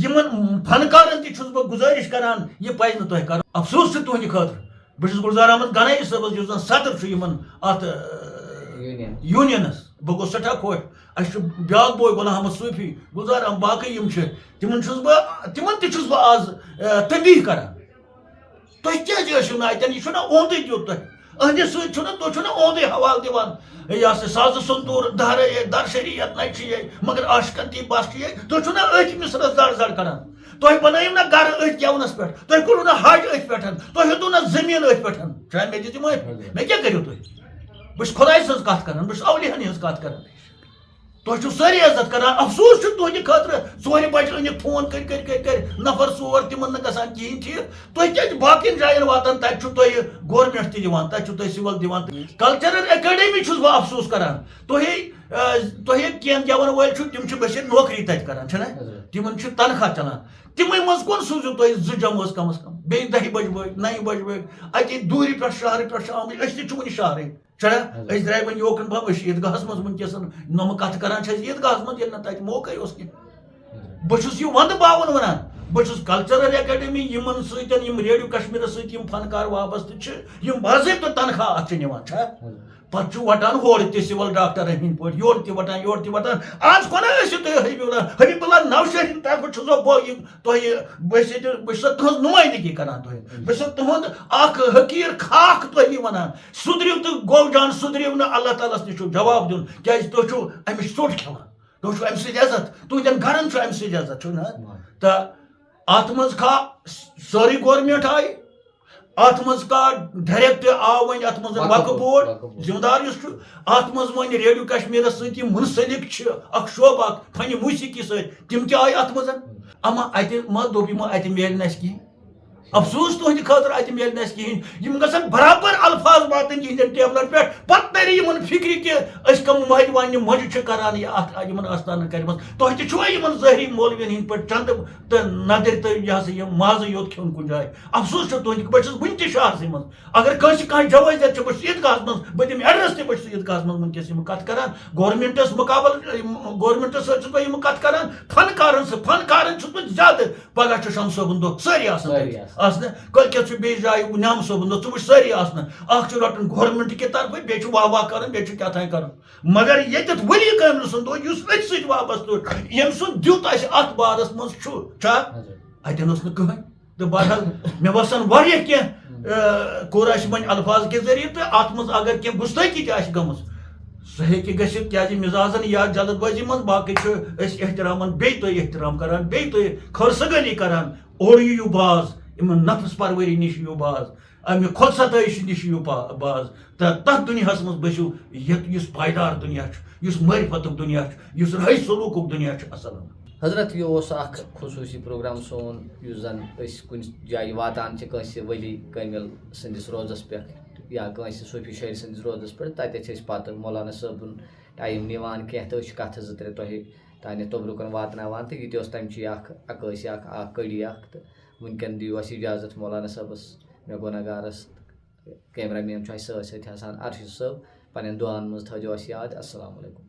یمن فنکارن تہ چھس بہ گزارش کران یہ پزِ نہٕ تۄہہِ کرُن افسوس چھُ تُہنٛدِ خٲطرٕ بہٕ چھُس گُلزار احمد گنایی صٲبس یُس زن صدر چھُ یمن اتھ یونینس بہٕ گوٚوس سٮ۪ٹھاہ خۄش اَسہِ چھُ بیٛاکھ بوے غلام احمد صوفی گُلزار احمد باقٕے یِم چھِ تِمن چھُس بہٕ آز تنبیہ کران تُہۍ کیٛازِ ٲسِو نہٕ اَتٮ۪ن یہِ چھُنہ اوٚندُے دیُت تۄہہِ أہنٛدِ سۭتۍ چھُنہ تُہۍ چھُنہ اوٚندُے حوالہٕ دِوان یہِ ہسا سازٕ سنتوٗر دہرے درشری یتنَے چھِ یے مگر عاشقن دی بس چھِ یے تُہۍ چھُو نہ أتھۍ مِثرس زڑ زڑ کران تۄہہِ بنٲیِو نہ گرٕ أتھۍ گٮ۪ونس پٮ۪ٹھ تۄہہِ کوٚرُو نہ حج أتھۍ پٮ۪ٹھ تۄہہِ ہیوٚتوُ نہ زٔمیٖن أتھۍ پٮ۪ٹھ شاید مےٚ دِتِو معٲفی مےٚ کیٛاہ کٔرِو تُہۍ بہٕ چھُس خۄداے سٕنٛز کتھ کران بہٕ چھُس اولیاہن ہٕنٛز کتھ کران تۄہہِ چھُو سٲری عزت کران افسوس چھُ تُہنٛدِ خٲطرٕ 4 بجہِ أنِکھ فون کٔرۍ نفر 4 تِمن نہٕ گژھان کِہیٖنۍ ٹھیٖک تُہۍ کیٛازِ باقین جاین واتان تتہِ چھُو تۄہہِ گورمینٹ تہِ دِوان تتہِ چھُو تۄہہِ سِول دِوان کلچرل اکیڈمی چھُس بہٕ افسوس کران تۄہے کینٛہہ گٮ۪ون وٲلۍ چھُ تِم چھِ بٔشیٖر نوکری تتہِ کران چھِنہ تِمن چھُ تنخواہ چلان تِمے منٛز کُن سوٗزِو تُہۍ 2 جمٲژ کم از کم بیٚیہِ 10 بجہِ وٲتۍ 9 بجہِ وٲتۍ اَتہِ دوٗرِ پٮ۪ٹھ شہرٕ پٮ۪ٹھ چھِ آمٕتۍ أسۍ تہِ چھِ وٕنہِ شہرٕے چھنا أسۍ درٛاے وۄنۍ یوکُن پہم أسۍ چھِ عیٖدگاہس منٛز وٕنکیٚس نۄمہٕ کتھ کران چھِ أسۍ عیٖدگاہس منٛز ییٚلہِ نہٕ تتہِ موقعے اوس کینٛہہ بہٕ چھُس یہِ ونٛدٕ باوُن ونان بہٕ چھُس کلچرل اکیڈمی یِمن سۭتۍ یِم ریڈیو کشمیٖرس سۭتۍ یِم فنکار وابستہٕ چھِ یِم باضٲبطہٕ تنخواہ اتھ چھِ نِوان چھا پتہٕ چھُ وٹان ہورٕ تہِ سِول ڈاکٹرن ہٕنٛدۍ پٲٹھۍ یورٕ تہِ وٹان یورٕ تہِ وٹان آز کۄنا ٲسِو تُہۍ حبیب اللہ نوشہرِن طرفہٕ چھُسو تۄہہِ بہٕ چھُسو تُہنٛز نُمٲیندگی کران تۄہہِ بہٕ چھُسو تُہُنٛد اکھ حقیٖر خاک تۄہہِ ونان سُدھرِو تہٕ گوٚو جان سُدھرِو نہٕ اللہ تعالیٰ ہس نِش چھُ جواب دیُن کیٛازِ تُہۍ چھِو امِچ ژوٚٹ کھٮ۪وان تُہۍ چھِو امہِ سۭتۍ عزت تُہنٛدٮ۪ن گرن چھُ امہِ سۭتۍ عزت چھُنہ تہٕ اتھ منٛز کھا سٲرٕے گورمینٹ آیہِ اتھ منٛز کا ڈایریکٹ آو وۄنۍ اتھ منٛز وقف بورڈ ذمہٕ دار یُس چھُ اتھ منٛز وۄنۍ ریڈیو کشمیٖرس سۭتۍ یِم مُنسلک چھِ اکھ شعوبہٕ اکھ فنہِ موسیٖقی سۭتۍ تِم تہِ آیہِ اتھ منٛز اما اتہِ ما دوٚپ یِمو اتہِ میلہِ نہٕ اَسہِ کِہیٖنۍ افسوس تُہنٛدِ خٲطرٕ اتہِ میلہِ نہٕ اَسہِ کِہیٖنۍ یِم گژھن برابر الفاظ واتٕنۍ یِہنٛدٮ۪ن ٹیبلن پٮ۪ٹھ پتہٕ ترِ یِمن فِکرِ کہِ أسۍ کم مہرِ وانہِ مۄنجہِ چھِ کران اتھ یِمن آستانن کَرِمَژٕ تۄہہِ تہِ چھُوا یِمن ظٲہری مولوِین ہٕنٛدۍ پٲٹھۍ چندٕ تہٕ نَدٕرۍ تہٕ یہِ ہسا یہِ مازٕے یوت کھیوٚن کُنہِ جایہِ افسوس چھُ تُہنٛدِ بہٕ چھُس وٕنہِ تہِ شہرسٕے منٛز اگر کٲنٛسہِ کانٛہہ جوٲزیت چھِ بہٕ چھُس عیٖدگاہس منٛز بہٕ دِمہٕ ایڈرس تہِ بہٕ چھُس عیٖدگاہس منٛز وٕنکیٚس یِم کتھ کران گورمینٹس مُقابل گورمینٹس سۭتۍ چھُس بہٕ یِم کتھ کران فنکارن چھُس بہٕ زیادٕ پگہہ چھُ شمس صٲبُن دۄہ سٲری آسان کٲلکیتھ چھُ بیٚیہِ جایہِ نعام صٲبُن دۄہ ژٕ وٕچھ سٲری آسان اکھ چھُ رٹُن گورمینٹ کہِ طرفہٕ بیٚیہِ چھُ واہ واہ کرُن بیٚیہِ چھُ کیٛاہ تانۍ کرُن مگر ییٚتٮ۪تھ ؤلی کٲملہِ سُنٛد دۄہ یُس أتھۍ سۭتۍ وابستہٕ ییٚمہِ سُنٛد دیُت اَسہِ اتھ بارس منٛز چھا اتٮ۪ن اوس نہٕ کٕہٕنۍ تہٕ بہرحال مےٚ باسان واریاہ کینٛہہ کوٚر اَسہِ وۄنۍ الفاظ کہِ ذٔریعہٕ تہٕ اتھ منٛز اگر کینٛہہ گُستٲخی تہِ آسہِ گٔمٕژ سُہ ہیٚکہِ گٔژھِتھ کیٛازِ مِزازن یا جلد بٲزی منٛز باقٕے چھُ أسۍ احترامن بیٚیہِ تُہۍ احترام کران بیٚیہِ تُہۍ خٲرسگٲلی کران اورٕ یِیِو باز یِمن نفس پروری نِش یِیِو باز امہِ خۄد ستٲیِش نِش یِیِو باز تہٕ تتھ دُنیاہس منٛز بٔسِو یُس پایدار دُنیا چھُ یُس معرفتُک دُنیا چھُ یُس رہی سلوٗکُک دُنیا چھُ السلام حضرت یہ اوس اکھ خصوٗصی پروگرام سون یُس زن أسۍ کُنہِ جایہِ واتان چھِ کٲنٛسہِ ؤلی کٲمِل سٕنٛدِس روزس پٮ۪ٹھ یا کٲنٛسہِ صوٗفی شٲعر سٕنٛدِس روزس پٮ۪ٹھ تتٮ۪تھ چھِ أسۍ پتہٕ مولانا صٲبُن ٹایم نِوان کینٛہہ تہٕ أسۍ چھِ کتھٕ 2-3 تۄہہِ تانٮ۪تھ توبرُکن واتناوان تہٕ یہِ تہِ اوس تمچی اکھ عکٲسی اکھ کٔڑی اکھ تہٕ وٕنکٮ۪ن دِیِو اَسہِ اِجازت مولانا صٲبس مےٚ گۄناہ گارس کیمرا مین چھُ اَسہِ سۭتۍ آسان ارشد صٲب پنٕنٮ۪ن دُعاہن منٛز تھٲیزیو اَسہِ یاد السلام علیکُم